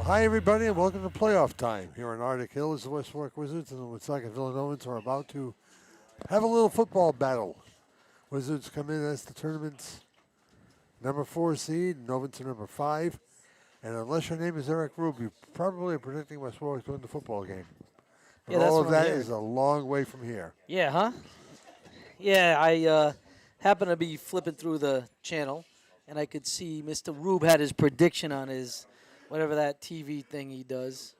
Hi, everybody, and welcome to playoff time. Here in Arctic Hill is the West Warwick Wizards, and the Woonsocket Villa Novans are about to have a little football battle. Wizards come in as the tournament's number 4 seed, Novans are number 5. And unless your name is Eric Rube, you probably are predicting West Warwick to win the football game. But Yeah, that's all of what I'm that hearing. is a long way from here. Yeah, huh? Yeah, I happened to be flipping through the channel, and I could see Mr. Rube had his prediction on his, whatever that TV thing he does.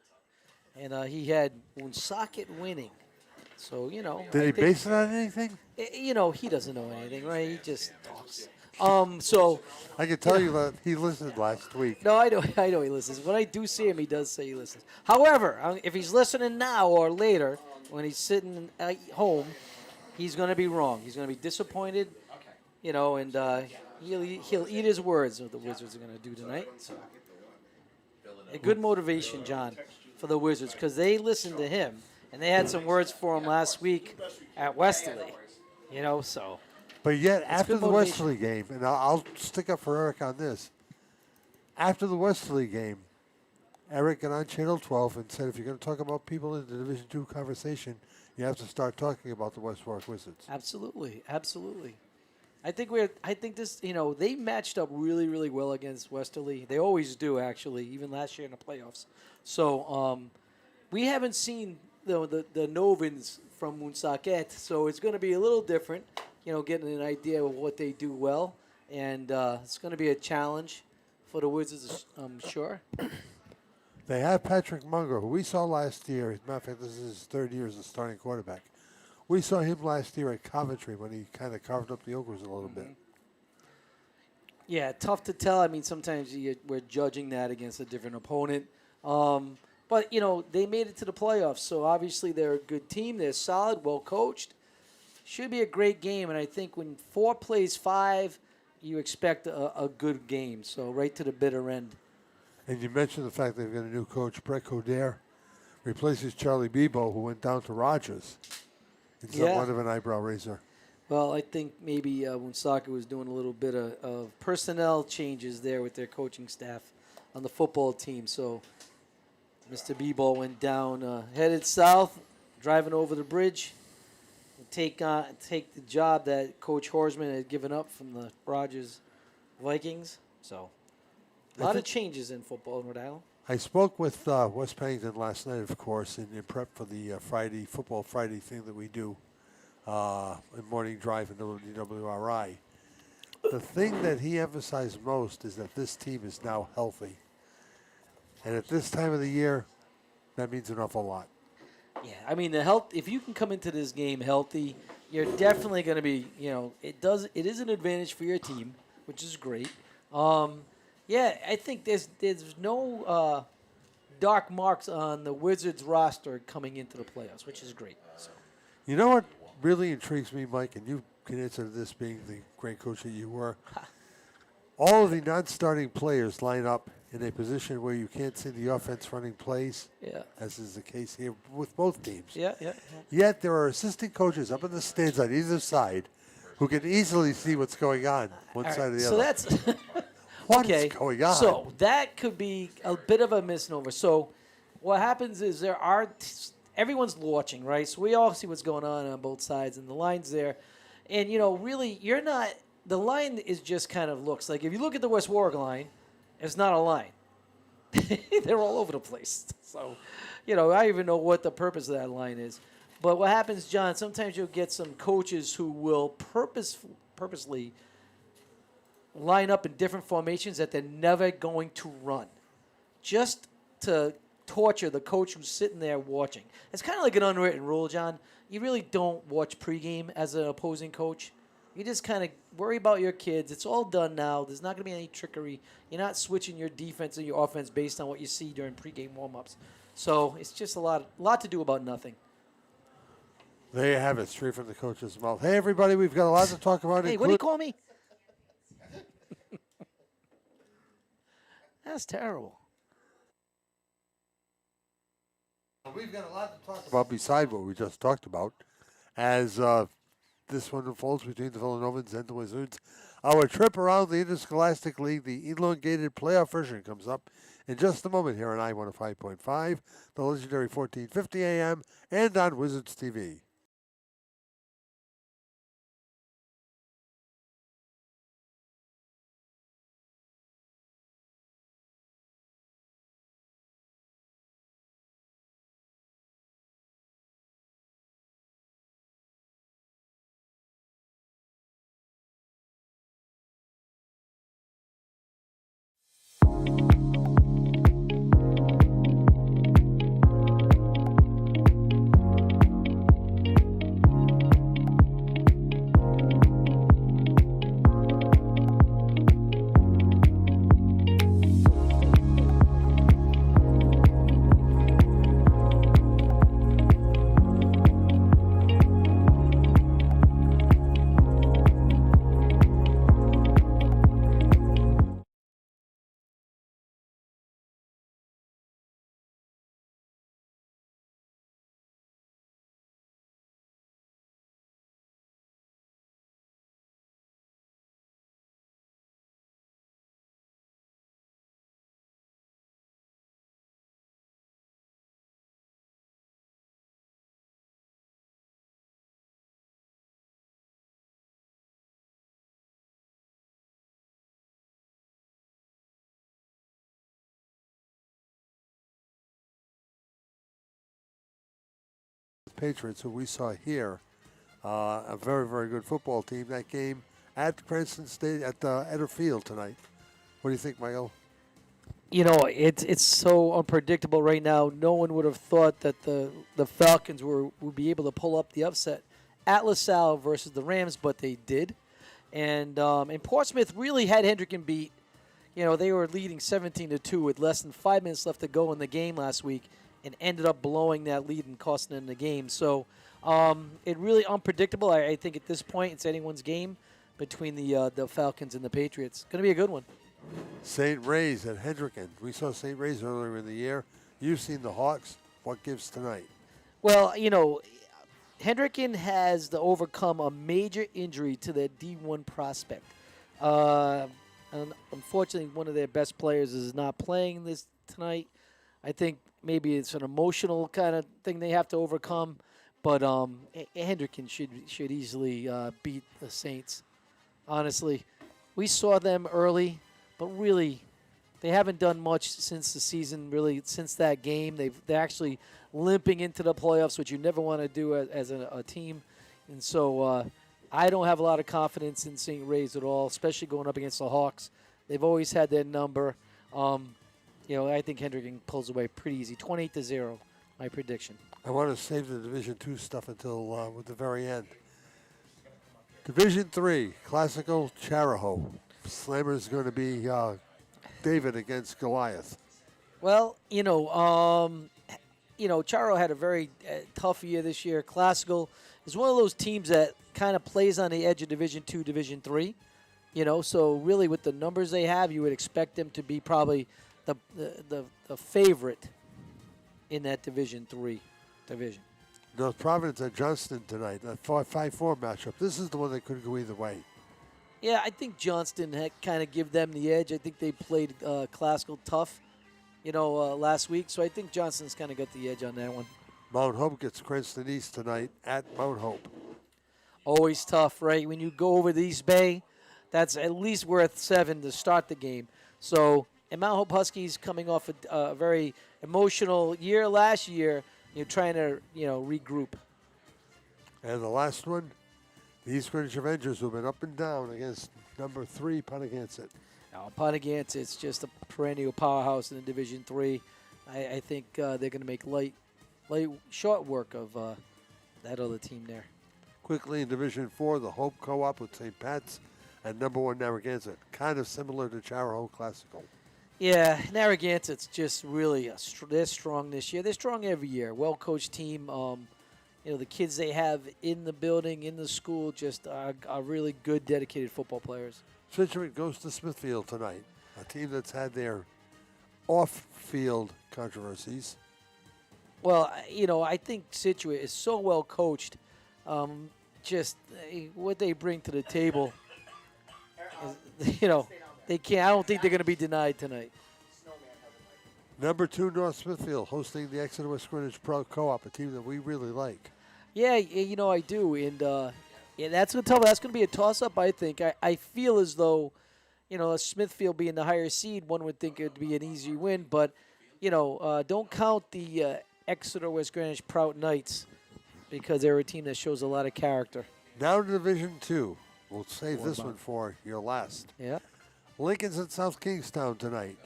And he had Woonsocket winning. So, Did I he think, base it on anything? he doesn't know anything, right? He just talks. So, I can tell you that he listened last week. no, I know he listens. When I do see him, he does say he listens. However, if he's listening now or later, when he's sitting at home, he's going to be wrong. He's going to be disappointed, and he'll eat his words, what the Wizards are going to do tonight. So, a good motivation, John, for the Wizards, because they listened to him, and they had some words for him last week at Westerly, so. But yet, after good the motivation. Westerly game, and I'll stick up for Eric on this, after the Westerly game, Eric got on Channel 12 and said, if you're going to talk about people in the Division II conversation, you have to start talking about the West Warwick Wizards. Absolutely. I think this, they matched up really, really well against Westerly. They always do, actually, even last year in the playoffs. So we haven't seen the Novans from Woonsocket, so it's going to be a little different, getting an idea of what they do well. And it's going to be a challenge for the Wizards, I'm sure. They have Patrick Munger, who we saw last year. As a matter of fact, this is his 3rd year as a starting quarterback. We saw him last year at Coventry when he kind of carved up the Ogres a little bit. Yeah, tough to tell. I mean, sometimes we're judging that against a different opponent. But, they made it to the playoffs, so obviously they're a good team. They're solid, well-coached. Should be a great game, and I think when 4 plays 5, you expect a good game, so right to the bitter end. And you mentioned the fact they've got a new coach, Brett Coderre, replaces Charlie Bebo, who went down to Rogers. It's somewhat of an eyebrow raiser. Well, I think maybe Woonsocket was doing a little bit of personnel changes there with their coaching staff on the football team. So Mr. Bebo went down, headed south, driving over the bridge, and take the job that Coach Horsman had given up from the Rogers Vikings. So a lot of changes in football in Rhode Island. I spoke with West Pennington last night, of course, in prep for the Football Friday thing that we do in morning drive in WWRI. The thing that he emphasized most is that this team is now healthy. And at this time of the year, that means an awful lot. Yeah, I mean, the health. If you can come into this game healthy, you're definitely going to be. It is an advantage for your team, which is great. Yeah, I think there's no dark marks on the Wizards roster coming into the playoffs, which is great. So. You know what really intrigues me, Mike, and you can answer this being the great coach that you were. All of the non-starting players line up in a position where you can't see the offense running plays, as is the case here with both teams. Yeah. Yet there are assistant coaches up in the stands on either side who can easily see what's going on one side or the other. So that's What is going on? So that could be a bit of a misnomer. So what happens is everyone's watching, right? So we all see what's going on both sides, and the line's there. And, really, the line is just kind of looks like, if you look at the West Warwick line, it's not a line. They're all over the place. So, I even know what the purpose of that line is. But what happens, John, sometimes you'll get some coaches who will purposely line up in different formations that they're never going to run, just to torture the coach who's sitting there watching. It's kind of like an unwritten rule, John. You really don't watch pregame as an opposing coach. You just kind of worry about your kids. It's all done now. There's not going to be any trickery. You're not switching your defense and your offense based on what you see during pregame warm-ups. So it's just a lot to do about nothing. There you have it, straight from the coach's mouth. Hey, everybody, we've got a lot to talk about. Hey, what do you call me? That's terrible. We've got a lot to talk about beside what we just talked about as this one unfolds between the Villa Novans and the Wizards. Our trip around the Interscholastic League, the elongated playoff version, comes up in just a moment here on I-105.5, the legendary 1450 AM, and on Wizards TV. Patriots, who we saw here, a very, very good football team. That game at Princeton State at Eder Field tonight. What do you think, Michael? You know, it's so unpredictable right now. No one would have thought that the Falcons would be able to pull up the upset at LaSalle versus the Rams, but they did. And Portsmouth really had Hendricken beat. You know, they were leading 17-2 with less than 5 minutes left to go in the game last week, and ended up blowing that lead and costing them the game. So it really unpredictable. I think at this point it's anyone's game between the Falcons and the Patriots. Going to be a good one. St. Ray's at Hendricken. We saw St. Ray's earlier in the year. You've seen the Hawks. What gives tonight? Well, you know, Hendricken has to overcome a major injury to their D1 prospect. And unfortunately, one of their best players is not playing this tonight. I think maybe it's an emotional kind of thing they have to overcome. But Hendricken should easily beat the Saints. Honestly, we saw them early, but really, they haven't done much since the season. Really, since that game, they're actually limping into the playoffs, which you never want to do as a team. And so I don't have a lot of confidence in St. Ray's at all, especially going up against the Hawks. They've always had their number. You know, I think Hendricken pulls away pretty easy, 28-0. My prediction. I want to save the Division II stuff until with the very end. Division III, Classical Charahoe. Slammer is going to be David against Goliath. Well, Charo had a very tough year this year. Classical is one of those teams that kind of plays on the edge of Division II, Division III. So really with the numbers they have, you would expect them to be probably the favorite in that Division III division. North Providence at Johnston tonight, a 5-4 matchup. This is the one that could go either way. Yeah, I think Johnston had kind of give them the edge. I think they played Classical tough, last week. So I think Johnston's kind of got the edge on that one. Mount Hope gets Cranston East tonight at Mount Hope. Always tough, right? When you go over the East Bay, that's at least worth 7 to start the game. So, and Mount Hope Huskies coming off a very emotional year last year, trying to, regroup. And the last one, the East Greenwich Avengers, who've been up and down against number 3, Pontiac. Now, Pontiac, it's just a perennial powerhouse in the Division III. I think they're going to make short work of that other team there. Quickly in Division 4, the Hope Co-op with St. Pat's and number 1 Narragansett. Kind of similar to Charahoe Classical. Yeah, Narragansett's just really they're strong this year. They're strong every year. Well-coached team. The kids they have in the building, in the school, just are really good, dedicated football players. Situate goes to Smithfield tonight, a team that's had their off-field controversies. Well, I think Situate is so well coached. Just what they bring to the table. You know, they can't. I don't think they're going to be denied tonight. Number 2, North Smithfield, hosting the Exeter West Greenwich Pro Co-op, a team that we really like. Yeah, you know I do, and that's going to be a toss-up. I think. I feel as though, you know, Smithfield being the higher seed, one would think it would be an easy win, but you know, don't count the Exeter West Greenwich Prout Knights because they're a team that shows a lot of character. Now to Division 2. We'll save this one for your last. Yeah. Lincoln's at South Kingstown tonight.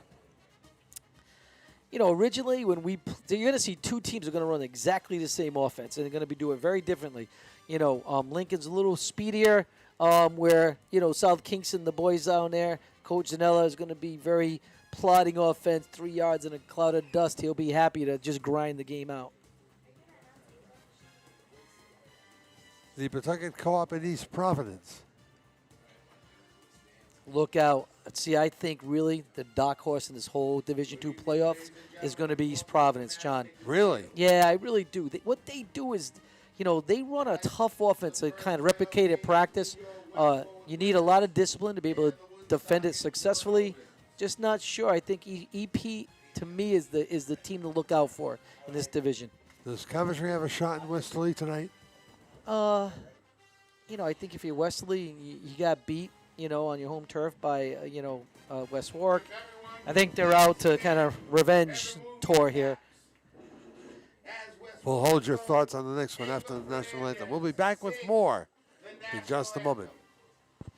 You know, originally when you're going to see two teams are going to run exactly the same offense, and they're going to be doing it very differently. You know, Lincoln's a little speedier, where, you know, South Kingston, the boys down there, Coach Zanella is going to be very plodding offense, 3 yards in a cloud of dust. He'll be happy to just grind the game out. The Pawtucket Co-op in East Providence. Look out. See, I think really the dark horse in this whole Division II playoffs is going to be East Providence, John. Really? Yeah, I really do. What they do is, you know, they run a tough offense to kind of replicate at practice. You need a lot of discipline to be able to defend it successfully. Just not sure. I think EP, to me, is the team to look out for in this division. Does Coventry have a shot in Westerly tonight? You know, I think if you're Westerly, you got beat, you know, on your home turf by, West Warwick. I think they're out to kind of revenge tour here. We'll hold your thoughts on the next one after the national anthem. We'll be back with more in just a moment. I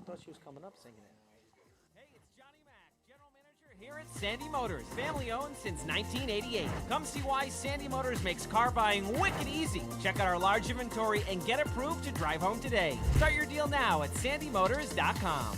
thought she was coming up singing it. Hey, it's Johnny Mack, General Manager here at Sandy Motors, family owned since 1988. Come see why Sandy Motors makes car buying wicked easy. Check out our large inventory and get approved to drive home today. Start your deal now at sandymotors.com.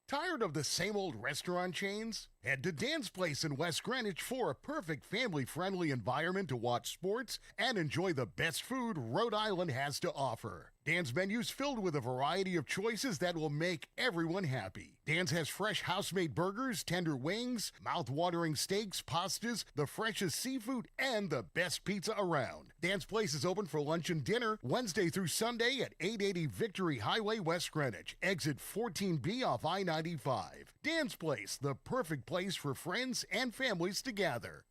Tired of the same old restaurant chains? Head to Dan's Place in West Greenwich for a perfect family-friendly environment to watch sports and enjoy the best food Rhode Island has to offer. Dan's menu's filled with a variety of choices that will make everyone happy. Dan's has fresh house-made burgers, tender wings, mouth-watering steaks, pastas, the freshest seafood, and the best pizza around. Dan's Place is open for lunch and dinner Wednesday through Sunday at 880 Victory Highway, West Greenwich, exit 14B off I-95. Dan's Place, the perfect place for friends and families to gather.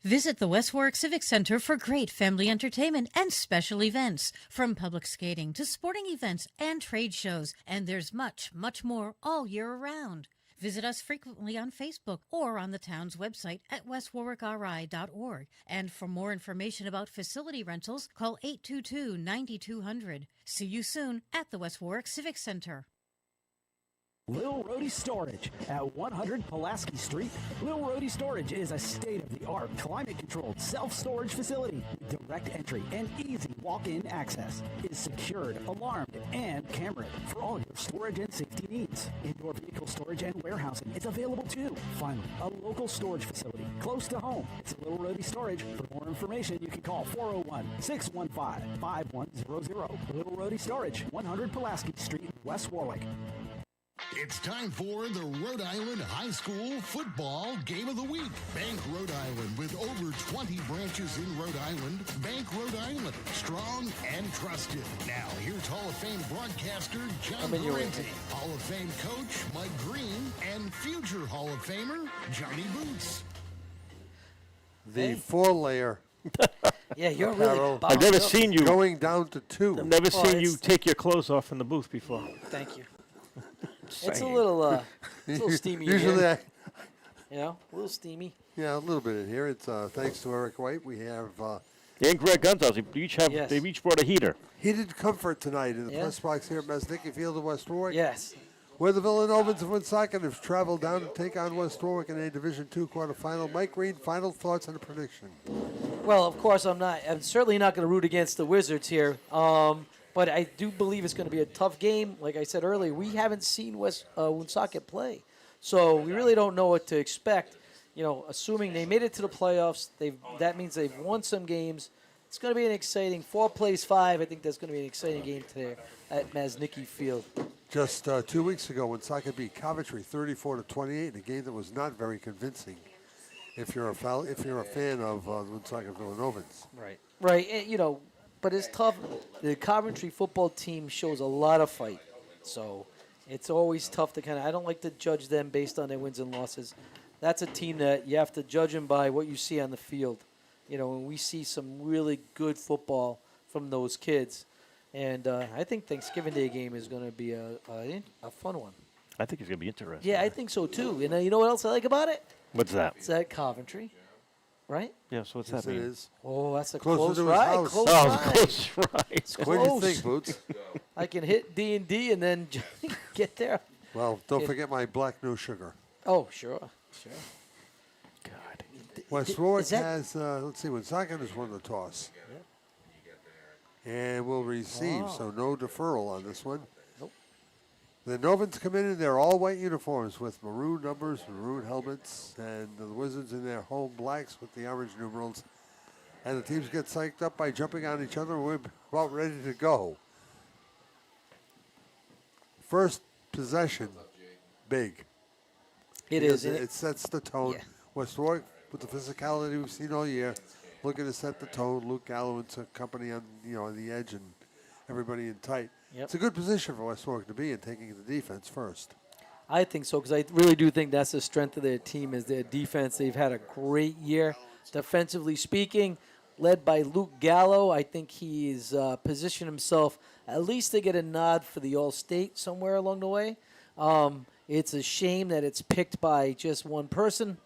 Visit the West Warwick Civic Center for great family entertainment and special events, from public skating to sporting events and trade shows, and there's much, much more all year around. Visit us frequently on Facebook or on the town's website at westwarwickri.org. And for more information about facility rentals, call 822-9200. See you soon at the West Warwick Civic Center. Lil Rhodey Storage at 100 Pulaski Street. Lil Rhodey Storage is a state-of-the-art, climate-controlled self-storage facility with direct entry and easy walk-in access. It is secured, alarmed, and cameraed for all your storage and safety needs. Indoor vehicle storage and warehousing is available too. Finally, a local storage facility close to home. It's Lil Rhodey Storage. For more information, you can call 401-615-5100. Lil Rhodey Storage, 100 Pulaski Street, West Warwick. It's time for the Rhode Island High School Football Game of the Week. Bank Rhode Island, with over 20 branches in Rhode Island. Bank Rhode Island, strong and trusted. Now, here's Hall of Fame broadcaster John Parenti, Hall of Fame coach Mike Green, and future Hall of Famer Johnny Boots. The four-layer. Yeah, you're really Carol. bound I've never up. seen you. Going down to 2. I've never seen you it's- take your clothes off in the booth before. Thank you. It's a little steamy in Usually, here. You know, a little steamy. a little bit in here. It's thanks to Eric White. We have And Greg Gunzos, Yes. they've each brought a heater. heated comfort tonight in the Yeah. press box here at Maznicki Field in West Warwick. Yes. Where the Villa Novans of Woonsocket have traveled down to take on West Warwick in a Division II quarterfinal. Mike Green, final thoughts and a prediction. Well, of course, I'm certainly not going to root against the Wizards here. But I do believe it's going to be a tough game. Like I said earlier, we haven't seen Woonsocket play. So we really don't know what to expect. You know, assuming they made it to the playoffs, that means they've won some games. It's going to be an exciting 4 plays 5. I think that's going to be an exciting game today at Maznicki Field. Just 2 weeks ago, Woonsocket beat Coventry 34-28 in a game that was not very convincing. If you're a fan of the Woonsocket Villa Novans. Right. And, but it's tough. The Coventry football team shows a lot of fight, so it's always tough to kind of. I don't like to judge them based on their wins and losses. That's a team that you have to judge them by what you see on the field. You know, and we see some really good football from those kids, and I think Thanksgiving Day game is going to be a fun one. I think it's going to be interesting. Yeah, I think so too. And you know what else I like about it? What's that? It's at Coventry, right? Yeah, so what's Yes, that it mean? is. Oh, that's a Closer close to his ride. house. Close Oh, ride. close, right. It's What do you close. think, Boots? I can hit D&D and then get there. Well, don't Yeah. forget my black no sugar. Oh, sure. God. West Warwick is that- has, let's see, Woonsocket has won the toss. And will receive, Wow. so no deferral on this one. Nope. The Novans come in their all-white uniforms with maroon numbers, maroon helmets, and the Wizards in their home blacks with the orange numerals. And the teams get psyched up by jumping on each other. We're about ready to go. First possession, big. It Because is. It sets the tone. Yeah. West Warwick, with the physicality we've seen all year, looking to set the tone. Luke Gallo and company on on the edge and everybody in tight. Yep. It's a good position for West Warwick to be in, taking the defense first. I think so because I really do think that's the strength of their team is their defense. They've had a great year, defensively speaking, led by Luke Gallo. I think he's positioned himself at least to get a nod for the All-State somewhere along the way. It's a shame that it's picked by just one person,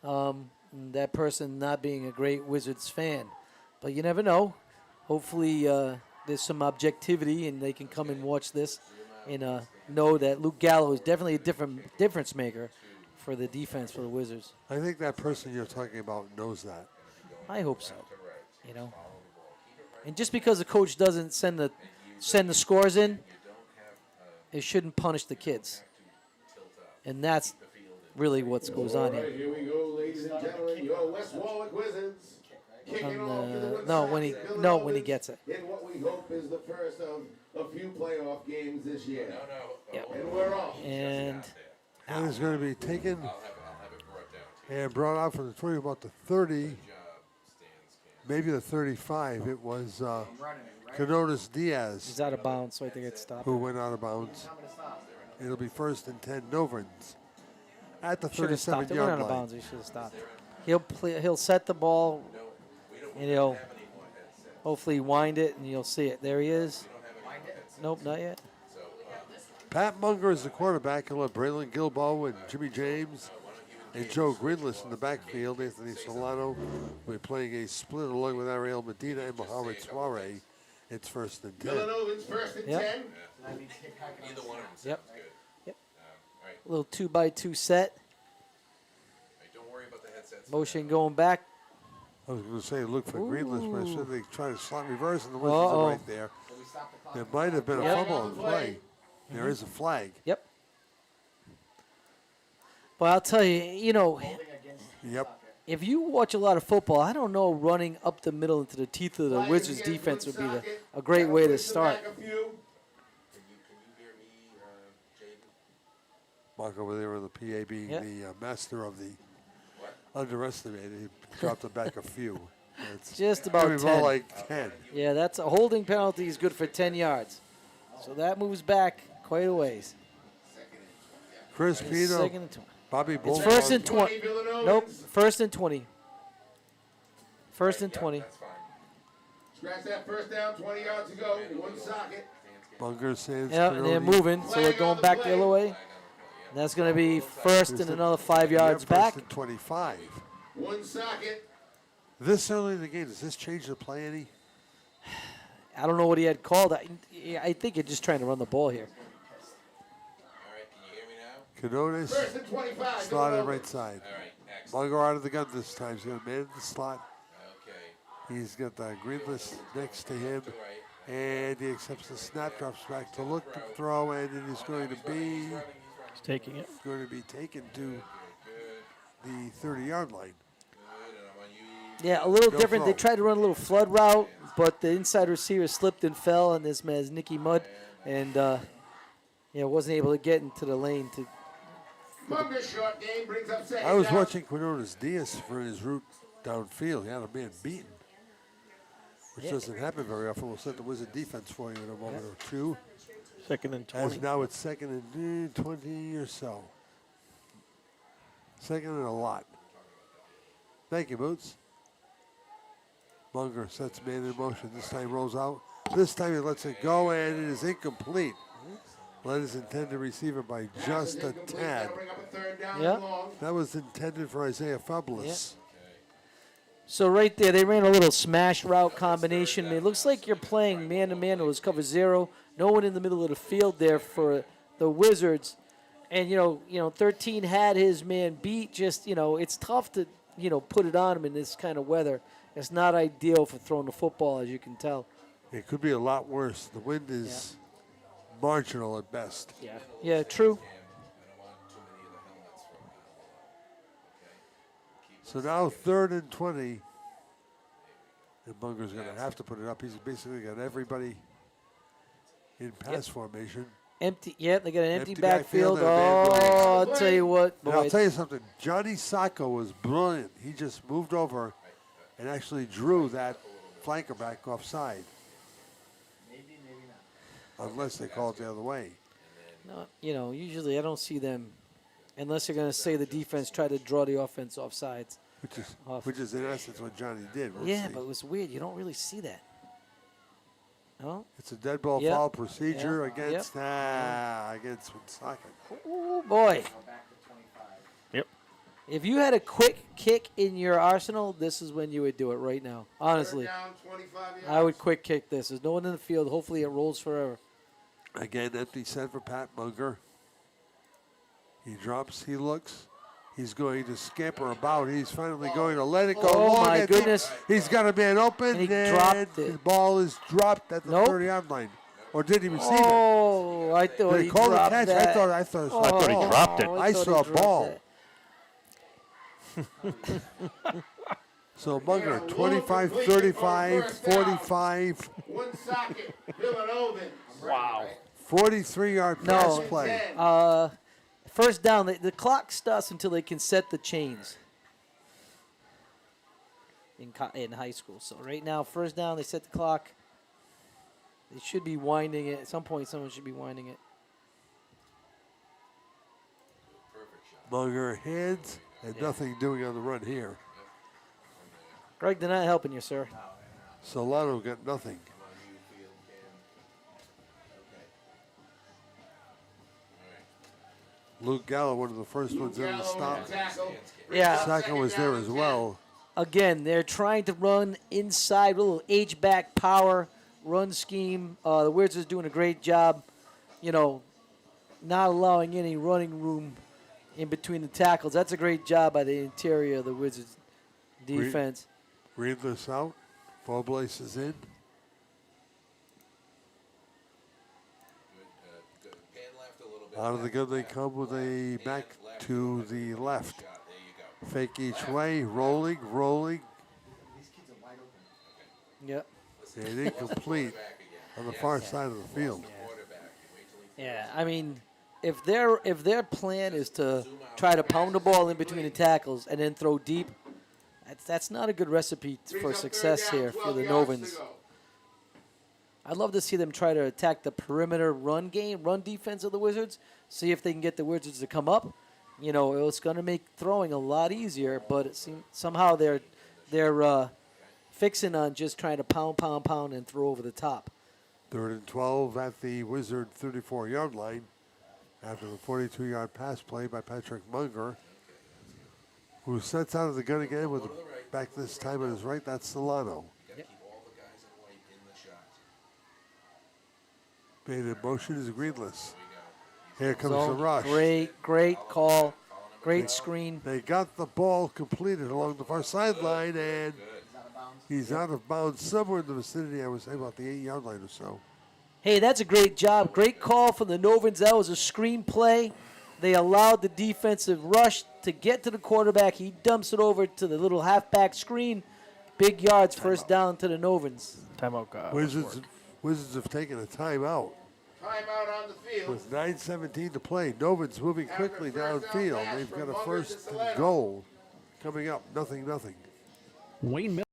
that person not being a great Wizards fan. But you never know. Hopefully there's some objectivity and they can come and watch this and know that Luke Gallo is definitely a difference maker for the defense for the Wizards. I think that person you're talking about knows that. I hope so. And just because the coach doesn't send the scores in, it shouldn't punish the kids. And that's really what goes on here. Here we go, ladies and gentlemen. Your West Warwick Wizards kicking off for the No, when he gets it. in what we hope is the first of a few playoff games this year. Yep. And we're off. And And is going to be taken and brought out from the 20, about the 30, maybe the 35. It was Canotas Diaz he's out of bounds, so I think it's stopped. who went out of bounds. It'll be first and 10 Novans at the Should have stopped. It went 37-yard out of line. bounds. He should have stopped. He'll set the ball, and he'll hopefully wind it, and you'll see it. There he is. Nope, not yet. Pat Munger is the quarterback. He'll have Braylon Gilboa and Jimmy James and Joe Greenless in the backfield. Anthony Solano will be playing a split along with Ariel Medina and Mohamed Soare. It's first and 10. Villa Novans first and Yep. 10. Yep. Yep. A little 2x2 set. Motion going back. I was going to say look for Greenless, but I said they try to slot reverse, and the Wizards Uh-oh. are right there. There might have been a Yep. fumble on play. There is a flag. Yep. But I'll tell you, Yep. if you watch a lot of football, I don't know running up the middle into the teeth of the Flag Wizards against defense would be Woonsocket. a great way to Push them start. back a few. Mark over there on the PA being Yep. the master of the underestimated. He dropped it back a few. It's Just about maybe 10. more like 10. Yeah, that's a holding penalty is good for 10 yards. So that moves back quite a ways. Chris Pino, Second and 20. Bobby It's Bull. first and 20. Villa Novans. Nope, first and 20. First and 20. Scratch that first down, 20 yards to go. Woonsocket. Munger says. Yeah, and they're moving, so they're going back the other way. And that's going to be first and another 5 yards back. First and 25. Woonsocket. This early in the game, does this change the play any? I don't know what he had called. I think you're just trying to run the ball here. Canones First and 25. slotted Villa right Novans. side. Munger out of the gun this time. He's going to man the slot. He's got the Greenless next to him. And he accepts the snap, drops back to look to throw, and it is going to be He's taking it. taken to the 30-yard line. Yeah, a little No different. They throw. tried to run a little flood route, but the inside receiver slipped and fell on this Maznicki mud, and wasn't able to get into the lane. Munger's short game brings up second I was down. watching Quinones Diaz for his route downfield. He had a man beaten. which doesn't happen very often. We'll set the Wizard defense for you in a moment or two. 2nd and As 20. now it's 2nd and 20 or so. 2nd and a lot. Thank you, Boots. Munger sets man in motion. This time rolls out. This time he lets it go, and it is incomplete. Led his intended receiver by just a tad. Yeah. That was intended for Isaiah Fabulous. So right there, they ran a little smash route combination. It looks like you're playing man-to-man. It was cover 0. No one in the middle of the field there for the Wizards. And, 13 had his man beat. Just, it's tough to, put it on him in this kind of weather. It's not ideal for throwing the football, as you can tell. It could be a lot worse. The wind is marginal at best. Yeah, true. So now 3rd and 20. And Munger's going to have to put it up. He's basically got everybody in pass formation. Empty. Yeah, they got an empty Empty backfield. backfield and a man running. I'll tell you what, And I'll boy. tell you something. Johnny Sacco was brilliant. He just moved over and actually drew that flanker back offside. Unless they call it the other way. No, usually I don't see them unless they're going to say the defense tried to draw the offense off sides. Which is in essence what Johnny did. We'll Yeah, see. but it was weird. You don't really see that. No? It's a dead ball Yep. foul procedure Yep. against against Woonsocket. Oh, boy. Yep. If you had a quick kick in your arsenal, this is when you would do it right now. Honestly. Down 25 yards. I would quick kick this. There's no one in the field. Hopefully it rolls forever. Again, empty set for Pat Munger. He drops, he looks. He's going to scamper about. He's finally going to let it go. Oh, long my and deep. goodness. He's got a man open, And he dropped it. the ball is dropped at the Nope. 30-yard line. Or did he receive it? Oh, I thought Did he he call the dropped catch? that. I thought I saw I thought he ball. dropped it. I thought saw he a dropped ball. that. So Munger, 25, 35, 45, Woonsocket, Villa Novans. Wow. 43-yard No. pass play. First down, the clock starts until they can set the chains in high school. So right now, first down, they set the clock. They should be winding it. At some point, someone should be winding it. Munger hands and nothing doing on the run here. Greg, they're not helping you, sir. Solano got nothing. Luke Gallo, one of the first ones in the stop. Yeah. Sacco was there as well. Again, they're trying to run inside, a little H-back power run scheme. The Wizards doing a great job, not allowing any running room in between the tackles. That's a great job by the interior of the Wizards defense. Read this out. Foblace is in. Out of the gun they come with a back to the left. Fake each way, rolling. Yep. And incomplete on the far side of the field. Yeah, I mean, if their plan is to try to pound the ball in between the tackles and then throw deep, that's not a good recipe for success here for the Novans. I'd love to see them try to attack the perimeter run defense of the Wizards, see if they can get the Wizards to come up. It's going to make throwing a lot easier, but it seems somehow they're fixing on just trying to pound, and throw over the top. 3rd and 12 at the Wizard 34-yard line after the 42-yard pass play by Patrick Munger, who sets out of the gun again with back this time on his right. That's Solano. Made in motion is greenless. Here comes the rush. Great call. Great screen. They got the ball completed along the far sideline, and he's out of bounds somewhere in the vicinity, I would say, about the 8-yard line or so. Hey, that's a great job. Great call from the Novans. That was a screen play. They allowed the defensive rush to get to the quarterback. He dumps it over to the little halfback screen. Big yards, first down to the Novans. Timeout, God. Wizards have taken a timeout. Timeout on the field. With 9:17 to play, Novans moving quickly downfield. They've got a first and goal coming up. Nothing. Wayne Miller.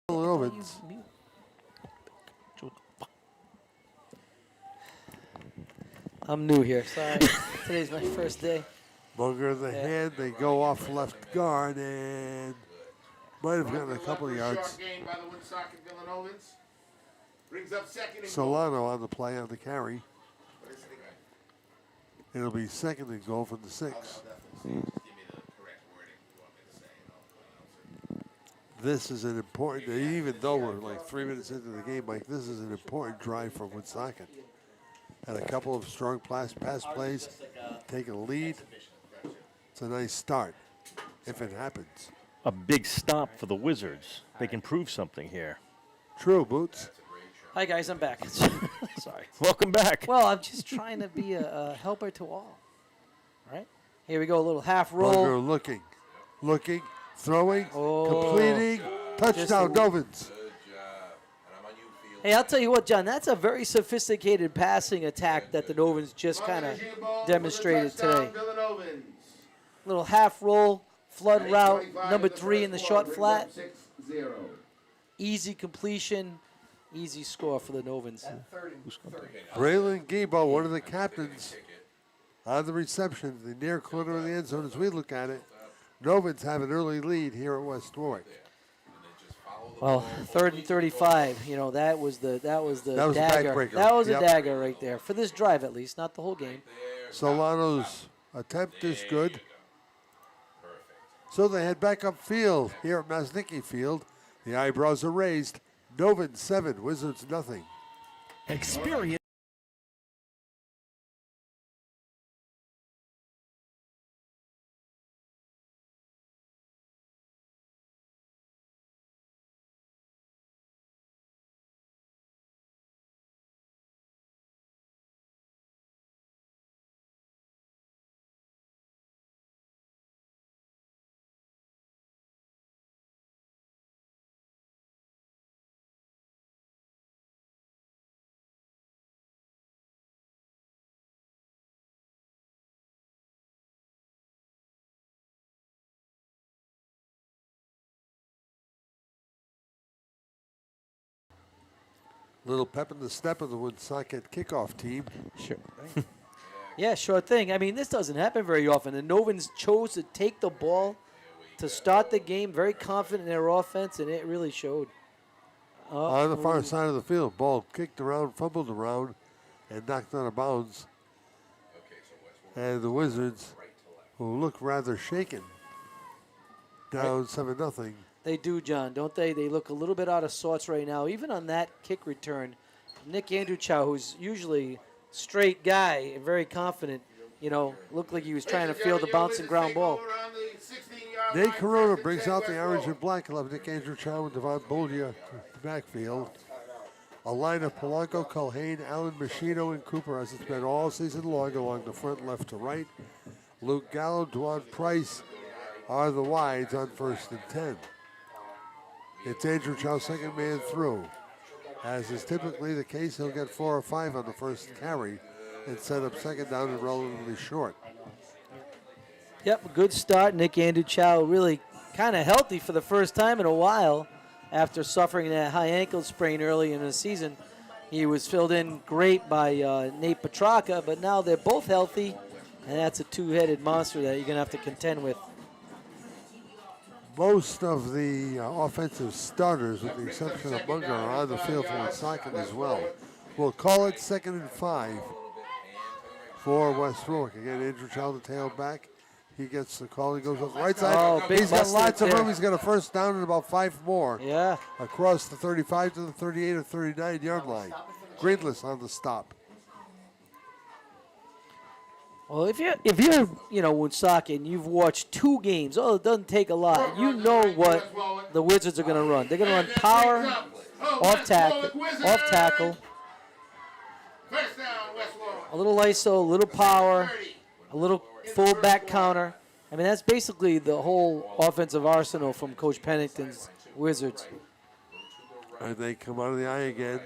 Novans. I'm new here. Sorry. Today's my first day. Munger in the hand. They go off left guard and might have gotten a couple of yards. Short gain by the Woonsocket Villa Novans. Brings up second and goal. Solano on the play on the carry. It'll be second and goal from the 6. This is an important, even though we're like 3 minutes into the game, Mike, this is an important drive for Woonsocket. Had a couple of strong pass plays, taking a lead. It's a nice start, if it happens. A big stop for the Wizards. They can prove something here. True, Boots. Hi, guys. I'm back. Sorry. Welcome back. Well, I'm just trying to be a helper to all. Right? Here we go. A little half roll. Munger looking, throwing, completing. Touchdown, Novans. Hey, I'll tell you what, John, that's a very sophisticated passing attack that the Novans just kind of demonstrated today. Little half roll, flood route, number 3 in the short flat. Easy completion, easy score for the Novans. Braylon Gibo, one of the captains, on the reception, the near corner of the end zone as we look at it. Novans have an early lead here at West Warwick. Well, 3rd and 35. You know, that was the dagger. backbreaker. That was Yep. a dagger right there for this drive, at least, not the whole game. Solano's attempt is good. So they head back upfield here at Maznicki Field. The eyebrows are raised. Novans 7, Wizards nothing. Experience. Little pep in the step of the Woonsocket kickoff team. Sure. Yeah, sure thing. I mean, this doesn't happen very often. The Novans chose to take the ball to start the game, very confident in their offense, and it really showed. On the far side of the field, ball kicked around, fumbled around, and knocked out of bounds. And the Wizards, who look rather shaken, down 7-0. They do, John, don't they? They look a little bit out of sorts right now. Even on that kick return, Nick Andrewchow, who's usually straight guy and very confident, you know, looked like he was trying to field the bouncing ground ball. Nate Corona brings out the orange and black. Love Nick Andrewchow and Devon Boldia to the backfield. A line of Polanco, Culhane, Allen, Machino, and Cooper, as it's been all season long, along the front left to right. Luke Gallo, Dwan Price are the wides on 1st and 10. It's Andrewchow, second man through. As is typically the case, he'll get 4 or 5 on the first carry and set up second down and relatively short. Yep, good start. Nick Andrewchow really kind of healthy for the first time in a while after suffering that high ankle sprain early in the season. He was filled in great by Nate Petrarca, but now they're both healthy, and that's a two-headed monster that you're going to have to contend with. Most of the offensive starters, with the exception of Munger, are on the field for Woonsocket as well. We'll call it 2nd and 5 for West Warwick. Again, Andrewchow, the tailback. He gets the call. He goes up the right side. Oh, big He's got mistake lots of there. room. He's got a first down and about 5 more. Yeah. Across the 35 to the 38 or 39-yard line. Greenless on the stop. Well, if you're Woonsocket and you've watched 2 games, it doesn't take a lot. You know what the Wizards are going to run. They're going to run power, off tackle, a little ISO, a little power, a little fullback counter. I mean, that's basically the whole offensive arsenal from Coach Pennington's Wizards. And they come out of the eye again.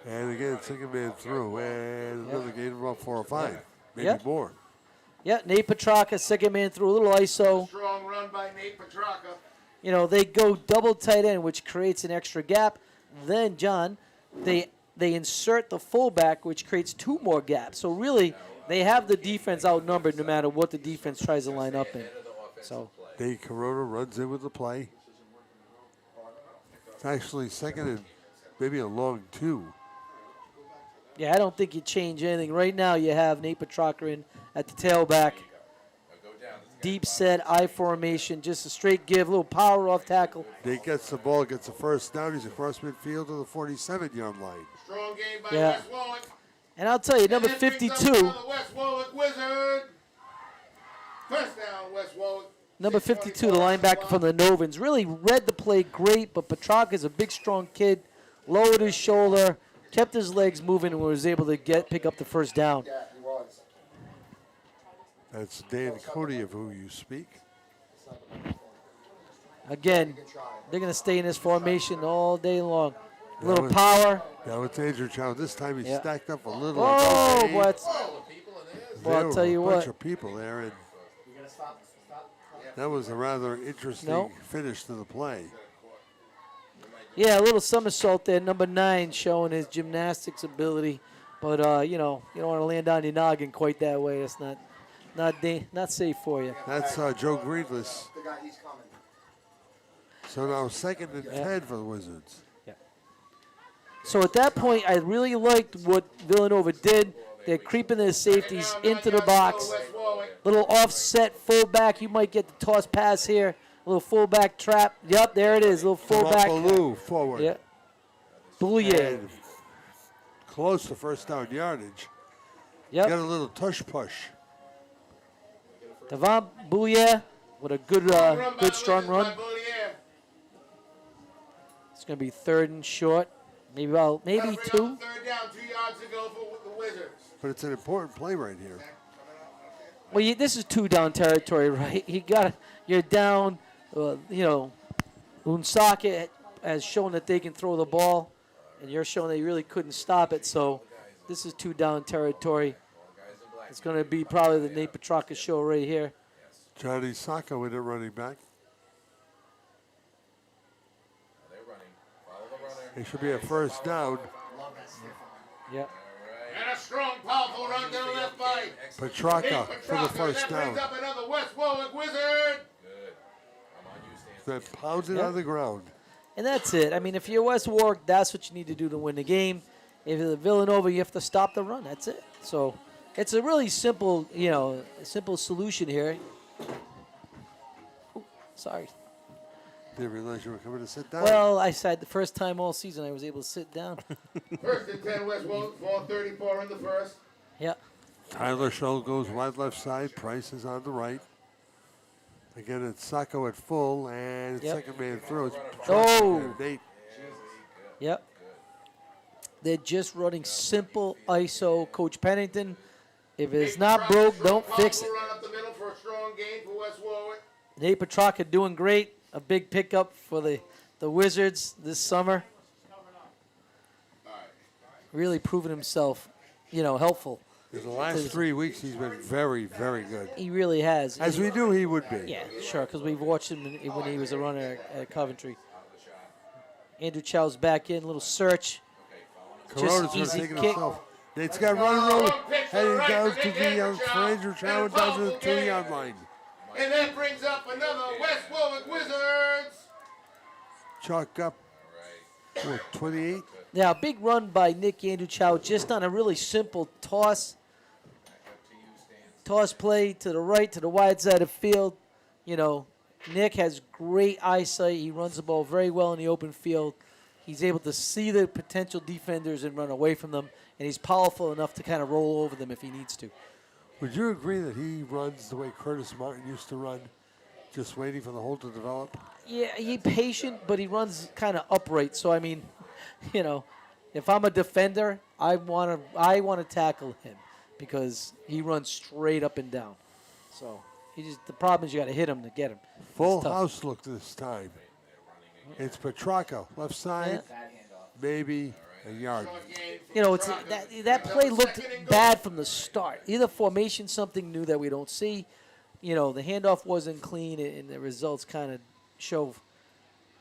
And again, second man through. And another gain of about 4 or 5, maybe more. Yeah, Nate Petrarca, second man through a little ISO. Strong run by Nate Petrarca. You know, they go double tight end, which creates an extra gap. Then, John, they insert the fullback, which creates 2 more gaps. So really, they have the defense outnumbered no matter what the defense tries to line up in. So Dave Corona runs in with the play. It's actually second and maybe a long 2. yeah, I don't think you change anything. Right now, you have Nate Petrarca in at the tailback. Deep set, I formation, just a straight give, a little power off tackle. Nate gets the ball, gets the first down. He's across midfield to the 47-yard line. Strong game by Yeah. West Warwick. And I'll tell you, number And that brings up 52, another West Warwick Wizard. First down, West Warwick. number 52, the linebacker from the Novans, really read the play great, but Petrarca's a big, strong kid, lowered his shoulder, kept his legs moving, and was able to pick up the first down. Yeah, he was. That's Dan Cody of who you speak. Again, they're going to stay in this formation all day long. A That little was- power. Now it's Andrew Chow. This time he Yeah. stacked up a little. Oh, Okay. what? Well, I'll There tell were you a bunch what. of people there, and that was a rather interesting Nope. finish to the play. Yeah, a little somersault there. Number 9 showing his gymnastics ability. But, you know, you don't want to land on your noggin quite that way. That's not safe for you. That's Joe Greenless. The guy, he's coming. So now second and 10 for the Wizards. So at that point, I really liked what Villanova did. They're creeping their safeties into the box. West Warwick. Little offset fullback. You might get the toss pass here. A little fullback trap. Yep, there it is. A little fullback. Baloo forward. Yeah. Boulier. And close to first down yardage. Yep. Got a little tush push. Devon Boulier with a good, good strong run. It's going to be 3rd and short. Maybe 2. Third down, 2 yards to go for the Wizards. But it's an important play right here. Well, this is 2 down territory, right? You're down. You know, Woonsocket has shown that they can throw the ball, and you're showing they really couldn't stop it. So this is 2 down territory. It's going to be probably the Nate Petrarca show right here. Johnny Sacco in at running back. It should be a first down. Yep. And a strong, powerful run to the left by Petrarca for the first That brings down. up another West Warwick Wizard. Then pounded Yeah. on the ground. And that's it. I mean, if you're West Warwick, that's what you need to do to win the game. If you're Villanova, you have to stop the run. That's it. So it's a really simple, simple solution here. Ooh, sorry. Didn't realize you were coming to sit down. Well, I said the first time all season I was able to sit down. First and 10, West Warwick, 4:34 in the first. Yeah. Tyler Scholl goes wide left side. Price is on the right. Again, it's Sacco at full, and Yep. second man throws. Oh. Nate. Yep. They're just running simple ISO. Coach Pennington, if it's not broke, don't fix it. Run up the middle for a strong gain for West Warwick. Nate Petrarca doing great. A big pickup for the Wizards this summer. Really proven himself, helpful. In the last 3 weeks, he's been very, very good. He really has. As we knew he would be. Yeah, sure, because we've watched him when he was a runner at Coventry. Andrew Chow's back in, little search. Corona's Just going to easy take it kick. himself. Nate's got run roll, heading down to the for Andrew Chow and down to the 2-yard line. And that brings up another West Warwick Wizards. Chalk up, 28. Yeah, a big run by Nick Andrew Chow, just on a really simple toss. Toss play to the right, to the wide side of the field. Nick has great eyesight. He runs the ball very well in the open field. He's able to see the potential defenders and run away from them, and he's powerful enough to kind of roll over them if he needs to. Would you agree that he runs the way Curtis Martin used to run, just waiting for the hole to develop? Yeah, he's patient, but he runs kind of upright. So, I mean, if I'm a defender, I want to tackle him because he runs straight up and down. So the problem is you got to hit him to get him. Full It's tough. house look this time. It's Petrarca, left side, maybe a yard. You know, it's that play looked bad from the start. Either formation, something new that we don't see. You know, the handoff wasn't clean, and the results kind of show.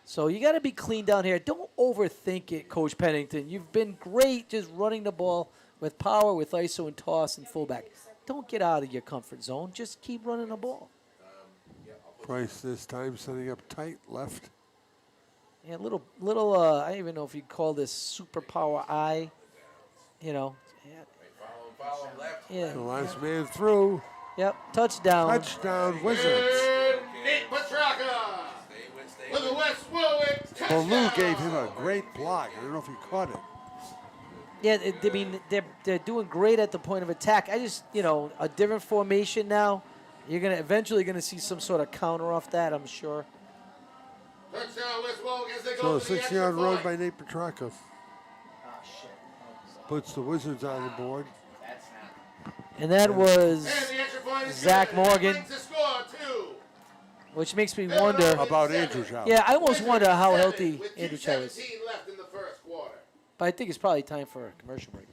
So you got to be clean down here. Don't overthink it, Coach Pennington. You've been great just running the ball with power, with ISO and toss and fullback. Don't get out of your comfort zone. Just keep running the ball. Price this time setting up tight left. Yeah, little. I don't even know if you call this superpower eye. You know. Yeah. The last man through. Yep. Touchdown. Touchdown, Wizards. Nick Petraka with the West Warwick touchdown. Baloo gave him a great block. I don't know if he caught it. Yeah, I mean, they're doing great at the point of attack. I just, you know, a different formation now. You're eventually gonna see some sort of counter off that, I'm sure. Touchdown, West Warwick as they So go a for the 6-yard extra run point. by Nate Petraka. Puts the Wizards on the board. And that was And the extra point is Zach good. That Morgan, brings the score to which makes me wonder. About Andrew Chow. Yeah, I almost wonder how 7 healthy with Andrew Chow is. 2:17 left in the first quarter. But I think it's probably time for a commercial break.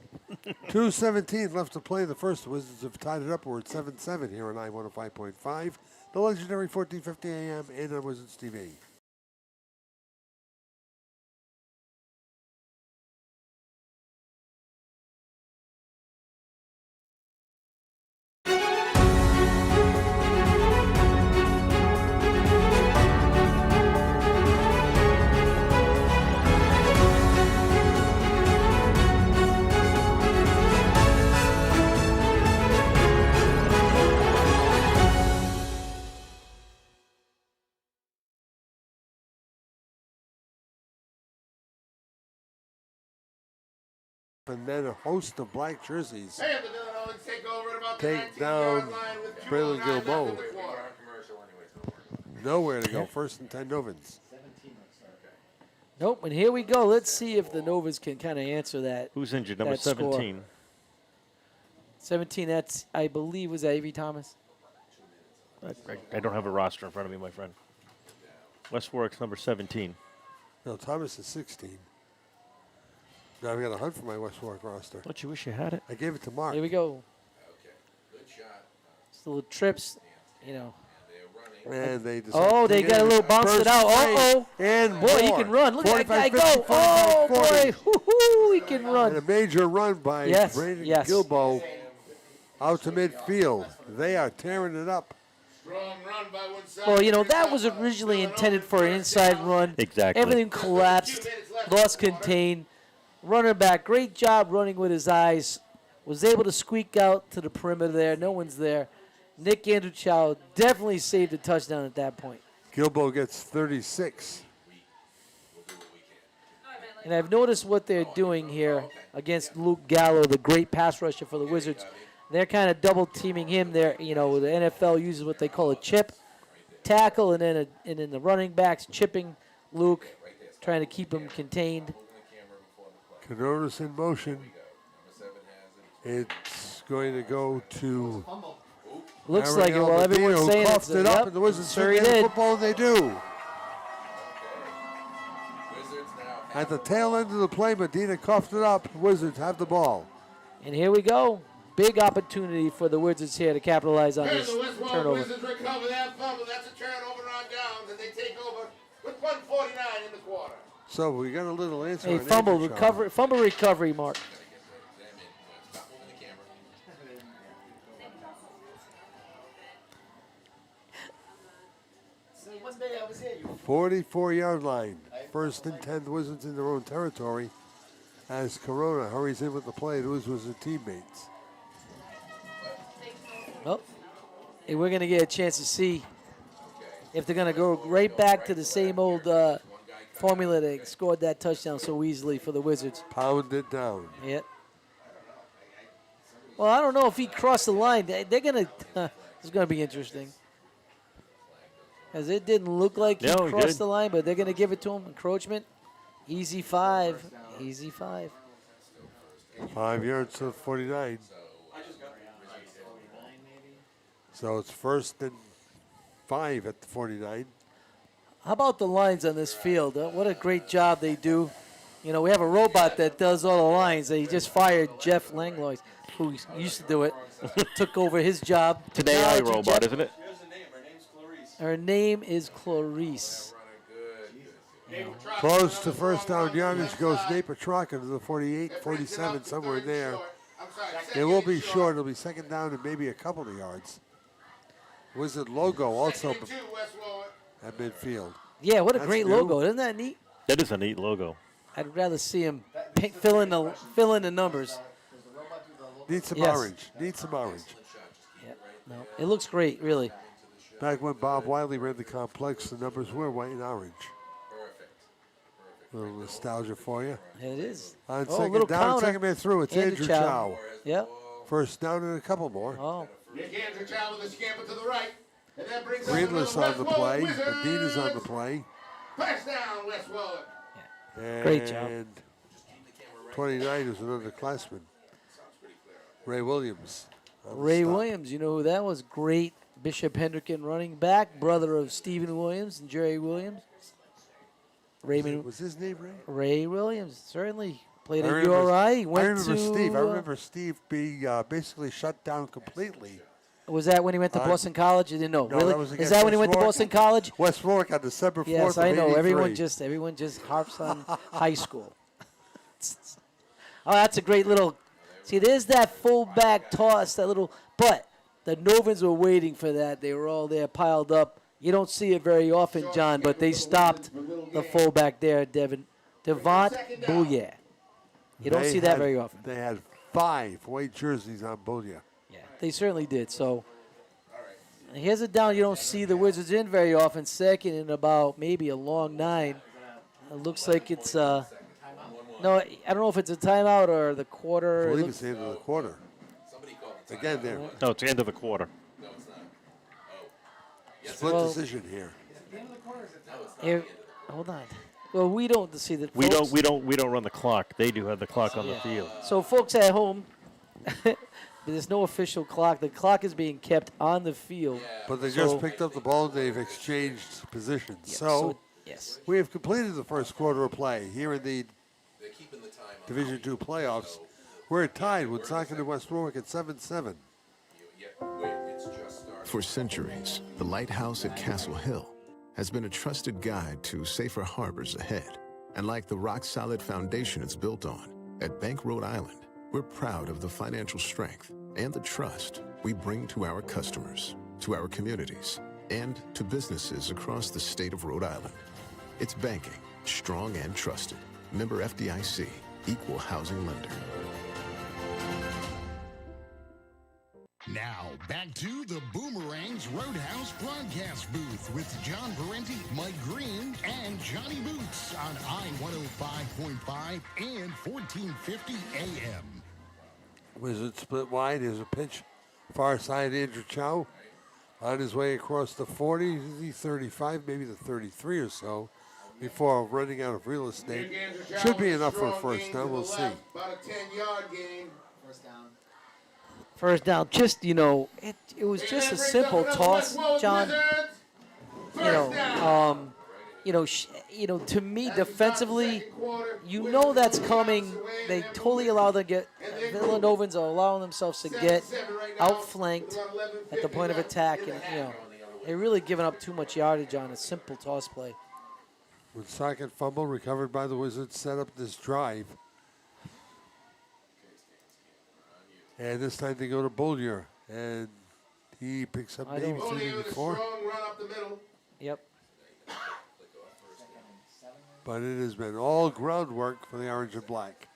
2:17 left to play. The first Wizards have tied it up. We're at 7-7 here on I-105.5. The legendary 1450 AM and on Wizards TV. And then a host of black jerseys And the Villa Novans take over at about the take 19-yard down line with Braylon 2:09 left Gilboa. in the quarter. Nowhere to go. First and 10 Novans. Nope, and here we go. Let's see if the Novas can kind of answer that. Who's injured? Number that score. 17. 17, that's, I believe, was Avery Thomas. I don't have a roster in front of me, my friend. West Warwick's number 17. No, Thomas is 16. Now I've got to hunt for my West Warwick roster. Don't you wish you had it? I gave it to Mark. Here we go. Just little trips, you know. And they Oh, they got a little bounce it out. Uh-oh. And Boy, he more. can run. Look at that guy 45, go. 55, Oh, 40. boy. Woo-hoo, he can And a run. major run by Yes, Braden yes. Gilboa out to midfield. They are tearing it up. Strong run by Woonsocket. Well, you know, that was originally intended for an inside run. Exactly. Everything collapsed. Lost contain. Runner back, great job running with his eyes. Was able to squeak out to the perimeter there. No one's there. Nick Andrew Chow definitely saved a touchdown at that point. Gilboa gets 36. And I've noticed what they're doing here against Luke Gallo, the great pass rusher for the Wizards. They're kind of double teaming him there. You know, the NFL uses what they call a chip tackle, and then the running backs chipping Luke, trying to keep him contained. Canonis in motion. It's going to go to Looks like it. Well, Ariel everyone's Medina, saying who it's coughed it up, yep, and the Wizards sure he took the did. football, and they do. At the tail end of the play, Medina coughed it up. Wizards have the ball. And here we go. Big opportunity for the Wizards here to capitalize on And this the West Warwick turnover. Wizards recover that fumble. That's a turnover on downs, and they take over with 1:49 in the quarter. So we got a little answer. A on fumble Andrew Chow. recovery, fumble recovery, Mark. One day I was here. 44-yard line. First and 10, the Wizards in their own territory. As Corona hurries in with the play, those was his teammates. Well, and we're going to get a chance to see if they're going to go right back to the same old formula that scored that touchdown so easily for the Wizards. Pound it down. Yep. Well, I don't know if he crossed the line. They're going to – it's going to be interesting. As it didn't look like he No, he crossed did. the line, but they're going to give it to him. Encroachment. Easy 5. Easy 5. 5 yards to 49. So it's first and 5 at the 49. How about the lines on this field? What a great job they do. You know, we have a robot that does all the lines. He just fired Jeff Langlois, who used to do it. Took over his job. It's an AI Technology robot, Jeff. isn't it? Her name is Clarice. Close to first down yardage goes Nate Petrarca to the 48, 47, somewhere there. It will be short. It'll be second down and maybe a couple of yards. Wizard logo also at midfield. Yeah, what a That's great new. logo. Isn't that neat? That is a neat logo. I'd rather see him fill in the numbers. Need some Yes. orange. Need some orange. Yeah, no, it looks great, really. Back when Bob Wiley ran the complex, the numbers were white and orange. A little nostalgia for you. It is. On Oh, a second little down, counter. second man through, it's Andrew Andrew Chow. Chow. Yep. First down and a couple more. Oh, Nick Andrew Chow with a scamper to the right. And that brings up Greenless another on the West play. Warwick Medina's on the Wizards. play. First down, West Warwick. Great job. And 29 is another classman. Ray Williams. on the Ray stop. Williams, you know who that was? Great Bishop Hendricken running back, brother of Stephen Williams and Jerry Williams. Raymond Was his name Ray? Ray Williams, certainly played I at remember- URI. Went I remember to, Steve. I remember Steve being basically shut down completely. Was that when he went to Boston College? You didn't know, No, really? that was Is against that when he West went to Warwick. Boston College? West Warwick on December 4th Yes, I know. of Everyone 83. just harps on high school. Oh, that's a great little. See, there's that fullback toss, that little. But the Novans were waiting for that. They were all there, piled up. You don't see it very often, John, but they stopped the fullback there, Devon Bouillet. You don't They see that had- very often. They had 5 white jerseys on Boulia. Yeah, they certainly did. So here's a down you don't see the Wizards in very often. Second and about maybe a long 9. It looks like it's no, I don't know if it's a timeout or the quarter. I It believe looks- it's the end of the quarter. Again, there. No, it's the end of the quarter. Split Well- decision here. here, hold on. Well, we don't see that. We folks. don't run the clock. They do have the clock on the field. So, folks at home, there's no official clock. The clock is being kept on the field. But they So- just picked up the ball and they've exchanged positions. Yeah, So yes. we have completed the first quarter of play here in the Division II playoffs. We're tied with Woonsocket and West Warwick at 7-7. For centuries, the lighthouse at Castle Hill has been a trusted guide to safer harbors ahead. And like the rock-solid foundation it's built on, at Bank Rhode Island, we're proud of the financial strength and the trust we bring to our customers, to our communities, and to businesses across the state of Rhode Island. It's banking, strong and trusted. Member FDIC, equal housing lender. Now, back to the Boomerangs Roadhouse broadcast booth with John Parenti, Mike Green, and Johnny Boots on I-105.5 and 1450 AM. Wizards split wide. Here's a pitch. Far side, Andrew Chow. On his way across the 40, the 35, maybe the 33 or so, before running out of real estate. Nick Andrew Chow Should be with a enough for a strong first gain down. to We'll the see. left, About a 10-yard gain. First down, just, you know, it was just a simple toss, John. To me, defensively, you know that's coming. They totally allow them to get, Villa Novans are allowing themselves to get outflanked at the point of attack. And, they're really giving up too much yardage on a simple toss play. Woonsocket fumble recovered by the Wizards set up this drive. And this time they go to Bollier. And he picks up maybe Only 3, maybe with a 4. strong run up the middle. Yep. But it has been all groundwork for the orange and black.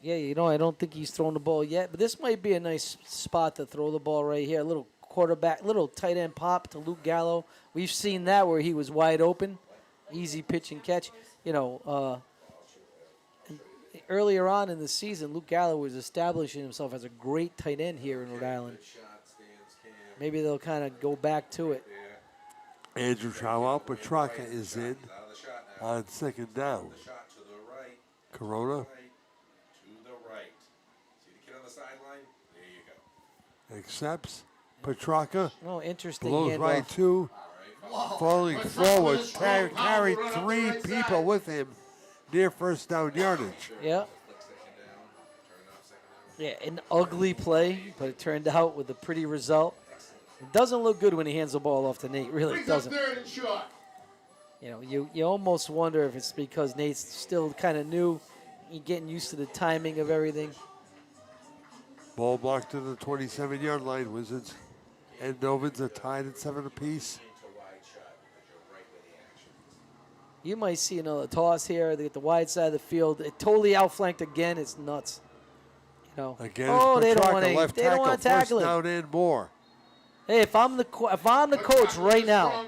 Yeah, I don't think he's thrown the ball yet, but this might be a nice spot to throw the ball right here. A little quarterback, little tight end pop to Luke Gallo. We've seen that where he was wide open, easy pitch and catch. Earlier on in the season, Luke Gallo was establishing himself as a great tight end here in Rhode Island. Maybe they'll kind of go back to it. Andrew Chow out. Petrarca is in on second down. Corona accepts. Petrarca Oh, interesting. blows handoff. right to. Falling forward. Carried 3 people with him. near first down yardage. Yeah. Yeah, an ugly play, but it turned out with a pretty result. It doesn't look good when he hands the ball off to Nate. Really, it doesn't. Third and short. You know, you almost wonder if it's because Nate's still kind of new, getting used to the timing of everything. Ball blocked to the 27-yard line. Wizards and Novans are tied at 7 apiece. You might see another toss here. They get the wide side of the field. It totally outflanked again. It's nuts. You know. Again, They don't want left to. They don't want to tackle first him. down and more. Hey, if I'm the coach right now,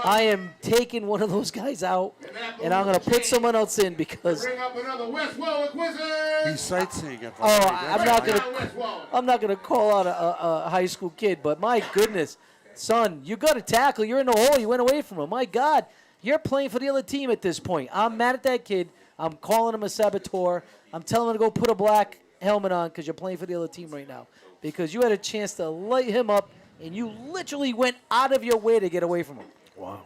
I am taking one of those guys out, and I'm going to put someone else in because. Bring up another West Warwick Wizard. He's sightseeing at the Oh, line. I'm not gonna call out a high school kid, but my goodness, son, you got to tackle. You're in the hole. You went away from him. My God, you're playing for the other team at this point. I'm mad at that kid. I'm calling him a saboteur. I'm telling him to go put a black helmet on because you're playing for the other team right now. Because you had a chance to light him up, and you literally went out of your way to get away from him. Wow.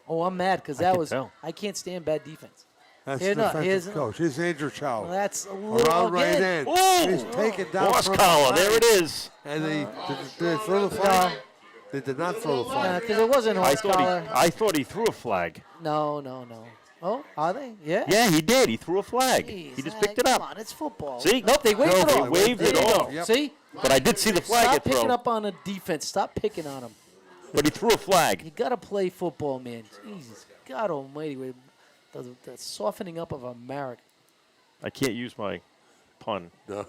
Oh, I'm mad because I can't stand bad defense. That's Here, the no, defensive here's- coach. Here's Andrew Chow. Well, that's a little Around right again. in. He's taken down Lost from collar. behind. There it is. And they did throw the flag. They did not throw the flag. Because it wasn't I horse collar. thought he threw a flag. No. Oh, are they? Yeah. Yeah, he did. He threw a flag. Jeez, he just hey, picked it come up. on, it's football. See? Nope, they waved No, it they off. waved it There you go. off. Yep. See? But I did see the flag Stop get picking thrown. up on a defense. Stop picking on them. But he threw a flag. You got to play football, man. Jesus, God almighty, with the softening up of America. I can't use my pun. No.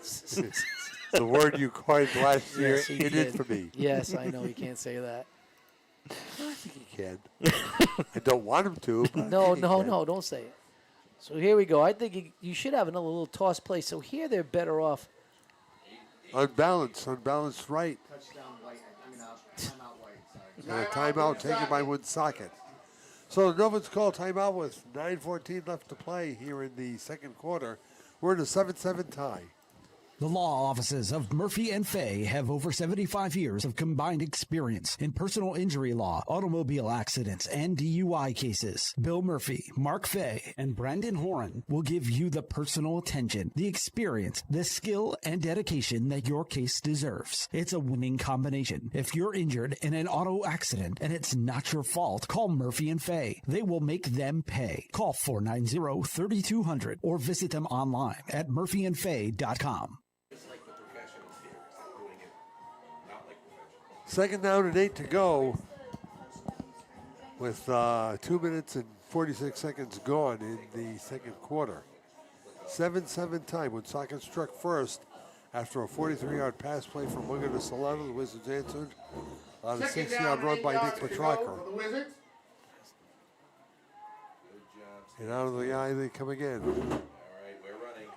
The word you coined last year Yes, he in did. infamy. Yes, I know you can't say that. I think he can. I don't want him to. But No, I think he can. don't say it. So here we go. I think you should have another little toss play. So here they're better off. Unbalanced right. And a timeout taken by Woonsocket. So the Novans call timeout with 9:14 left to play here in the second quarter. We're in a 7-7 tie. The law offices of Murphy and Fay have over 75 years of combined experience in personal injury law, automobile accidents, and DUI cases. Bill Murphy, Mark Fay, and Brandon Horan will give you the personal attention, the experience, the skill, and dedication that your case deserves. It's a winning combination. If you're injured in an auto accident and it's not your fault, call Murphy and Fay. They will make them pay. Call 490-3200 or visit them online at murphyandfay.com. Second down and 8 to go with 2 minutes and 46 seconds gone in the second quarter. 7-7 tie. Woonsocket struck first after a 43-yard pass play from Winger to Solano. The Wizards answered on a 6-yard run by Nick Petrarca. And out of the eye they come again.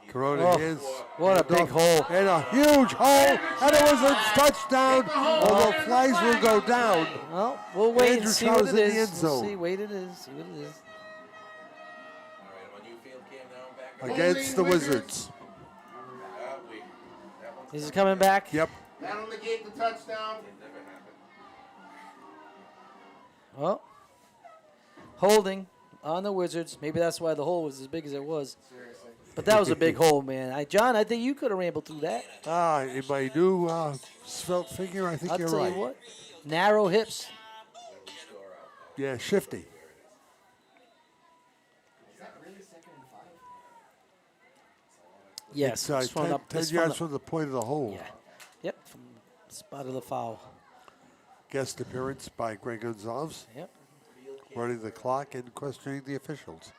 Corona hits. What a big hole. And a huge hole. And it was a touchdown. Although flags will go down. Well, we'll wait Andrew and see Shaw's what it in the is. end zone. We'll see. Wait it is. See what it is. Against the Wizards. Is he coming back? Yep. That'll negate the touchdown. Well, holding on the Wizards. Maybe that's why the hole was as big as it was. But that was a big hole, man. John, I think you could have rambled through that. In my new svelte figure, I think I'll you're tell right. you what. Narrow hips. Yeah, shifty. Yes. It's it's from 10 it's from yards the- from the point of the hole. Yeah. Yep. From the spot of the foul. Guest appearance by Greg Gonzalez, Yep. running the clock and questioning the officials.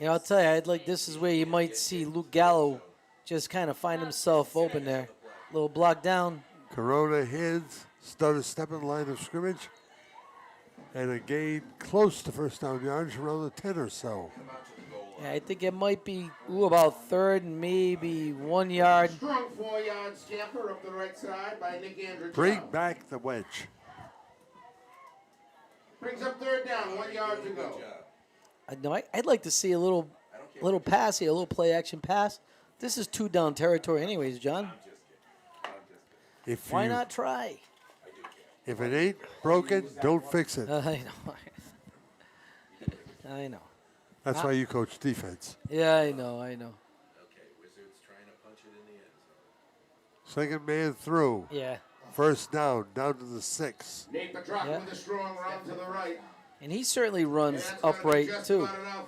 You know, I'll tell you, this is where you might see Luke Gallo just kind of find himself open there. Little block down. Corona hands, started stepping line of scrimmage, and a gain close to first down yardage, around the 10 or so. Yeah, I think it might be about third and maybe 1 yard. Strong 4-yard scamper up the right side by Nick Andrew. Bring back the wedge. Brings up third down, 1 yard to go. I'd like to see a little pass here, a little play action pass. This is 2 down territory anyways, John. Why not try? If it ain't broken, don't fix it. I know. I know. That's why you coach defense. Yeah, I know. Okay, Wizards trying to punch it in the end zone. Second man through. Yeah. First down to the 6. Nate Petrarca Yeah. with a strong round to the right. And he certainly runs And that's gonna be upright, just too. about enough.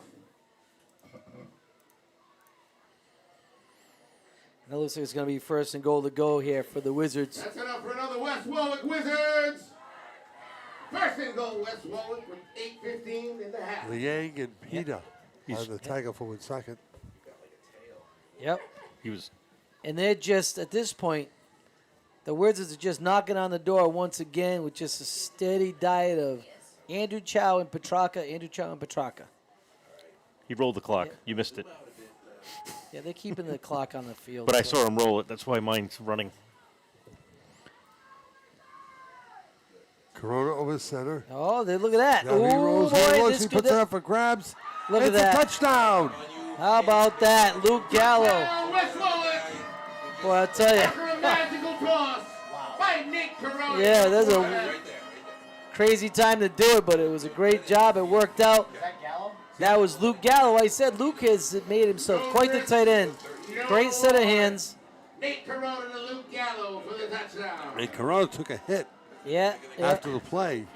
That looks like it's going to be first and goal to go here for the Wizards. That's enough for another West Warwick Wizards. First and goal, West Warwick with 8:15 in the half. Liang and Pina on the tackle for Woonsocket. Yep. He was. And they're just, at this point, the Wizards are just knocking on the door once again with just a steady diet of Andrew Chow and Petrarca, He rolled the clock. You missed it. Yeah, they're keeping the clock on the field. But I so- saw him roll it. That's why mine's running. Corona over center. Oh, look at that. Now he rolls, boy, he looks, this he could- puts it up for grabs. Look at It's that. a touchdown. How about that, Luke Gallo? West Warwick Boy, I'll tell you. after a magical toss by Nate Corona. Yeah, there's a crazy time to do it, but it was a great job. It worked out. That was Luke Gallo. I said Luke has made himself quite the tight end. Great set of hands. Nate Corona to Luke Gallo for the touchdown. And Corona took a hit Yeah. after the play.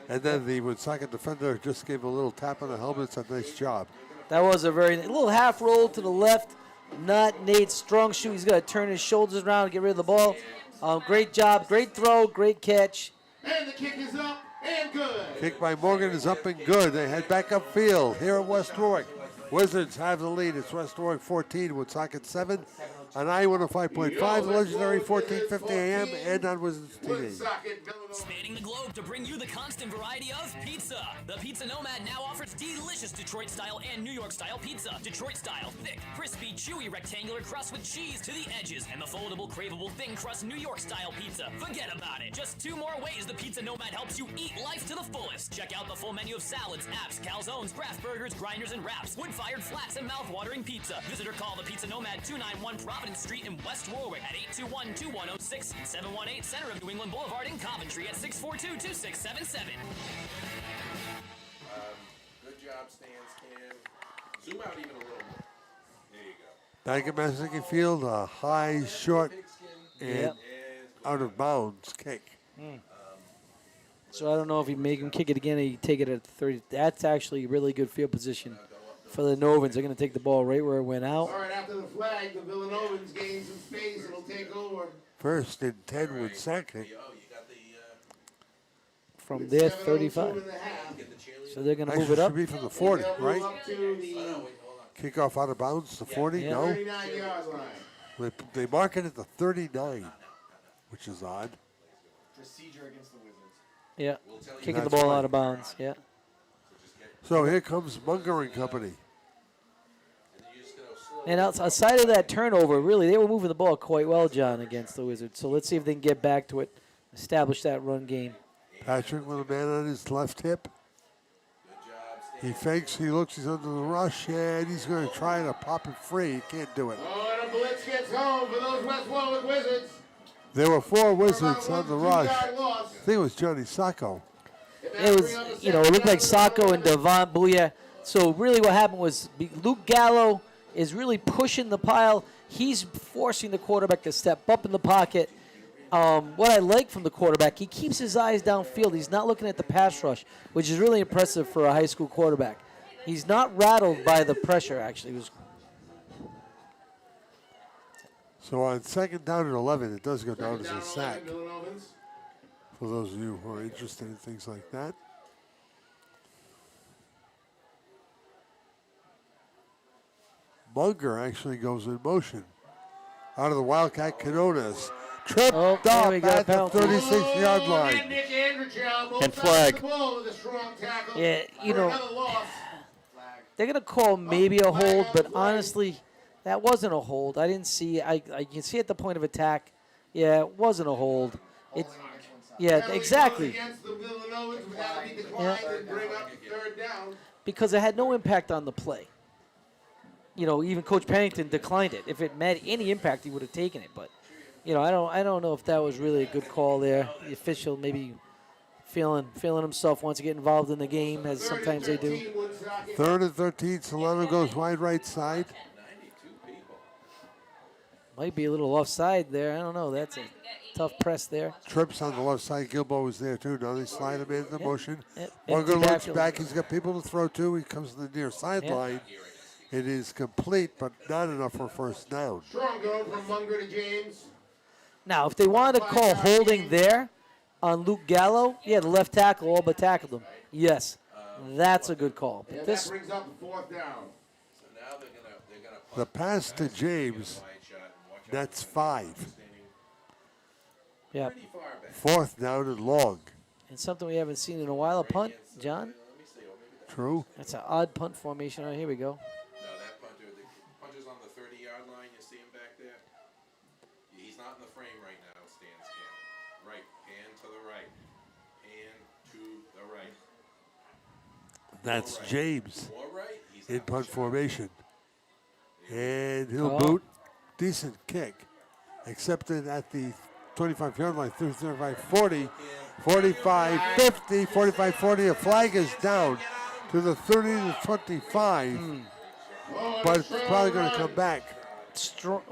And then the Woonsocket defender just gave a little tap on the helmet. It's a nice job. That was a little half roll to the left. Not Nate's strong shoe. He's got to turn his shoulders around and get rid of the ball. Great job, great throw, great catch. And the kick is up and good. Kick by Morgan is up and good. They head back upfield here at West Warwick. Wizards have the lead. It's West Warwick 14, Woonsocket 7. On I-105.5, the legendary 1450 AM, and on Wizards TV. Woonsocket, Villanova. Spanning the globe to bring you the constant variety of pizza. The Pizza Nomad now offers delicious Detroit-style and New York-style pizza. Detroit-style, thick, crispy, chewy, rectangular crust with cheese to the edges, and the foldable, craveable, thin crust New York-style pizza. Forget about it. Just 2 more ways the Pizza Nomad helps you eat life to the fullest. Check out the full menu of salads, apps, calzones, craft burgers, grinders, and wraps, wood-fired flats, and mouth-watering pizza. Visit or call the Pizza Nomad 291 Providence Street in West Warwick at 821-2106 and 718 Center of New England Boulevard in Coventry at 642-2677. Good job, Stans Cam. Zoom out even a little more. There you go. Back at Maznicki Field, a high, short, and Yep. out of bounds kick. So I don't know if he make him kick it again or he take it at 30. That's actually really good field position for the Novans. They're going to take the ball right where it went out. All right, after the flag, the Villa Novans gain some space. It'll take over. First and 10 Woonsocket. From their 7:02 35. in the half. So they're going to Actually, move it up. should be from the 40, They'll move right? up to the Kickoff out of bounds to 40? Yeah. No. 39-yard line. They mark it at the 39, which is odd. Procedure against the Wizards. Yeah. Kicking the That's ball right. out of bounds. Yeah. So here comes Munger and company. And outside of that turnover, really, they were moving the ball quite well, John, against the Wizards. So let's see if they can get back to it, establish that run game. Patrick with a man on his left hip. He fakes, he looks, he's under the rush, and he's going to try to pop it free. He can't do it. Oh, and a blitz gets home for those West Warwick Wizards. There were 4 Wizards For on about the 1 rush. 2-yard loss. I think it was Johnny Sacco. It was, it looked like Sacco and Devon Booyah. So really what happened was Luke Gallo is really pushing the pile. He's forcing the quarterback to step up in the pocket. What I like from the quarterback, he keeps his eyes downfield. He's not looking at the pass rush, which is really impressive for a high school quarterback. He's not rattled by the pressure, actually. It was So on second down and 11, it does go down Second as down a sack. 11, Villa Novans. For those of you who are interested in things like that. Munger actually goes in motion. Out of the Wildcat Canonas. Tripped Oh, there up we go, at the penalty. 36-yard And line. Nick Andrechow both And sides flag. of the ball with a strong tackle Yeah, you for know, another loss. they're going to call maybe a flag hold, on but the play. honestly, that wasn't a hold. I didn't see. I can see at the point of attack. Yeah, it wasn't a hold. It, yeah, Penalty exactly. goes against the Villa Novans, but that'll be declined and bring up third down. Because it had no impact on the play. You know, even Coach Pennington declined it. If it had any impact, he would have taken it. But, you know, I don't know if that was really a good call there. The official maybe feeling himself, wants to get involved in the game, as sometimes they do. 3rd and 13. Solano goes wide right side. Might be a little offside there. I don't know. That's a tough press there. Trips on the left side. Gilbo was there too. Now they slide him into motion. One Empty good looks backfield. back. He's got people to throw to. He comes to the near sideline. It is complete, but not enough for first down. Strong go from Munger to James. Now, if they wanted to call holding there on Luke Gallo, the left tackle all but tackled him. Yes, that's a good call. But And this, that brings up the 4th down. The pass to James, that's 5. yeah, 4th down and long. and something we haven't seen in a while, a punt, John. True. That's an odd punt formation. Oh, here we go. No, that punter, the punter's on the 30-yard line. You see him back there? He's not in the frame right now, Stan's camp. Right, pan to the right. Pan to the right. That's James More right. He's in not punt shot. formation. And he'll Oh. boot. Decent kick. Accepted at the 25-yard line, 35, 40, 45, 50, 45, 40. A flag is down to the 30 to 25. But it's probably going to come back. Strong.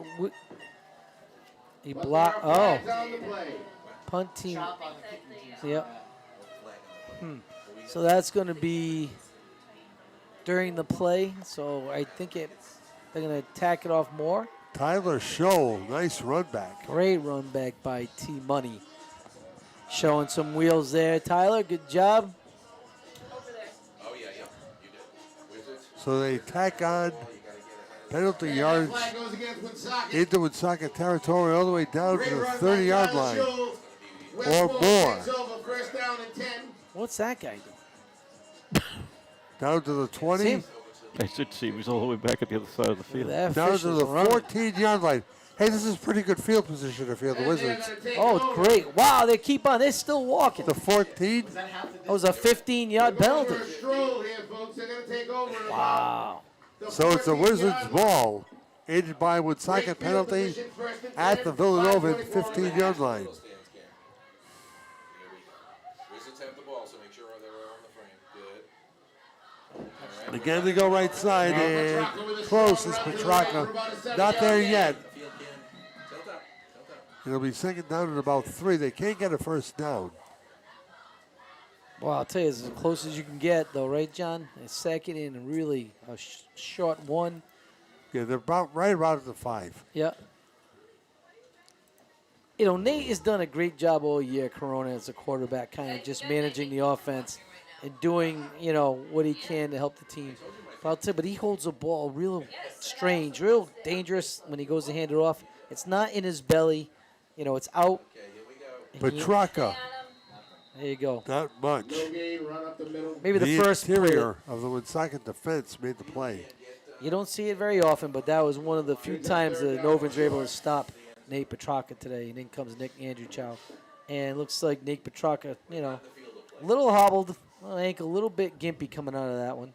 He blocked. Oh, On the play. punt team. Yep. So that's going to be during the play. So I think they're going to tack it off more. Tyler Scholl, nice run back. Great run back by T Money. Showing some wheels there. Tyler, good job. Oh, yeah, you did. Wizards. So they tack on penalty yards Flag goes against Woonsocket. into Woonsocket territory all the way down to Great the run by 30-yard Tyler line. Scholl. West or Warwick more. takes over, 1st down and 10. What's that guy do? Down to the 20. See him? I should see. He was all the way back at the other side of the field. That Down fish to is the running. 14-yard line. Hey, this is pretty good field position if you're the And they're Wizards. gonna take Oh, it's over. great. Wow, they keep on. They're still walking. The 14. That was a 15-yard We're going penalty. for a stroll here, folks. They're going to take over. in Wow. about So it's a 14-yard Wizards line. ball. Aided by Great Woonsocket field penalty position, 1st and at 10, the Villanova 5:24 on the 15-yard half. line. Stan's camp. Here we go. Wizards have the ball, so make sure they're on the frame. Good. All right. Again, they go right side and close is Petrarca. Not there yet. Field can tilt up. Tilt up. It'll be 2nd down and about 3. They can't get a first down. Well, I'll tell you, it's as close as you can get, though, right, John? A 2nd and really a short one. Yeah, they're about right around the 5. Yeah. You know, Nate has done a great job all year, Corona, as a quarterback, kind of just managing the offense and doing, what he can to help the team. But I'll tell you, but he holds the ball real strange, real dangerous when he goes to hand it off. It's not in his belly. It's out. And he- Petrarca, there you go. not much. No gain, run up the middle. Maybe the first play. interior of the Woonsocket defense made the play. You don't see it very often, but that was one of the few times the Novans were able to stop Nate Petrarca today. And in comes Andrew Chow. And it looks like Nate Petrarca, a little hobbled, ankle, a little bit gimpy coming out of that one.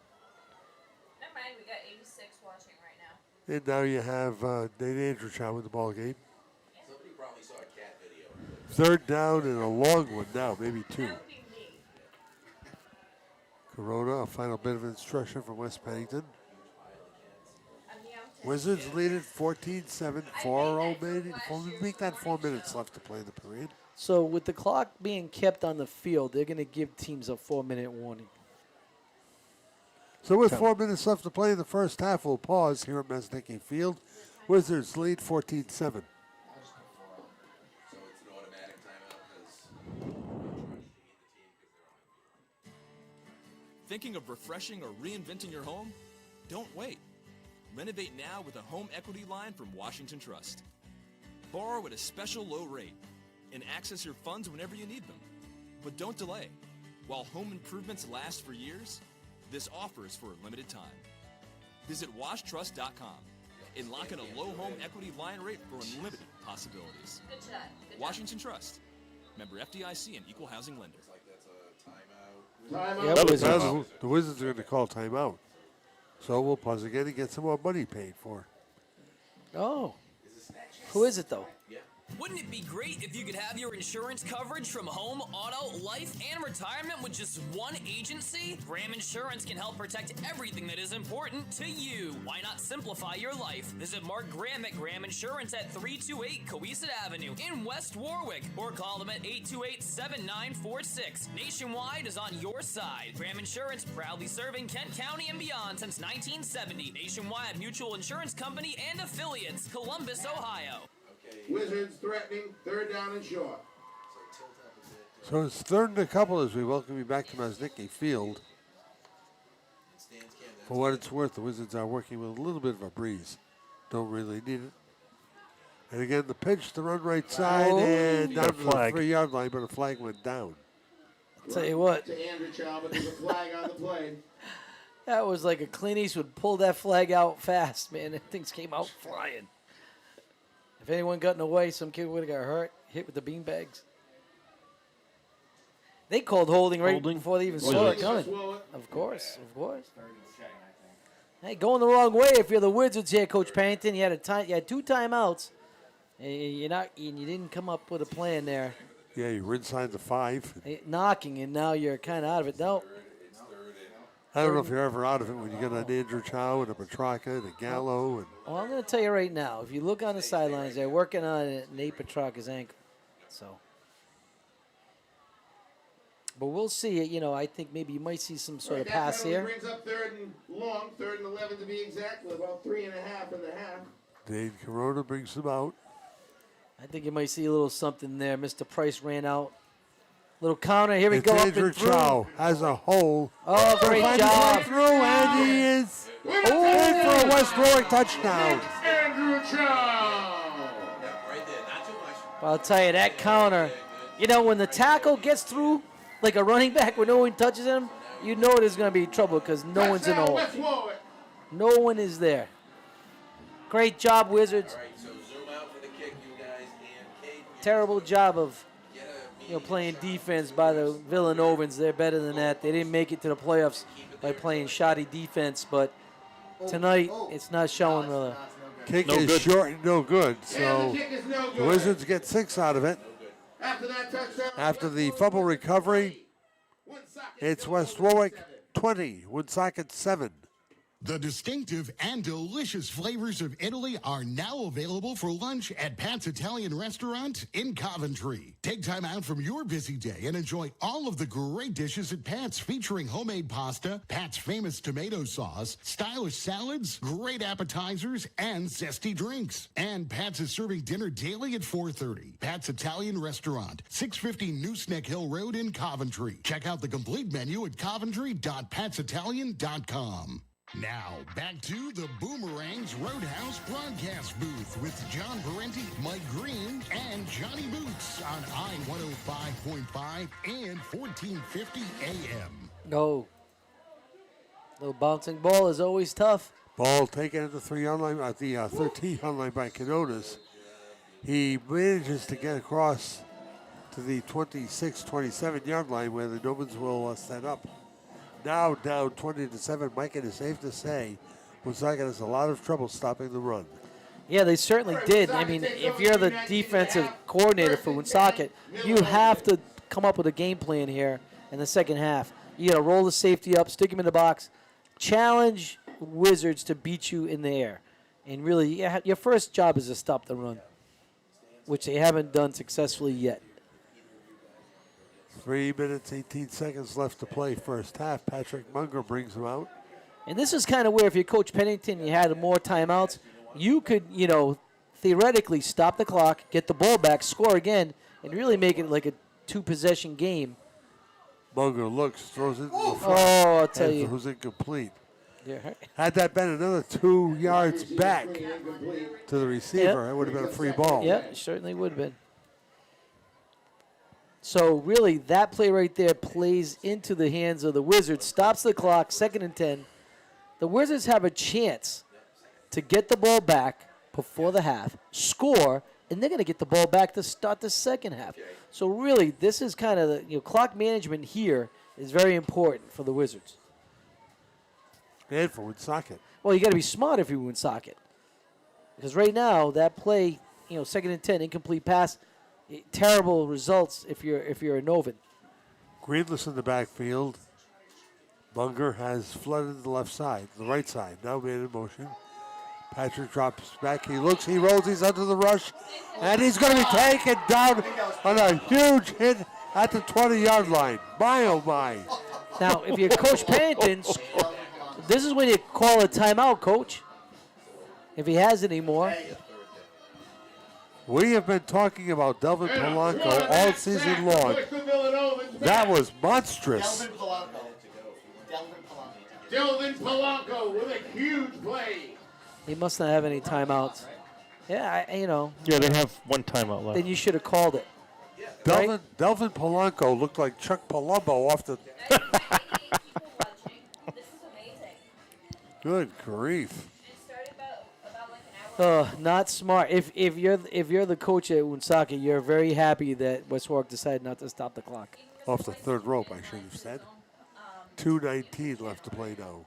Never mind, we got 86 watching right now. And now you have Nate Andrew with the ball game. Somebody probably saw a cat video. 3rd down and a long one now, maybe 2. That would be me. Corona, a final bit of instruction from West Pennington. I'm the outside. Wizards lead it 14-7, 4-0 minutes. Make that 4 minutes left to play the period. So with the clock being kept on the field, they're going to give teams a 4-minute warning. So with 4 minutes left to play in the first half, we'll pause here at Maznicki Field. Wizards lead 14-7. So it's an automatic timeout because we're trying to beat the team because they're on. Thinking of refreshing or reinventing your home? Don't wait. Renovate now with a home equity line from Washington Trust. Borrow at a special low rate and access your funds whenever you need them. But don't delay. While home improvements last for years, this offer is for a limited time. Visit washtrust.com and lock in a low home equity line rate for unlimited possibilities. Good shot. Good Washington Trust. Member FDIC and Equal Housing Lender. Like that's a timeout. Timeout. Yep, Wizards. Now the Wizards are going to call timeout. So we'll pause again and get some more money paid for. Oh. Who is it, though? Yeah. Wouldn't it be great if you could have your insurance coverage from home, auto, life, and retirement with just one agency? Graham Insurance can help protect everything that is important to you. Why not simplify your life? Visit Mark Graham at Graham Insurance at 328 Coeasett Avenue in West Warwick, or call them at 828-7946. Nationwide is on your side. Graham Insurance, proudly serving Kent County and beyond since 1970. Nationwide Mutual Insurance Company and affiliates, Columbus, Ohio. Wizards threatening, third down and short. So it's third and a couple as we welcome you back to Maznicki Field. For what it's worth, the Wizards are working with a little bit of a breeze. Don't really need it. And again, the pitch to run right side and down to the 3-yard line, but a flag went down. I'll tell you what. To Andrew Chow, but there's a flag on the play. That was like a Clint Eastwood pulled that flag out fast, man. That things came out flying. If anyone got in the way, some kid would have got hurt, hit with the beanbags. They called holding before they even saw it coming. Of course, of course. Hey, going the wrong way if you're the Wizards here, Coach Pennington. You had you had 2 timeouts, and you didn't come up with a plan there. Yeah, you were inside the 5. Knocking, and now you're kind of out of it. No. I don't know if you're ever out of it when you get an Andrew Chow and a Petrarca and a Gallo. And Well, I'm going to tell you right now, if you look on the sidelines, they're working on Nate Petrarca's ankle. So, but we'll see it. I think maybe you might see some sort of pass here. Brings up third and long, 3rd and 11 to be exact, with about 3.5 in the half. Dane Corona brings them out. I think you might see a little something there. Mr. Price ran out. Little counter. Here we go. Andrew Chow has a hole. Oh, great job. Through, and he is in for a West Warwick touchdown. Andrew Chow. I'll tell you, that counter, when the tackle gets through, like a running back when no one touches him, you know there's going to be trouble because no one's in the hole. No one is there. Great job, Wizards. Terrible job of playing defense by the Villa Novans. They're better than that. They didn't make it to the playoffs by playing shoddy defense, but tonight it's not showing really. Kick is short, no good. So the Wizards get 6 out of it. After the fumble recovery, it's West Warwick 20, Woonsocket 7. The distinctive and delicious flavors of Italy are now available for lunch at Pat's Italian Restaurant in Coventry. Take time out from your busy day and enjoy all of the great dishes at Pat's, featuring homemade pasta, Pat's famous tomato sauce, stylish salads, great appetizers, and zesty drinks. And Pat's is serving dinner daily at 4:30. Pat's Italian Restaurant, 650 Nooseneck Hill Road in Coventry. Check out the complete menu at coventry.patsitalian.com. Now, back to the Boomerangs Roadhouse broadcast booth with John Parenti, Mike Green, and Johnny Boots on I-105.5 and 1450 AM. No. Little bouncing ball is always tough. Ball taken at the 3-yard line, at the 13-yard line by Canonas. He manages to get across to the 26, 27-yard line where the Novans will set up. Now down 20-7. Mike, it is safe to say Woonsocket has a lot of trouble stopping the run. Yeah, they certainly did. I mean, if you're the defensive coordinator for Woonsocket, you have to come up with a game plan here in the second half. You got to roll the safety up, stick him in the box, challenge Wizards to beat you in the air. And really, your first job is to stop the run, which they haven't done successfully yet. 3 minutes, 18 seconds left to play first half. Patrick Munger brings him out. And this is kind of where if you're Coach Pennington, you had more timeouts, you could, theoretically stop the clock, get the ball back, score again, and really make it like a 2-possession game. Munger looks, throws it in the front. Oh, I'll tell you. Throws incomplete. Yeah. Had that been another 2 yards back to the receiver, it would have been a free ball. Yeah, it certainly would have been. So really, that play right there plays into the hands of the Wizards, stops the clock, 2nd and 10. The Wizards have a chance to get the ball back before the half, score, and they're going to get the ball back to start the second half. So really, this is kind of the clock management here is very important for the Wizards. And for Woonsocket. Well, you got to be smart if you Woonsocket, because right now that play second and 10, incomplete pass. Terrible results if you're a Novan. Greenless in the backfield. Bunger has flooded the left side, the right side. Now made in motion. Patrick drops back. He looks, he rolls, he's under the rush. And he's going to be taken down on a huge hit at the 20-yard line. My, oh, my. Now, if you're Coach Pennington, this is when you call a timeout, Coach, if he has any more. We have been talking about Delvin Polanco all season long. That was monstrous. Delvin Polanco with a huge play. He must not have any timeouts. Yeah, Yeah, they have one timeout left. Then you should have called it. Delvin Polanco looked like Chuck Palumbo off the... Good grief. Not smart. If you're the coach at Woonsocket, you're very happy that West Warwick decided not to stop the clock. Off the third rope, I should have said. 2:19 left to play now.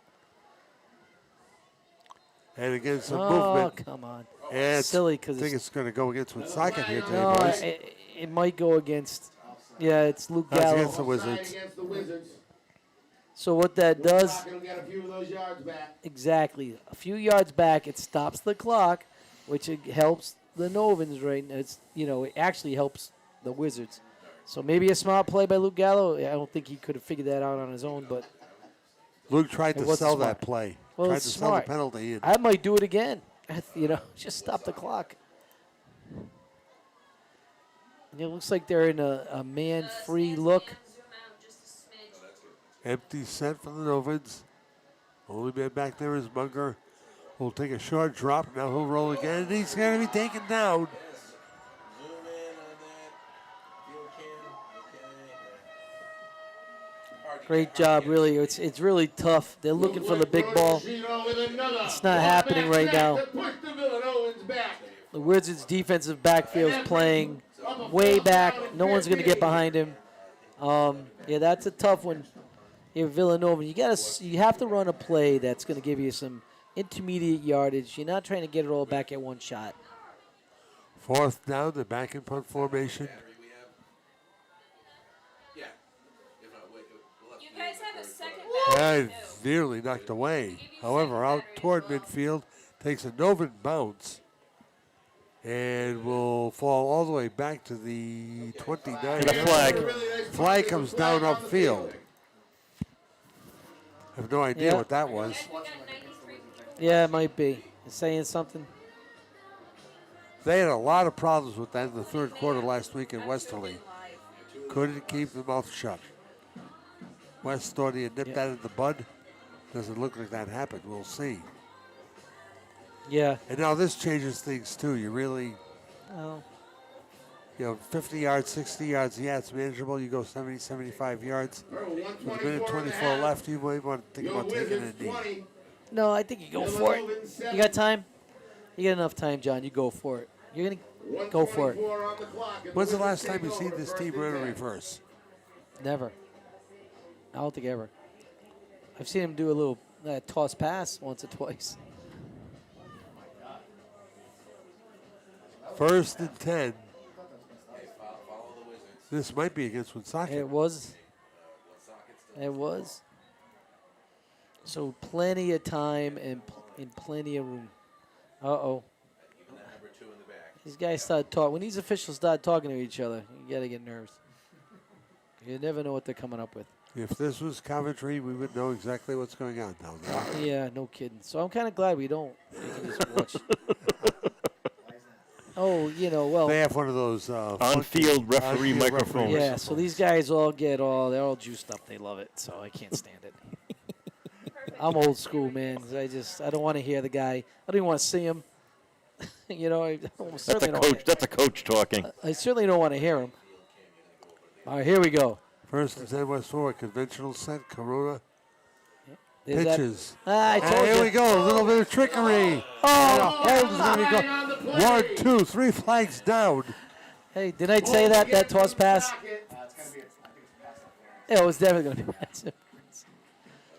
And again, some movement. Oh, come on. And silly I because think it's going to go against Woonsocket here today, no, boys. it might go against. Yeah, it's Luke That's Gallo. against the Wizards. So what that does, Get a few of those yards back. exactly, a few yards back, it stops the clock, which it helps the Novans right now. It actually helps the Wizards. So maybe a smart play by Luke Gallo. I don't think he could have figured that out on his own, but Luke tried it to wasn't sell smart. that play. Well, Tried it's to smart. sell the penalty in. I might do it again. Just stop the clock. And it looks like they're in a man-free look. Empty set for the Novans. Only man back there is Munger. Will take a short drop. Now he'll roll again, and he's going to be taken down. Great job, really. It's really tough. They're looking for the big ball. It's not happening right now. The Wizards' defensive backfield is playing way back. No one's going to get behind him. Yeah, that's a tough one. Here, Villanova, you have to run a play that's going to give you some intermediate yardage. You're not trying to get it all back at one shot. Fourth down, the back and punt formation. You guys have a second And nearly knocked away. However, out toward midfield, takes a Novan bounce and will fall all the way back to the 29. Get a flag. Flag comes down upfield. I have no idea what that was. Yeah, it might be. It's saying something. They had a lot of problems with that in the third quarter last week in Westerly. Couldn't keep the mouth shut. West thought he had nipped that in the bud. Doesn't look like that happened. We'll see. Yeah. And now this changes things too. You really, Oh. 50 yards, 60 yards, yeah, it's manageable. You go 70, 75 yards. With a minute 24 left, you might want to think about taking a knee. No, I think you go for it. You got time? You got enough time, John. You go for it. You're going to go for it. When's the last time you seen this team run a reverse? Never. I don't think ever. I've seen him do a little toss pass once or twice. First and 10. This might be against Woonsocket. It was. It was. So plenty of time and plenty of room. Uh-oh. These guys start talking. When these officials start talking to each other, you got to get nervous. You never know what they're coming up with. If this was Coventry, we would know exactly what's going on down there. Yeah, no kidding. So I'm kind of glad we don't. We can just watch. Oh, well. They have one of those on-field referee microphones. Yeah, so these guys all they're all juiced up. They love it, so I can't stand it. I'm old school, man. I don't want to hear the guy. I don't even want to see him. That's a coach talking. I certainly don't want to hear him. All right, here we go. First and 10 West Warwick, conventional set, Corona. Is that- Pitches. I told Here you. we go, a little bit of trickery. And a hold is going to be go. 1, 2, 3 flags down. Hey, didn't I say that toss pass? Yeah, it was definitely going to be passive.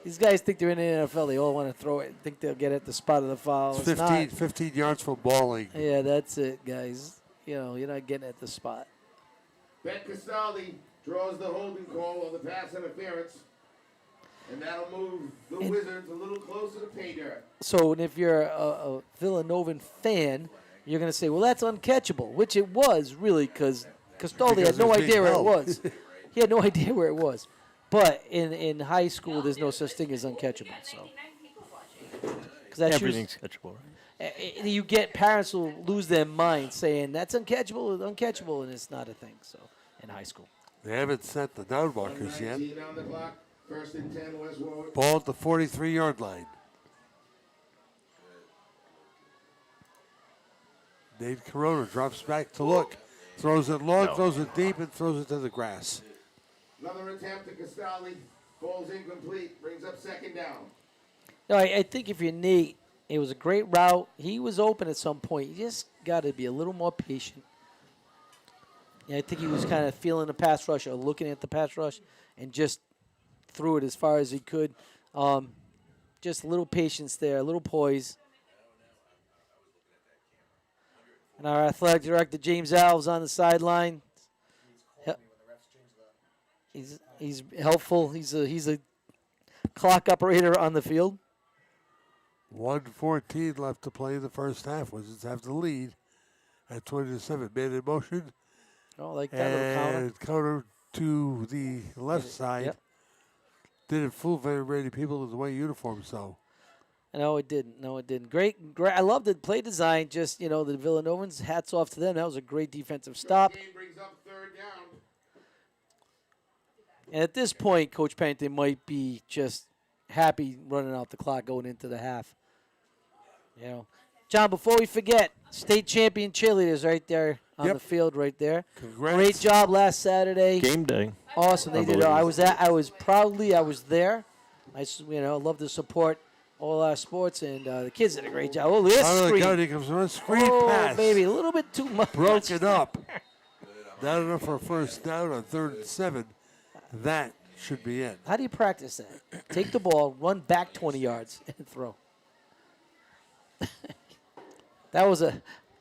These guys think they're in the NFL. They all want to throw it. Think they'll get at the spot of the foul. It's It's 15, not. 15 yards for balling. Yeah, that's it, guys. you're not getting at the spot. Bet Castaldi draws the holding call on the pass interference. And that'll move the Wizards a little closer to pay dirt. So if you're a Villanovan fan, you're going to say, well, that's uncatchable, which it was really because Castaldi had no idea where it was. He had no idea where it was. But in high school, there's no such thing as uncatchable. So, Everything's catchable, right? You get parents will lose their mind saying that's uncatchable, and it's not a thing. So in high school, They haven't set the down markers yet. 19 on the clock. First and 10, West Warwick. Ball at the 43-yard line. Nate Corona drops back to look. Throws it long, throws it deep, and throws it to the grass. Another attempt to Castaldi. Ball's incomplete. Brings up second down. no, I think if you're Nate, it was a great route. He was open at some point. You just got to be a little more patient. Yeah, I think he was kind of feeling the pass rush or looking at the pass rush and just threw it as far as he could. Just a little patience there, a little poise. And our athletic director, James Alves, on the sideline. He's helpful. He's a clock operator on the field. 1:14 left to play in the first half. Wizards have the lead at 20-7. Man in motion. Oh, like that little counter. And counter to the left side. Yep. Didn't fool very many people in the white uniform, so. No, it didn't. No, it didn't. Great. I love the play design. Just, the Villanovans, hats off to them. That was a great defensive stop. Game brings up third down. And at this point, Coach Pennington might be just happy running out the clock going into the half. John, before we forget, state champion cheerleaders right there on the field right there. Congrats. Great job last Saturday. Game day. Awesome. They did. I was there. I love to support all our sports, and the kids did a great job. Oh, this screen. Here comes one screen pass. Baby, a little bit too much. Broken up. Not enough for a first down on 3rd and 7. That should be it. How do you practice that? Take the ball, run back 20 yards, and throw. That was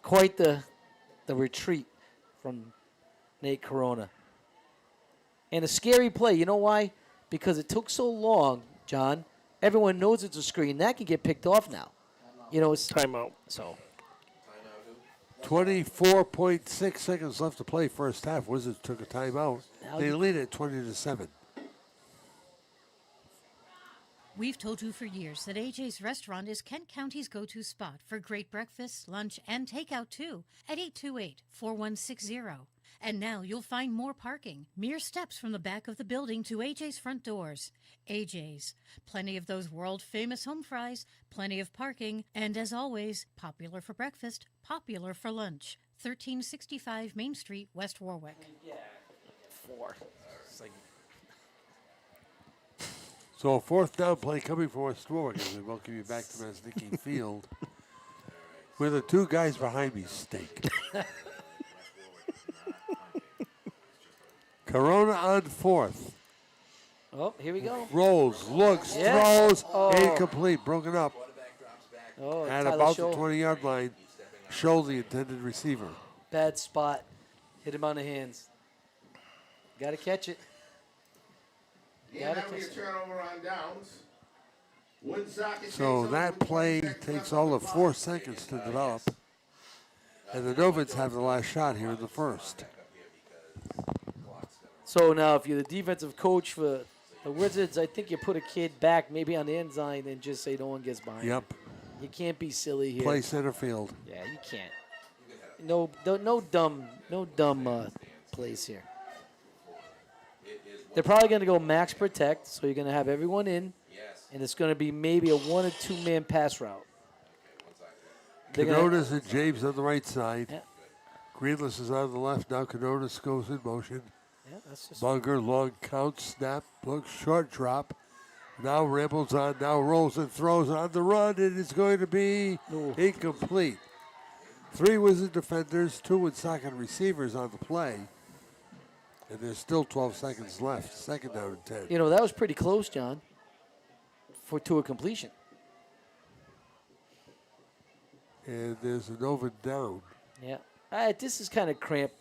quite the retreat from Nate Corona. And a scary play. You know why? Because it took so long, John. Everyone knows it's a screen. That can get picked off now. It's timeout. So 24.6 seconds left to play first half. Wizards took a timeout. They lead at 20-7. We've told you for years that AJ's Restaurant is Kent County's go-to spot for great breakfast, lunch, and takeout too at 828-4160. And now you'll find more parking, mere steps from the back of the building to AJ's front doors. AJ's, plenty of those world-famous home fries, plenty of parking, and as always, popular for breakfast, popular for lunch. 1365 Main Street, West Warwick. Yeah, 4. It's like So a fourth down play coming for West Warwick as we welcome you back to Maznicki Field. Where the two guys behind me stink. Corona on 4th. Oh, here we go. Rolls, looks, Yes. throws, incomplete, broken up. At Tyler about Scholl. the 20-yard line. Show the intended receiver. Bad spot. Hit him on the hands. Got to catch it. And that'll be a turnover on downs. Woonsocket So that play takes all of 4 seconds to develop. And the Novans have the last shot here in the first. So now if you're the defensive coach for the Wizards, I think you put a kid back maybe on the end line and just say no one gets behind. Yep. You can't be silly here. Play center field. Yeah, you can't. No dumb plays here. They're probably going to go max protect, so you're going to have everyone in, and it's going to be maybe a 1 or 2 man pass route. Canonas and James on the right side. Yeah. Greenless is on the left. Now Canonas goes in motion. Yeah, that's just Munger, long count, snap, looks, short drop. Now rambles on, now rolls and throws on the run, and it's going to be incomplete. 3 Wizard defenders, 2 Woonsocket receivers on the play. And there's still 12 seconds left. Second down and 10. that was pretty close, John, to a completion. And there's a Nova down. Yeah. This is kind of cramp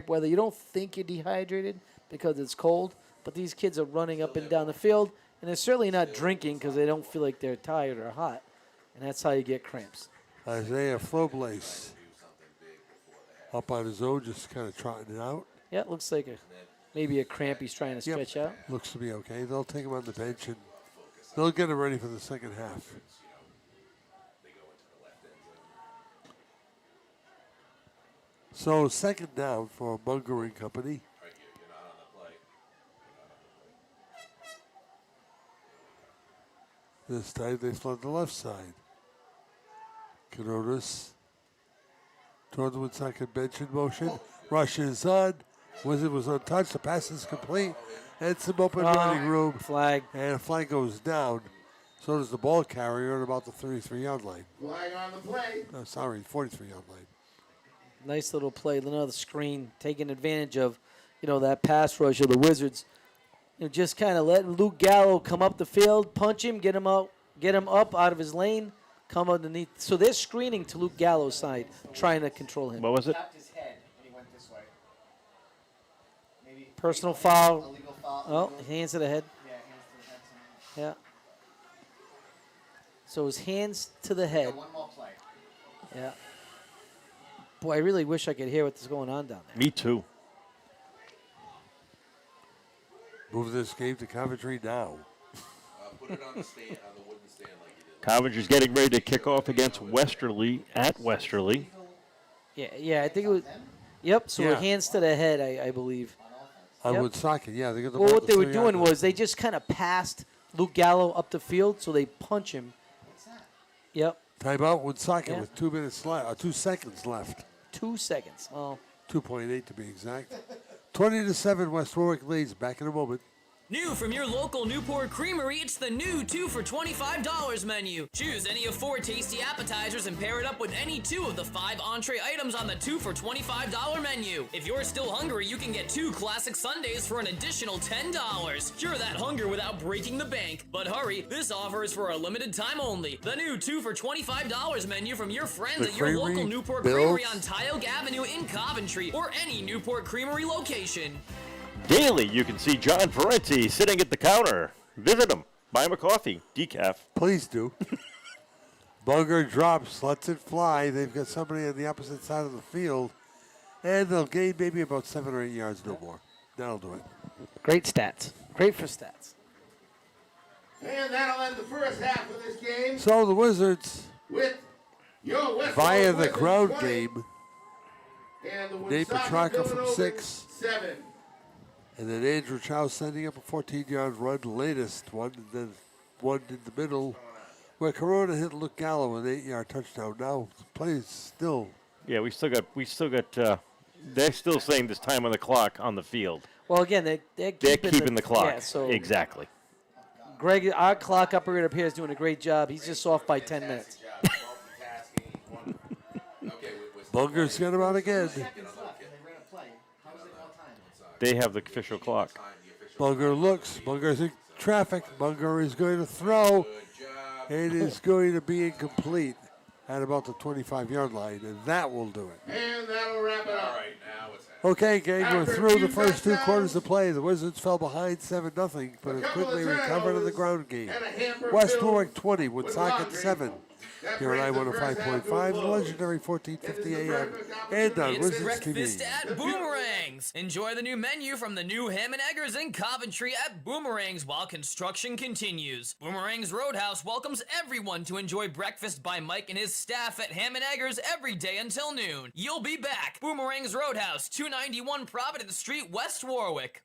weather. You don't think you're dehydrated because it's cold, but these kids are running up and down the field, and they're certainly not drinking because they don't feel like they're tired or hot, and that's how you get cramps. Isaiah Floblace up on his own, just kind of trotting it out. Yeah, it looks like maybe a cramp he's trying to stretch out. Looks to be okay. They'll take him on the bench, and they'll get him ready for the second half. So second down for Munger and Company. This time they flood the left side. Canonis toward the Woonsocket bench in motion. Rushes on. Wizard was untouched. The pass is complete. And some open running room. Flag. And a flag goes down. So does the ball carrier at about the 33-yard line. Flag on the play. Oh, sorry, 43-yard line. Nice little play. Another screen, taking advantage of, that pass rush of the Wizards. Just kind of letting Luke Gallo come up the field, punch him, get him up out of his lane, come underneath. So they're screening to Luke Gallo's side, trying to control him. What was it? Tapped his head and he went this way. Maybe Personal foul. Illegal foul. Oh, hands to the head. Yeah, hands to the head. Something. Yeah. So his hands to the head. One more play. Yeah. Boy, I really wish I could hear what's going on down there. Me too. Move this game to Coventry now. Put it on the stand, on the wooden stand like you did. Coventry's getting ready to kick off against Westerly at Westerly. Yeah, I think it was. Yep, so Yeah. hands to the head, I believe. On Yep. Woonsocket, yeah. They got the Well, ball what at they the were 3-yard doing line. was they just kind of passed Luke Gallo up the field, so they punch him. Yep, Timeout Woonsocket Yeah. with 2 minutes left, 2 seconds left. 2 seconds. Well, 2.8 to be exact. 20-7 West Warwick leads. Back in a moment. New from your local Newport Creamery, it's the new 2 for $25 menu. Choose any of 4 tasty appetizers and pair it up with any 2 of the 5 entree items on the 2 for $25 menu. If you're still hungry, you can get 2 classic sundaes for an additional $10. Cure that hunger without breaking the bank. But hurry, this offer is for a limited time only. The new 2 for $25 menu from your friends The at your Creamery local Newport builds- Creamery on Tioga Avenue in Coventry or any Newport Creamery location. Daily, you can see John Parenti sitting at the counter. Visit him. Buy him a coffee. Decaf. Please do. Munger drops, lets it fly. They've got somebody on the opposite side of the field. And they'll gain maybe about 7 or 8 yards, no more. That'll do it. great stats. Great for stats. And that'll end the first half of this game So the Wizards, with your West via Warwick the Wizards crowd 20 game, and the Nate Woonsocket Petrarca from Villa 6. Novans 7. And then Andrew Chow sending up a 14-yard run, the latest one, and then one in the middle, where Corona hit Luke Gallo with an 8-yard touchdown. Now the play is still. Yeah, we still got. They're still saying this time on the clock on the field. Well, again, they're keeping the clock. Yeah, so Exactly. Greg, our clock operator up here is doing a great job. He's just off by 10 minutes. Munger's got him out again. They have the official clock. Munger looks. Munger's in traffic. Munger is going to throw. It is going to be incomplete at about the 25-yard line, and that will do it. And that'll wrap it up. Okay, gang, we're through the first 2 quarters of play. The Wizards fell behind 7-0, but have quickly recovered in the ground game. West Warwick 20, Woonsocket 7. Here at I-105.5, the legendary 1450 AM, and on It's Wizards breakfast TV. at Boomerangs. Enjoy the new menu from the new Ham and Eggers in Coventry at Boomerangs while construction continues. Boomerangs Roadhouse welcomes everyone to enjoy breakfast by Mike and his staff at Ham and Eggers every day until noon. You'll be back. Boomerangs Roadhouse, 291 Providence Street, West Warwick.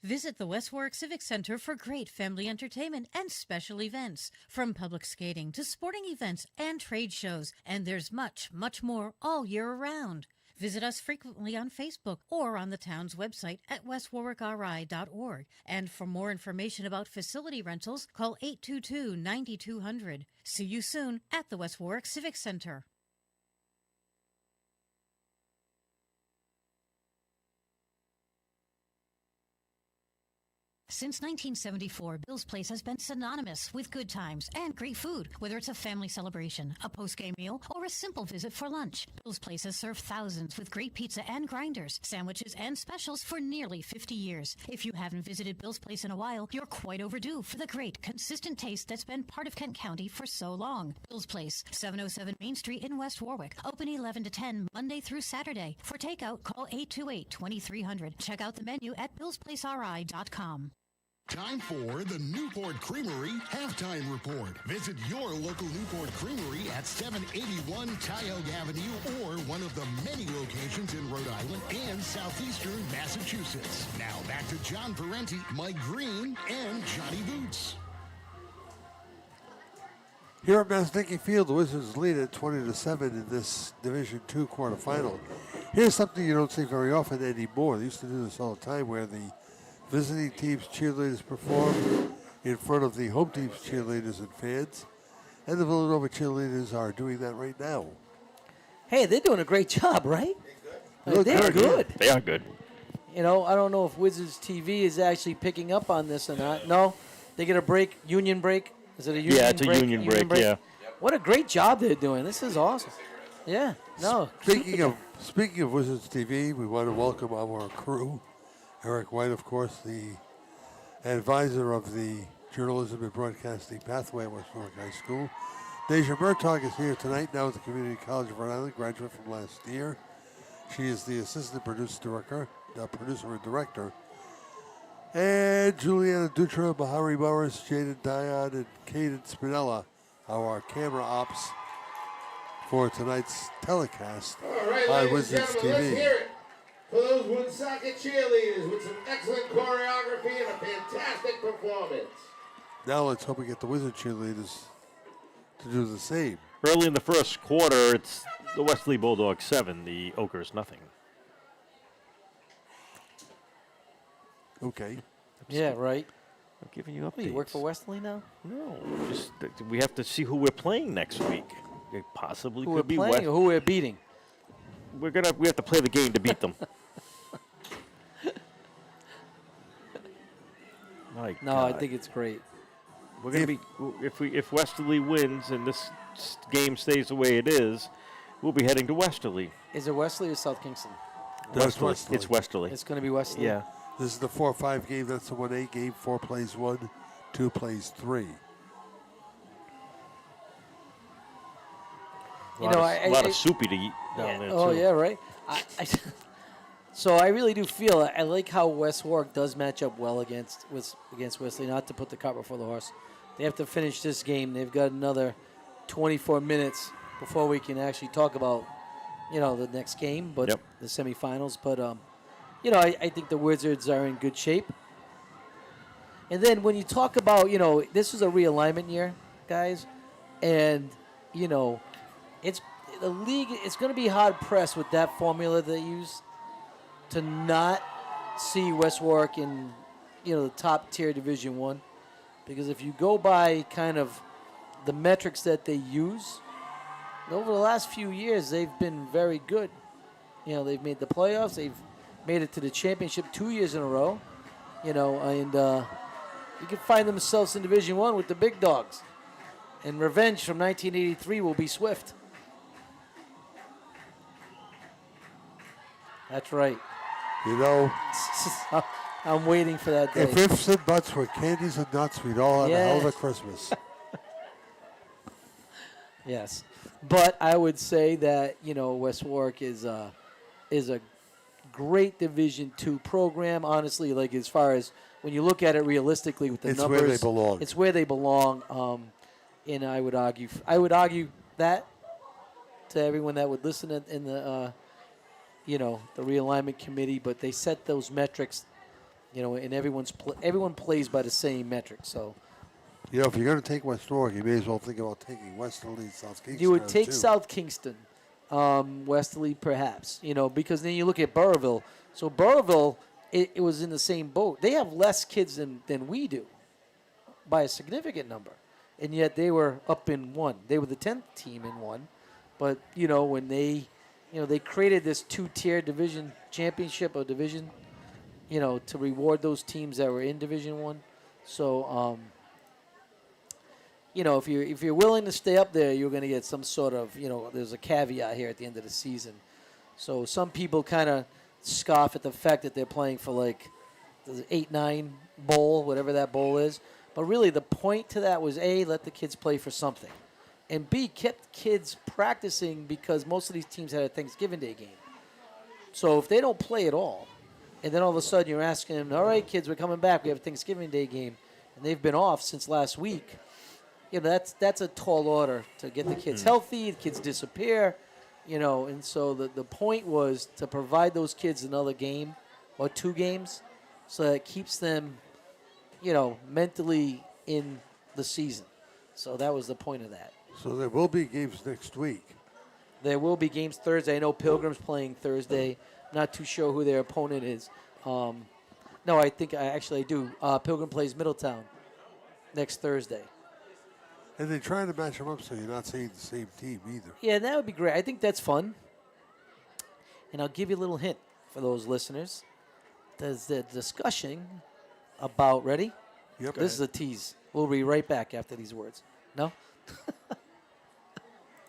Visit the West Warwick Civic Center for great family entertainment and special events. From public skating to sporting events and trade shows. And there's much, much more all year around. Visit us frequently on Facebook or on the town's website at westwarwickri.org. And for more information about facility rentals, call 822-9200. See you soon at the West Warwick Civic Center. Since 1974, Bill's Place has been synonymous with good times and great food, whether it's a family celebration, a post-game meal, or a simple visit for lunch. Bill's Place has served thousands with great pizza and grinders, sandwiches, and specials for nearly 50 years. If you haven't visited Bill's Place in a while, you're quite overdue for the great, consistent taste that's been part of Kent County for so long. Bill's Place, 707 Main Street in West Warwick. Open 11 to 10 Monday through Saturday. For takeout, call 828-2300. Check out the menu at billsplaceri.com. Time for the Newport Creamery Halftime Report. Visit your local Newport Creamery at 781 Tioga Avenue or one of the many locations in Rhode Island and southeastern Massachusetts. Now back to John Parenti, Mike Green, and Johnny Boots. Here at Maznicki Field, the Wizards lead at 20-7 in this Division II quarterfinal. Here's something you don't see very often anymore. They used to do this all the time, where the visiting team's cheerleaders perform in front of the home team's cheerleaders and fans. And the Villanova cheerleaders are doing that right now. Hey, they're doing a great job, right? They're good. They are good. You know, I don't know if Wizards TV is actually picking up on this or not. No, they get a break, union break. Is it a union break? Yeah, it's a union break, yeah. What a great job they're doing. This is awesome. Yeah, no. Speaking of Wizards TV, we want to welcome our crew. Eric White, of course, the advisor of the Journalism and Broadcasting Pathway at West Warwick High School. Deja Murtaugh is here tonight, now at the Community College of Rhode Island, graduate from last year. She is the assistant producer and director. And Juliana Dutra, Bahari Morris, Jaden Dion, and Caden Spinella are our camera ops for tonight's telecast All right, on ladies and Wizards gentlemen, let's TV. hear it for those Woonsocket cheerleaders with some excellent choreography and a fantastic performance. Now let's hope we get the Wizard cheerleaders to do the same. Early in the first quarter, it's the Wesley Bulldogs 7, the Okers nothing. Okay. Yeah, right. I'm giving you What, updates. you work for Wesley now? No, just we have to see who we're playing next week. It possibly Who could we're be playing West. or who we're beating? We have to play the game to beat them. My No, I God. think it's great. We're gonna be if Westerly wins and this game stays the way it is, we'll be heading to Westerly. Is it Wesley or South Kingston? That's Westerly. It's Westerly. It's going to be Wesley? Yeah. This is the 4-5 game. That's the 1-8 game. 4 plays 1, 2 plays 3. You know, a lot of soupy to eat down there, Oh, too. yeah, right. So I really do feel I like how West Warwick does match up well against Wesley. Not to put the cart before the horse, they have to finish this game. They've got another 24 minutes before we can actually talk about, the next game, but the semifinals. But I think the Wizards are in good shape. And then when you talk about, this is a realignment year, guys, and it's the league. It's going to be hard pressed with that formula they use to not see West Warwick in, the top tier Division I, because if you go by kind of the metrics that they use, over the last few years they've been very good. They've made the playoffs. They've made it to the championship 2 years in a row. And you can find themselves in Division I with the big dogs. And revenge from 1983 will be swift. That's right. I'm waiting for that day. If ifs and buts were candies and nuts, we'd all have a hell of a Christmas. Yes. But I would say that, West Warwick is a great Division II program, honestly, like as far as when you look at it realistically with the It's numbers. where they belong. It's where they belong. And I would argue that to everyone that would listen in the the realignment committee, but they set those metrics, and everyone plays by the same metrics. So, if you're going to take West Warwick, you may as well think about taking Westerly and South Kingston. you would take too. South Kingston, Westerly perhaps, because then you look at Burrillville. So Burrillville, it was in the same boat. They have less kids than we do by a significant number, and yet they were up in one. They were the 10th team in one, but when they created this 2-tier division championship or division, to reward those teams that were in Division One. So, if you're willing to stay up there, you're going to get some sort of, there's a caveat here at the end of the season. So some people kind of scoff at the fact that they're playing for like the 8-9 bowl, whatever that bowl is. But really the point to that was A, let the kids play for something. And B, kept kids practicing because most of these teams had a Thanksgiving Day game. So if they don't play at all, and then all of a sudden you're asking them, all right, kids, we're coming back. We have a Thanksgiving Day game. And they've been off since last week. That's a tall order to get the kids healthy. The kids disappear, And so the point was to provide those kids another game or 2 games so that it keeps them, mentally in the season. So that was the point of that. So there will be games next week. There will be games Thursday. I know Pilgrim's playing Thursday. Not too sure who their opponent is. No, I think I do. Pilgrim plays Middletown next Thursday. And they're trying to match them up so you're not seeing the same team either. Yeah, that would be great. I think that's fun. And I'll give you a little hint for those listeners. There's the discussion about, ready? Yep. This is a tease. We'll be right back after these words. No?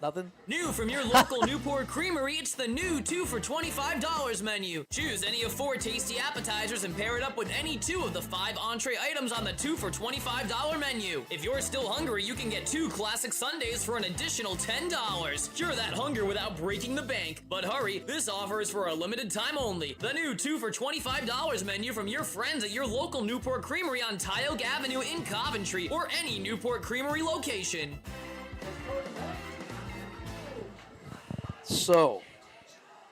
Nothing? New from your local Newport Creamery, it's the new 2 for $25 menu. Choose any of 4 tasty appetizers and pair it up with any 2 of the 5 entree items on the 2 for $25 menu. If you're still hungry, you can get 2 classic sundaes for an additional $10. Cure that hunger without breaking the bank. But hurry, this offer is for a limited time only. The new 2 for $25 menu from your friends at your local Newport Creamery on Tioga Avenue in Coventry or any Newport Creamery location. So,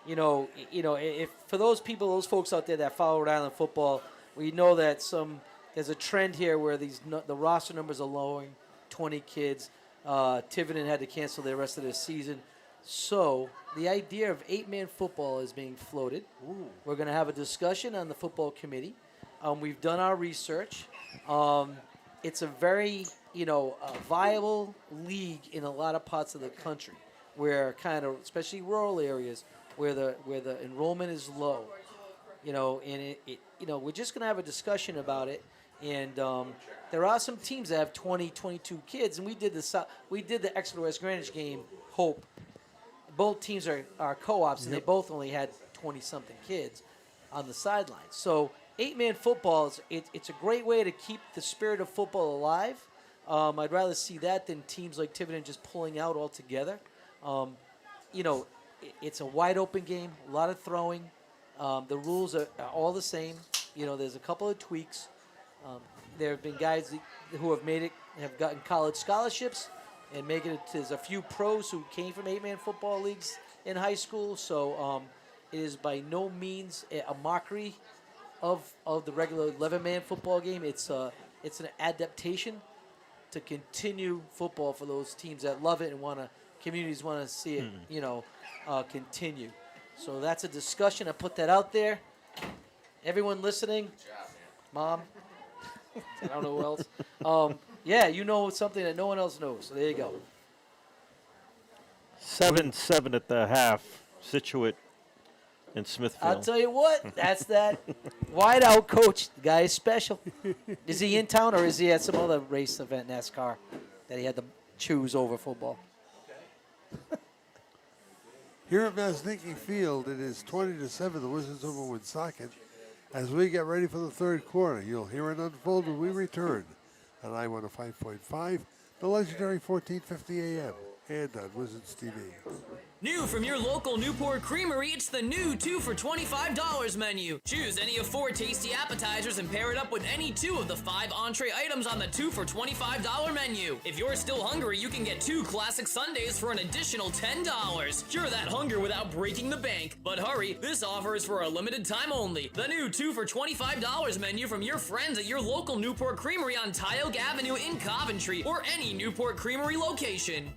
if for those folks out there that follow Rhode Island football, we know that there's a trend here where the roster numbers are lowering, 20 kids. Tiverton had to cancel the rest of their season. So the idea of 8-man football is being floated. Ooh. We're going to have a discussion on the football committee. We've done our research. It's a very, viable league in a lot of parts of the country, where kind of, especially rural areas, where the enrollment is low, and we're just gonna have a discussion about it. And there are some teams that have 20, 22 kids, and we did the Exeter West Greenwich game. Hope both teams are co-ops, and they both only had 20-something kids on the sidelines. So 8-man football it's a great way to keep the spirit of football alive. I'd rather see that than teams like Tiverton just pulling out altogether. It's a wide open game, a lot of throwing. The rules are all the same. There's a couple of tweaks. There have been guys who have gotten college scholarships and making it. There's a few pros who came from 8-man football leagues in high school. So it is by no means a mockery of the regular 11-man football game. It's an adaptation to continue football for those teams that love it and communities want to see it, continue. So that's a discussion. I put that out there. Everyone listening, Mom, I don't know who else. You know something that no one else knows. So there you go. 7-7 at the half, Situate and Smithfield. I'll tell you what, that's that wide out coach. The guy is special. Is he in town or is he at some other race event, NASCAR, that he had to choose over football? Here at Maznicki Field, it is 20-7, the Wizards over Woonsocket. As we get ready for the third quarter, you'll hear it unfold when we return on I-105.5, the legendary 1450 AM, and on Wizards TV. New from your local Newport Creamery, it's the new 2 for $25 menu. Choose any of 4 tasty appetizers and pair it up with any 2 of the 5 entree items on the 2 for $25 menu. If you're still hungry, you can get 2 classic sundaes for an additional $10. Cure that hunger without breaking the bank. But hurry, this offer is for a limited time only. The new 2 for $25 menu from your friends at your local Newport Creamery on Tioga Avenue in Coventry or any Newport Creamery location.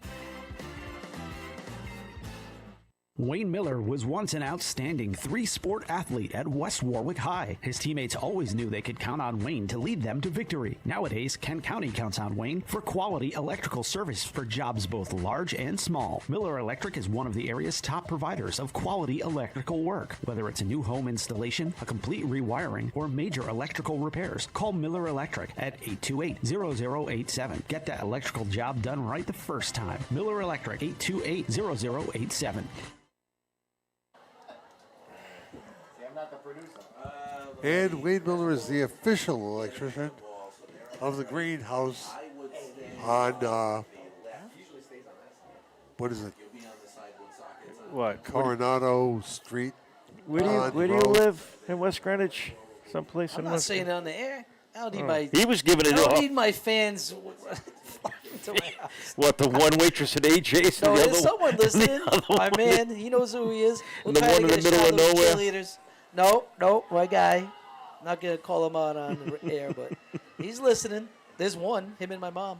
Wayne Miller was once an outstanding three-sport athlete at West Warwick High. His teammates always knew they could count on Wayne to lead them to victory. Nowadays, Kent County counts on Wayne for quality electrical service for jobs both large and small. Miller Electric is one of the area's top providers of quality electrical work. Whether it's a new home installation, a complete rewiring, or major electrical repairs, call Miller Electric at 828-0087. Get that electrical job done right the first time. Miller Electric, 828-0087. And Wayne Miller is the official electrician of the greenhouse on, what is it? What? Coronado Street. Where do you live in West Greenwich? Someplace I'm in not West saying it on the air. I don't need my. He was giving it I don't all. need my fans. To my house. What, the one waitress at AJ's? No, and the there's other someone listening. the other My one- man, he knows who he is. We'll The try one to in get the a middle shot of those nowhere? cheerleaders. No, my guy. Not gonna call him out on the air, but he's listening. There's one, him and my mom.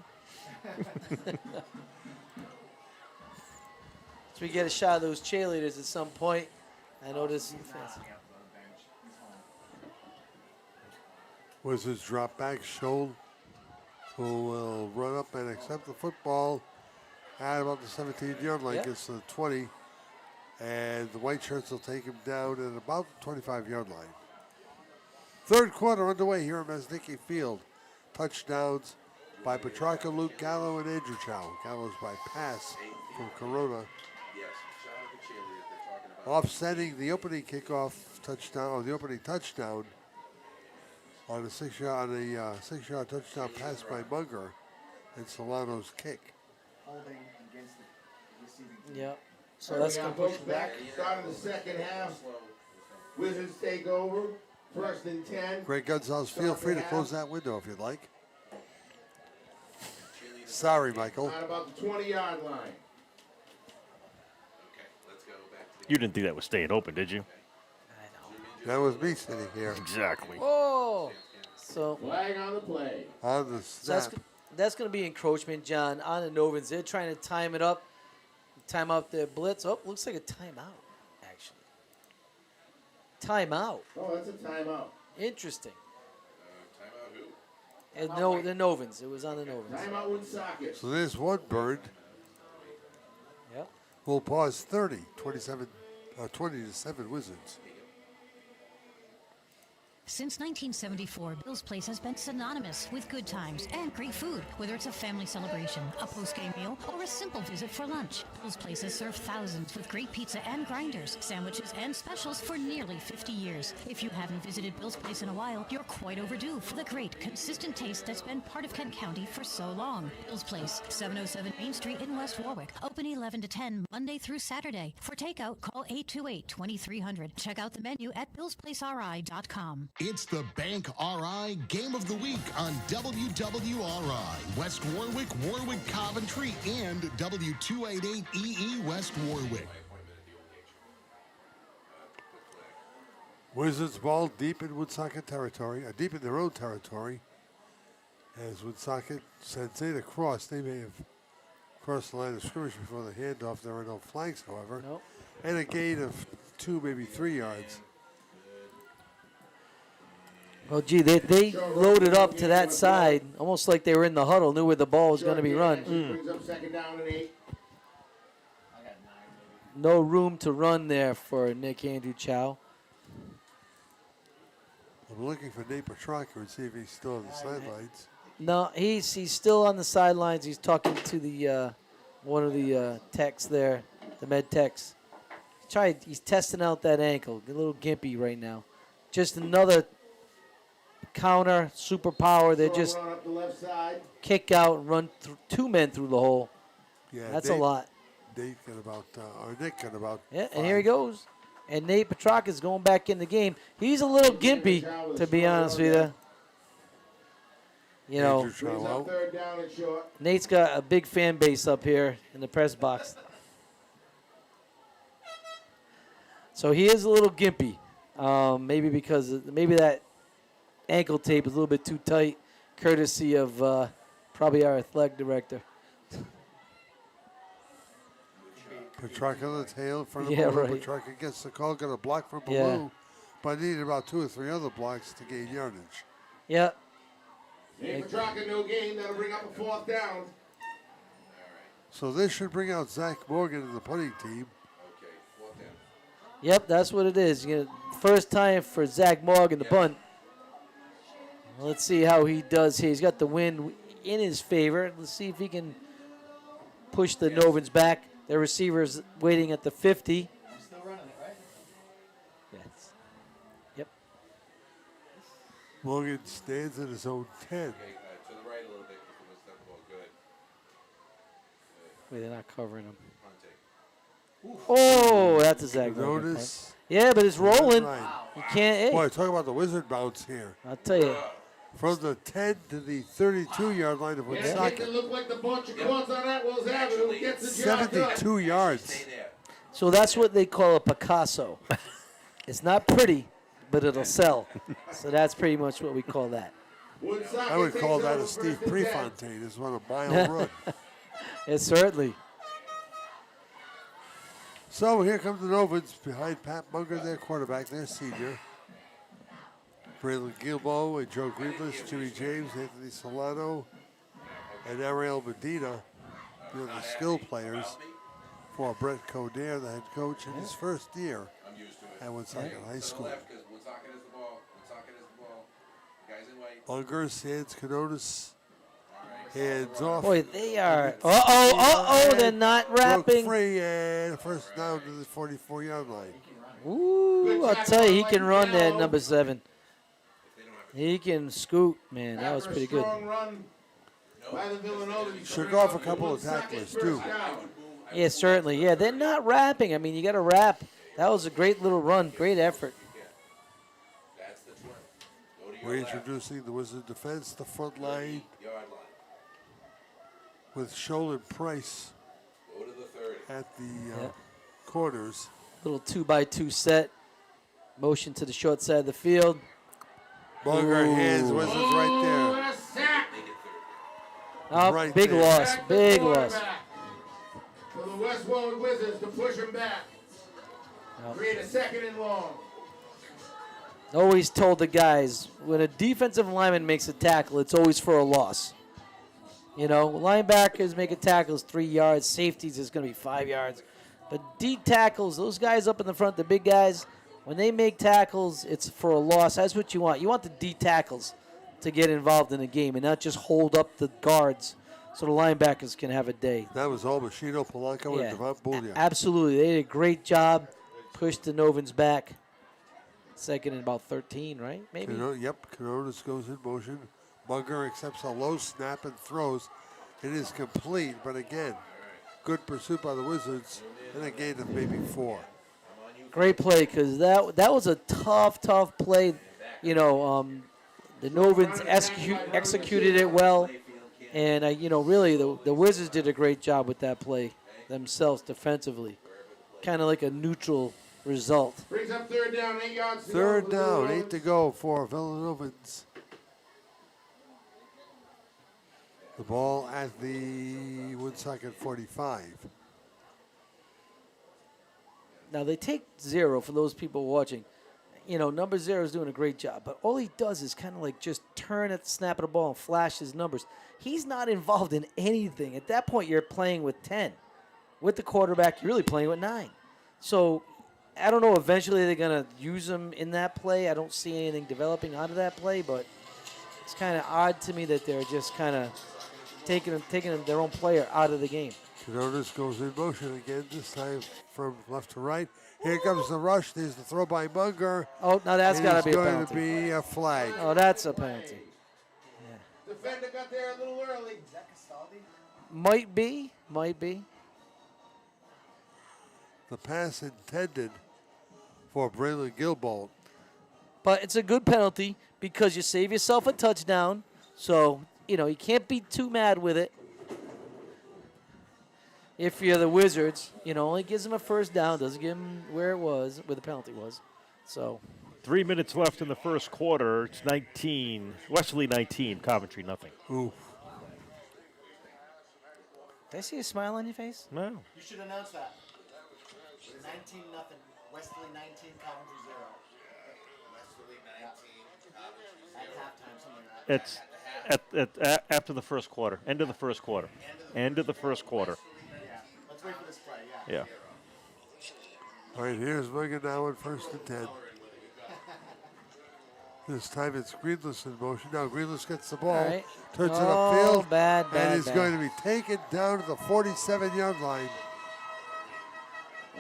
So we get a shot of those cheerleaders at some point. I know this. Wizards drop back. Scholl, who will run up and accept the football at about the 17-yard line. Yep. Gets to the 20. And the white shirts will take him down at about the 25-yard line. Third quarter underway here at Maznicki Field. Touchdowns by Petrarca, Luke Gallo, and Andrew Chow. Gallo's by pass from Corona. Offsetting the opening kickoff touchdown, or the opening touchdown on a six-yard touchdown pass by Munger, and Solano's kick. Holding against the receiving team. Yep. So that's going to push him back. Start of the second half. Wizards take over. First and 10. Greg Gonzalez, feel free to close that window if you'd like. Sorry, Michael. At about the 20-yard line. You didn't think that was staying open, did you? That was me sitting here. Exactly. Oh, so Flag on the play. On the so snap. that's going to be encroachment, John, on the Novans. They're trying to time it up, time out their blitz. Oh, looks like a timeout, actually. Timeout. Oh, that's a timeout. Interesting. Timeout who? And no, the Novans. It was on the Novans. Timeout Woonsocket. So there's one bird. Yep. We'll pause 20-7 Wizards. Since 1974, Bill's Place has been synonymous with good times and great food. Whether it's a family celebration, a post-game meal, or a simple visit for lunch, Bill's Place has served thousands with great pizza and grinders, sandwiches, and specials for nearly 50 years. If you haven't visited Bill's Place in a while, you're quite overdue for the great, consistent taste that's been part of Kent County for so long. Bill's Place, 707 Main Street in West Warwick. Open 11 to 10, Monday through Saturday. For takeout, call 828-2300. Check out the menu at billsplaceri.com. It's the Bank RI Game of the Week on WWRI, West Warwick, Warwick Coventry, and W288EE West Warwick. Wizards ball deep in Woonsocket territory, deep in their own territory. As Woonsocket sends it across, they may have crossed the line of scrimmage before the handoff. There are no flags, however. Nope. And a gain of 2, maybe 3 yards. Well, gee, they loaded up to that side, almost like they were in the huddle, knew where the ball was going to be run. Brings up second down and 8. No room to run there for Nick Andrew Chow. I'm looking for Nate Petrarca and see if he's still on the sidelines. No, he's still on the sidelines. He's talking to the one of the techs there, the med techs. He's testing out that ankle. A little gimpy right now. Just another counter, superpower. They just Run up the left side. kick out and run 2 men through the hole. Yeah, That's Nate, a lot. Nate got about, or Nick got about. Yeah, 5. and here he goes. And Nate Petrarca is going back in the game. He's a little gimpy, to be honest with you. You know, Brings up third down and short. Nate's got a big fan base up here in the press box. So he is a little gimpy. Maybe because maybe that ankle tape is a little bit too tight, courtesy of probably our athletic director. Petrarca on the tail in front of Yeah, Baloo. right. Petrarca gets the call, got a block from Yeah. Baloo, but needed about 2 or 3 other blocks to gain yardage. Yeah. Hey, Petrarca, no gain. That'll bring up a 4th down. So this should bring out Zach Morgan in the punting team. Okay, 4th down. Yep, that's what it is. First time for Zach Morgan to bunt. Let's see how he does here. He's got the wind in his favor. Let's see if he can push the Novans back. Their receiver's waiting at the 50. I'm still running it, right? Yes. Yep. Morgan stands at his own 10. Okay, to the right a little bit because it was that ball good. Wait, they're not covering him. Punting. Oh, that's a Zach Morgan Notice. punt. Yeah, but it's rolling. Right. You can't. Hey, Boy, talk about the wizard bounce here. I'll tell you. From the 10 to the 32-yard line of Yeah, it Woonsocket. look like the bunch of cords on that Wells Avenue gets the job done. 72 yards. Stay there. So that's what they call a Picasso. It's not pretty, but it'll sell. So that's pretty much what we call that. Woonsocket I would takes call that over a Steve 1st and 10. Prefontaine. It's what a mile run. Yes, certainly. So here comes the Novans behind Pat Munger, their quarterback, their senior. Braylon Gilbo and Joe Greenless, Jimmy James, Anthony Solano, and Ariel Medina, the skill players for Brett Coder, the head coach, in his first year I'm used to it. at Woonsocket High To the School. left because Woonsocket has the ball. Woonsocket has the ball. Guys in white. Munger, Sands, Canotis, hands off. Boy, they are. They're not Broke wrapping. free and first down to the 44-yard line. Ooh, I'll tell you, he can run that number 7. He can scoot, man. That was pretty good. Strong run by the Villa Novans. Shook off a couple of tacklers, too. Yeah, certainly. Yeah, they're not wrapping. I mean, you got to wrap. That was a great little run. Great effort. That's the twin. Go to your We're left. introducing the Wizard defense, the front line Yard line. with Sholin Price Go to the 30. at the corners. Little 2x2 set. Motion to the short side of the field. Munger hands Ooh. Wizards right there. What a sack! Oh, Right big there. loss. Back the Big loss. quarterback For the West Warwick Wizards to push him back. Create a 2nd and long. Always told the guys, when a defensive lineman makes a tackle, it's always for a loss. You know, linebackers make a tackle is 3 yards. Safeties is going to be 5 yards. But D tackles, those guys up in the front, the big guys, when they make tackles, it's for a loss. That's what you want. You want the D tackles to get involved in the game and not just hold up the guards so the linebackers can have a day. That was all Machino, Polanco, Yeah. and Devon Boonia. Absolutely. They did a great job. Pushed the Novans back. 2nd and about 13, right? Maybe. Canotis goes in motion. Munger accepts a low snap and throws. It is complete, but again, good pursuit by the Wizards and a gain of maybe 4. Great play, because that was a tough play. You know, the Novans executed it well. And, really, the Wizards did a great job with that play themselves defensively. Kind of like a neutral result. Brings up 3rd down, 8 yards to go. Third for the down, Villa 8 to go for Villanovans. The ball at the Woonsocket 45. Now, they take 0 for those people watching. You know, number 0 is doing a great job. But all he does is kind of like just turn at the snap of the ball and flash his numbers. He's not involved in anything. At that point, you're playing with 10. With the quarterback, you're really playing with 9. So, I don't know. Eventually, they're going to use him in that play. I don't see anything developing out of that play. But it's kind of odd to me that they're just kind of taking their own player out of the game. Canotis goes in motion again, this time from left to right. Here comes the rush. There's the throw by Munger. Oh, now that's got to be a going penalty. to be a flag. Oh, that's a penalty. Defender got there a little early. Is that Castaldi? Might be. The pass intended for Braylon Gilbolt. But it's a good penalty because you save yourself a touchdown. So, you can't be too mad with it. If you're the Wizards, only gives them a first down, doesn't give them where the penalty was. So 3 minutes left in the first quarter. It's 19, Wesley 19, Coventry nothing. Ooh. Did I see a smile on your face? No. You should announce that. 19-0. Westerly 19, Coventry 0. Westerly 19, Coventry 0. At halftime, something like that. It's after the first quarter. End of the first quarter. End of the first quarter. Yeah. Let's wait for this play, Yeah. All right, here's Wigan now at 1st and 10. This time it's Greenless in motion. Now Greenless gets the ball, All right. turns it Oh, upfield, bad, and is bad. going to be taken down to the 47-yard line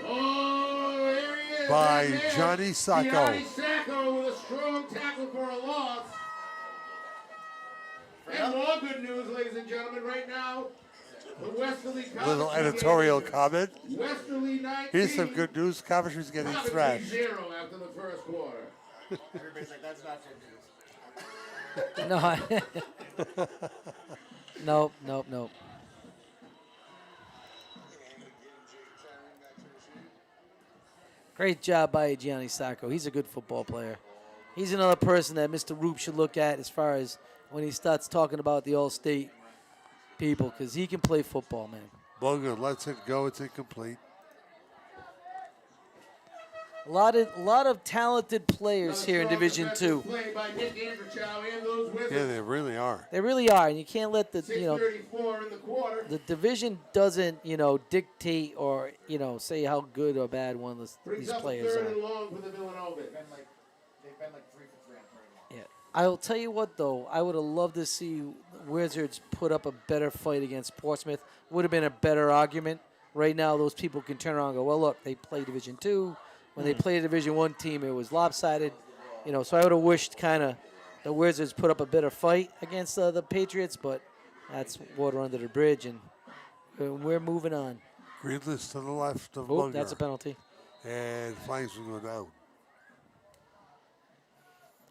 Oh, here he is. by That man, Johnny Sacco. Johnny Sacco with a strong tackle for a loss. And more good news, ladies and gentlemen, right now. The Westerly Little Coventry editorial game. comment. Westerly 19. Here's some good news. Coventry's getting Coventry thrashed. 0 after the first quarter. Everybody's like, that's not good news. No. Nope. Great job by Gianni Sacco. He's a good football player. He's another person that Mr. Roop should look at as far as when he starts talking about the All-State people, because he can play football, man. Boga lets it go. It's incomplete. A lot of talented players here in Division Two. Play by Nick Andrechow and those Wizards. Yeah, they really are. They really are, and you can't let the 6:34 in the quarter. the division doesn't dictate or say how good or bad one of these Brings up players third are. and long for the Villa Novans. They've been like 3 for 3 on third and long. Yeah. I'll tell you what, though. I would have loved to see Wizards put up a better fight against Portsmouth. Would have been a better argument. Right now, those people can turn around and go, well, look, they play Division 2. When they played a Division 1 team, it was lopsided. So I would have wished kind of the Wizards put up a better fight against the Patriots, but that's water under the bridge, and we're moving on. Greenless to the left of Oh, Munger. that's a penalty. And flags will go down.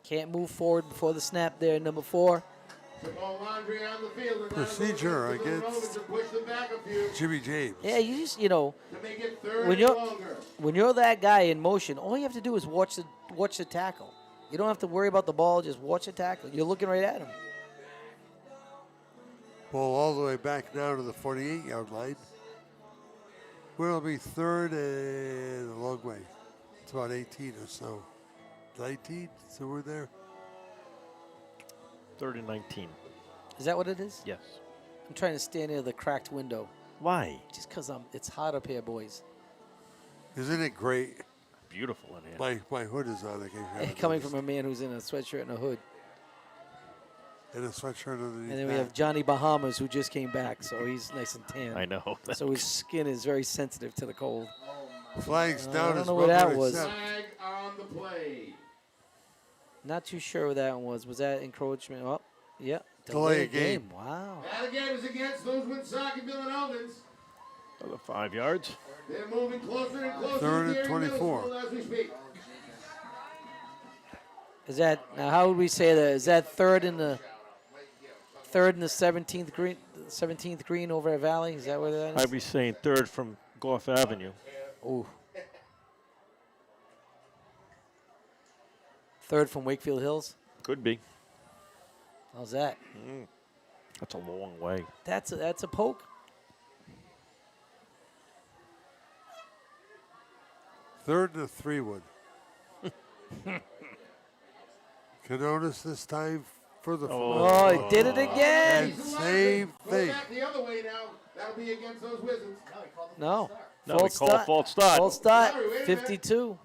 Can't move forward before the snap there, number 4. Jamal Landry on the field. And Procedure now the Villa Novans against to push them back a few Jimmy James. Yeah, you just, to make it third when and longer. you're that guy in motion, all you have to do is watch the tackle. You don't have to worry about the ball, just watch the tackle. You're looking right at him. Ball all the way back now to the 48-yard line. Where it'll be third and a long way. It's about 18 or so. 19, so we're there. 3rd and 19. Is that what it is? Yes. I'm trying to stand near the cracked window. Why? Just because it's hot up here, boys. Isn't it great? Beautiful in here. My hood is on. I can't Coming from a man who's in a sweatshirt and a hood. And a sweatshirt underneath. And then we have Johnny Bahamas, who just came back, so he's nice and tan. I know. So his skin is very sensitive to the cold. Flags down. I don't as know what that Munger was. accepts. Flag on the play. Not too sure what that one was. Was that encroachment? Oh, yeah. Delay of game. Wow. That again is against those Woonsocket Villa Novans. Another 5 yards. They're moving closer and closer. Third and to Gary Middle 24. School as we speak. Is that now? How would we say that? Is that third in the 17th green? 17th green over at Valley. Is that where that is? I'd be saying 3rd from Gough Avenue. Ooh. 3rd from Wakefield Hills. Could be. How's that? That's a long way. That's a poke. Third and a 3-1. Canonis this time for the Oh, he did it again. And same Go thing. back the other way now. That'll be against those Wizards. No. No, we call a false start. False start. Sorry, wait a minute. 52.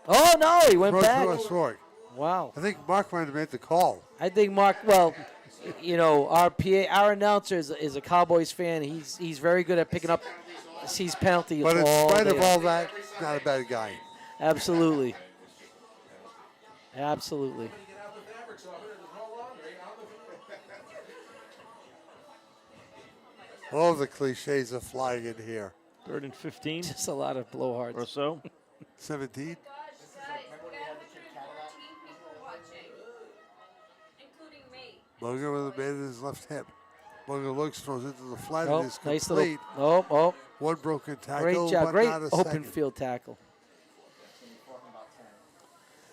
Oh, no, he went Throw back. to us for it. Wow. I think Mark might have made the call. I think Mark, well, our PA, our announcer is a Cowboys fan. He's very good at picking up sees penalties But in all spite of day. all that, not a bad guy. Absolutely. Absolutely. All the cliches are flying in here. 3rd and 15 Just a lot of blowhards. or so. 17. Munger with a man in his left hip. Munger looks, throws into the flat, Oh, and is nice complete. little. One broken tackle, Great job. but Great not a open second. field tackle.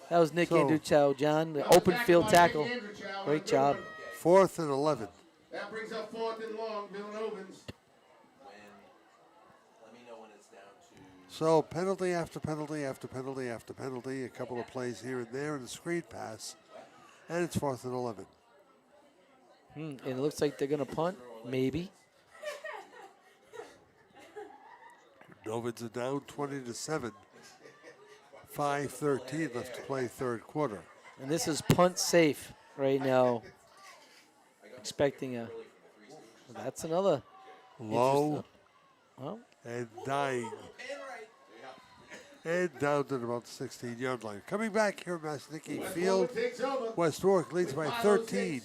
That was Nick So- Andrew John. The open field tackle. Great job. 4th and 11. That brings up 4th and long, Villa Novans. So penalty after penalty after penalty after penalty. A couple of plays here and there in the screen pass. And it's 4th and 11. And it looks like they're going to punt, maybe. Novans are down 20-7. 5:13 left to play third quarter. And this is punt safe right now. Expecting a. That's another. Low Well, and dying. And down to about the 16-yard line. Coming back here at Maznicki Field, West Warwick leads by 13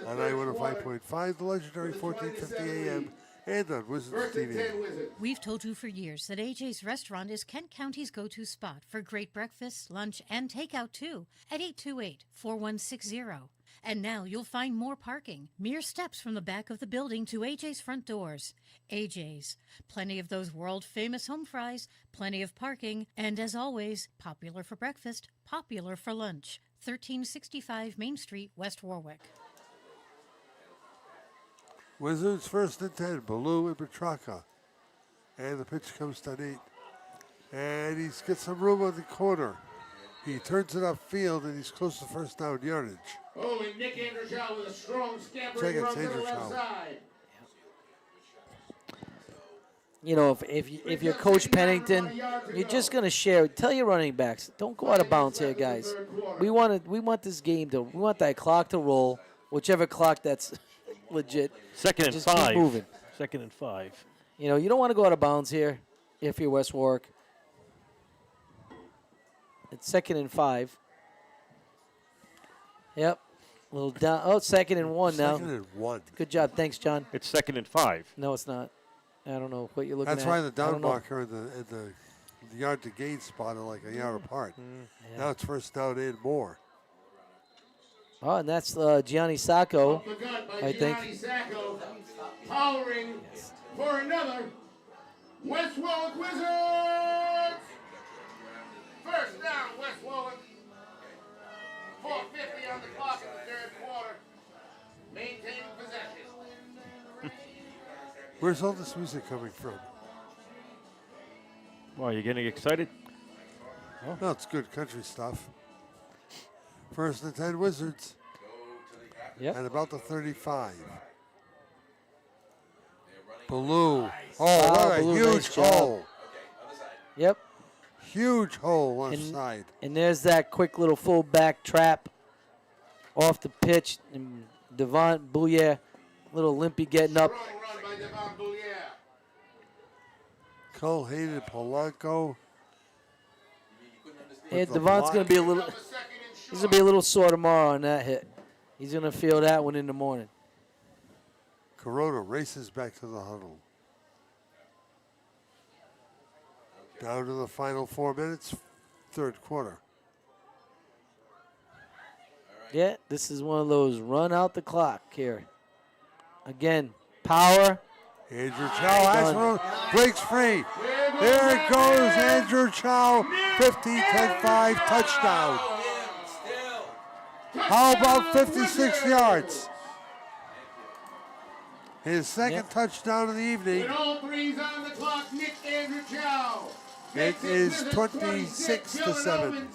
on I-105.5, the legendary 1450 AM, and on Wizards TV. We've told you for years that AJ's Restaurant is Kent County's go-to spot for great breakfast, lunch, and takeout too at 828-4160. And now you'll find more parking, mere steps from the back of the building to AJ's front doors. AJ's, plenty of those world-famous home fries, plenty of parking, and as always, popular for breakfast, popular for lunch. 1365 Main Street, West Warwick. Wizards 1st and 10, Baloo and Petraka. And the pitch comes to Nate. And he's got some room on the corner. He turns it upfield, and he's close to first down yardage. Oh, and Nick Andrew with a strong scampering Second, run to the Andrew left Chow. side. you know, if you're Coach Pennington, you're just going to share. Tell your running backs, don't go out of bounds here, guys. We want this game we want that clock to roll, whichever clock that's legit. 2nd and Just 5. keep moving. 2nd and 5. You know, you don't want to go out of bounds here if you're West Warwick. It's 2nd and 5. Yep. A little down. Oh, 2nd and 1 now. 2nd and 1. Good job. Thanks, John. It's 2nd and 5. No, it's not. I don't know what you're looking That's at. why the I down don't know. marker and the yard to gain spot are like a yard apart. Yeah. Now it's first down and more. Oh, and that's Gianni Sacco, Up the gut by I think. Gianni Sacco, powering for another West Warwick Wizards. First down, West Warwick. 4:50 on the clock in the third quarter. Maintaining possession. Where's all this music coming from? Why, you getting excited? No, it's good country stuff. 1st and 10 Wizards. Yep. At about the 35. Baloo. Oh, Wow, what a Baloo, huge nice job. hole. Yep. Huge hole left side. And there's that quick little full back trap off the pitch. And Devon Boulier, little limpy getting up. Run by Devon Boulier. Cole hated Polanco. Yeah, the Devon's block. going to be a little. He's going to be a little sore tomorrow on that hit. He's going to feel that one in the morning. Corona races back to the huddle. Down to the final 4 minutes, third quarter. Yeah, this is one of those run out the clock here. Again, power. Andrew Chow has one, breaks free. There it goes, Andrew Chow, 50-10-5 touchdown. How about 56 yards? His second touchdown of the evening. With all threes on the clock, Nick Andrew Chow. It is 26-7.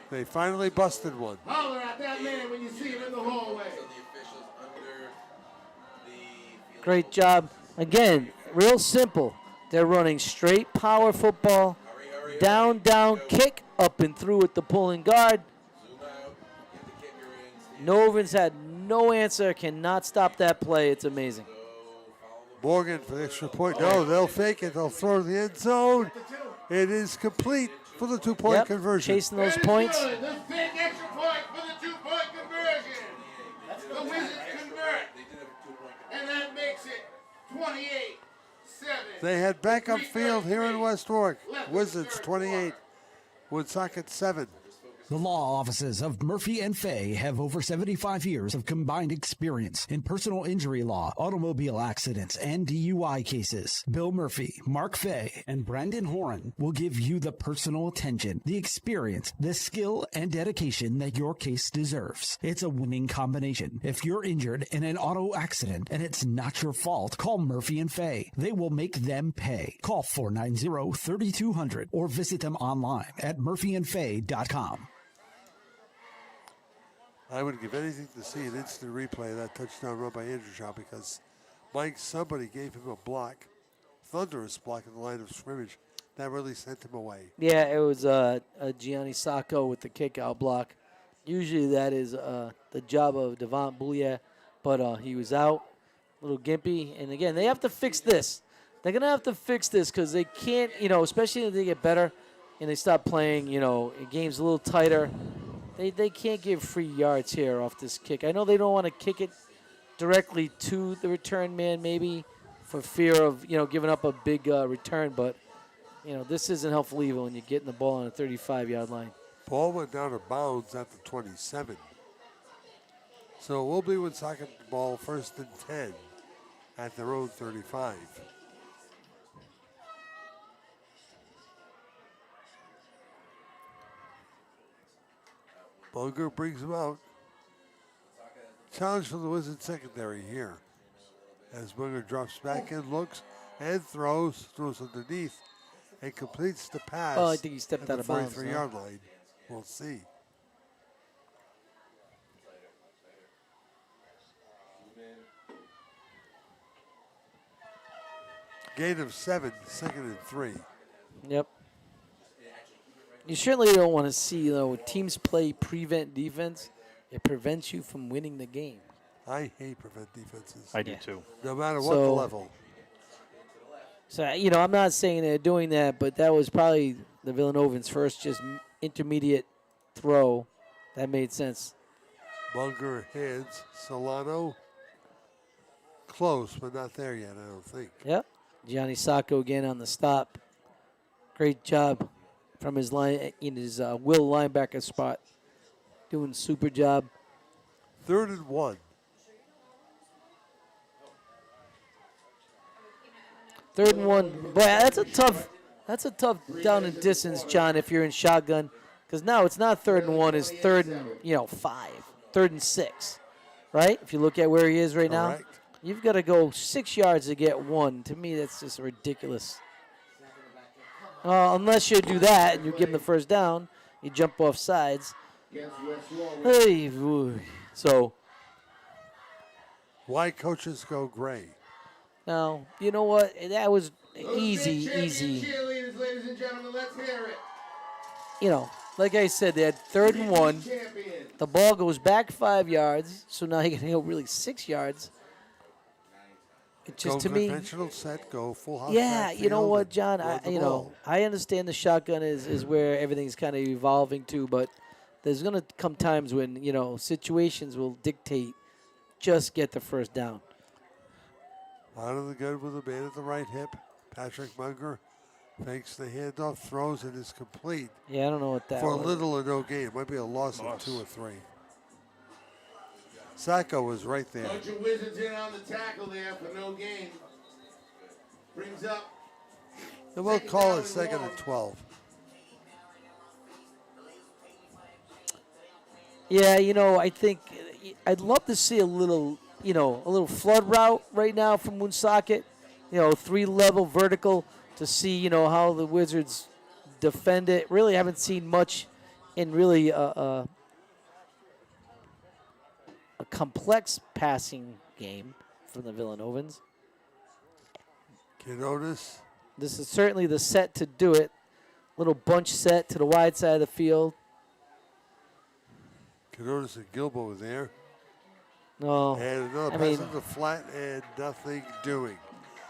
They finally busted one. Holler at that man when you see him in the hallway. Great job. Again, real simple. They're running straight power football. Down, down, kick, up and through with the pulling guard. Novans had no answer, cannot stop that play. It's amazing. Morgan for the extra point. No, they'll fake it. They'll throw to the end zone. It is complete for the two-point Yep, conversion. chasing those points. Good. The fake extra point for the two-point conversion. The Wizards convert. And that makes it 28-7. They had backup field here in West Warwick. Wizards 28, Woonsocket 7. The law offices of Murphy and Fay have over 75 years of combined experience in personal injury law, automobile accidents, and DUI cases. Bill Murphy, Mark Fay, and Brandon Horan will give you the personal attention, the experience, the skill, and dedication that your case deserves. It's a winning combination. If you're injured in an auto accident and it's not your fault, call Murphy and Fay. They will make them pay. Call 490-3200 or visit them online at murphyandfay.com. I would give anything to see an instant replay of that touchdown run by Andrew Shaw because somebody gave him a block, thunderous block in the line of scrimmage. That really sent him away. Yeah, it was a Gianni Sacco with the kick-out block. Usually that is the job of Devont Boulier, but he was out, a little gimpy. And, again, they have to fix this. They're going to have to fix this because they can't, especially if they get better and they stop playing, games a little tighter. They can't give free yards here off this kick. I know they don't want to kick it directly to the return man maybe for fear of, giving up a big return. But, this isn't helpful either when you're getting the ball on a 35-yard line. Ball went down of bounds at the 27. So it will be Woonsocket ball 1st and 10 at their own 35. Bulger brings him out. Challenge for the Wizards secondary here. As Bulger drops back in, looks, and throws underneath, and completes the pass. Oh, I think he stepped out of bounds. 43-yard line. We'll see. Gain of 7, 2nd and 3. Yep. You certainly don't want to see, teams play prevent defense. It prevents you from winning the game. I hate prevent defenses. I do too. No matter what the level. So, I'm not saying they're doing that, but that was probably the Villa Novans' first just intermediate throw. That made sense. Bulger heads. Solano. Close, but not there yet, I don't think. Yep. Gianni Sacco again on the stop. Great job from his line in his will linebacker spot. Doing a super job. 3rd and 1. 3rd and 1. Boy, that's a tough down and distance, John, if you're in shotgun. Because now it's not 3rd and 1, it's 3rd and 5. 3rd and 6. Right? If you look at where he is right now. You've got to go 6 yards to get 1. To me, that's just ridiculous. Unless you do that and you give him the first down, you jump off sides. Hey, so. Why coaches go gray? Now, you know what? That was easy. Cheerleaders, ladies and gentlemen, let's hear it. Like I said, they had 3rd and 1. The ball goes back 5 yards, so now you can go really 6 yards. It just to me, conventional set, go full house. yeah, you know what, John? I understand the shotgun is where everything's kind of evolving to, but there's going to come times when, situations will dictate just get the first down. Out of the gun with a man at the right hip. Patrick Munger fakes the handoff, throws, and is complete. Yeah, I don't know what that for was. little or no gain. It might be a loss of 2 or 3. Sacco was right there. Bunch of Wizards in on the tackle there for no gain. Brings up. And we'll call it 2nd and 12. Yeah, I think I'd love to see a little flood route right now from Woonsocket. 3-level vertical to see, how the Wizards defend it. Really haven't seen much in really a complex passing game from the Villa Novans. Quinones. This is certainly the set to do it. Little bunch set to the wide side of the field. Quinones and Gilbo were there. No. And another pass in the flat and nothing doing.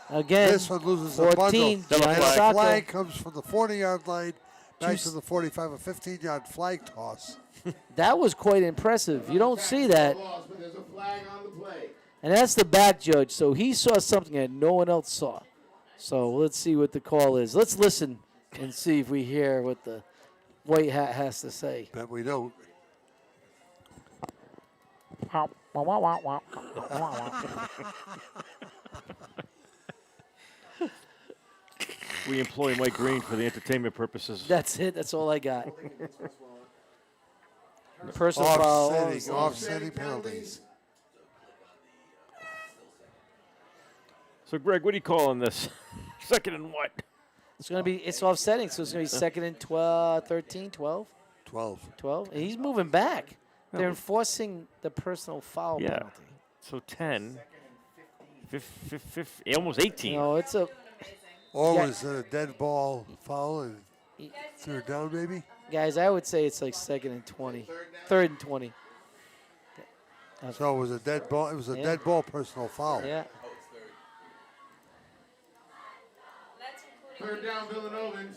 Again, this one loses 14, the bundle. And a Sacco. flag comes from the 40-yard line back to the 45, a 15-yard flag toss. That was quite impressive. You don't see that. But there's a flag on the play. And that's the back judge, so he saw something that no one else saw. So let's see what the call is. Let's listen and see if we hear what the White Hat has to say. Bet we don't. We employ Mike Green for the entertainment purposes. That's it. That's all I got. Personal foul. Offsetting penalties. So, Greg, what are you calling this? Second and what? It's going to be, it's offsetting, so it's going to be second and 13, 12? 12. 12. And he's moving back. They're enforcing the personal foul penalty. So 10. Almost 18. No, it's a. Or was it a dead ball foul and third down, maybe? Guys, I would say it's like second and 20. Third and 20. So it was a dead ball. It was a dead ball personal foul. Yeah. Third down, Villa Novans.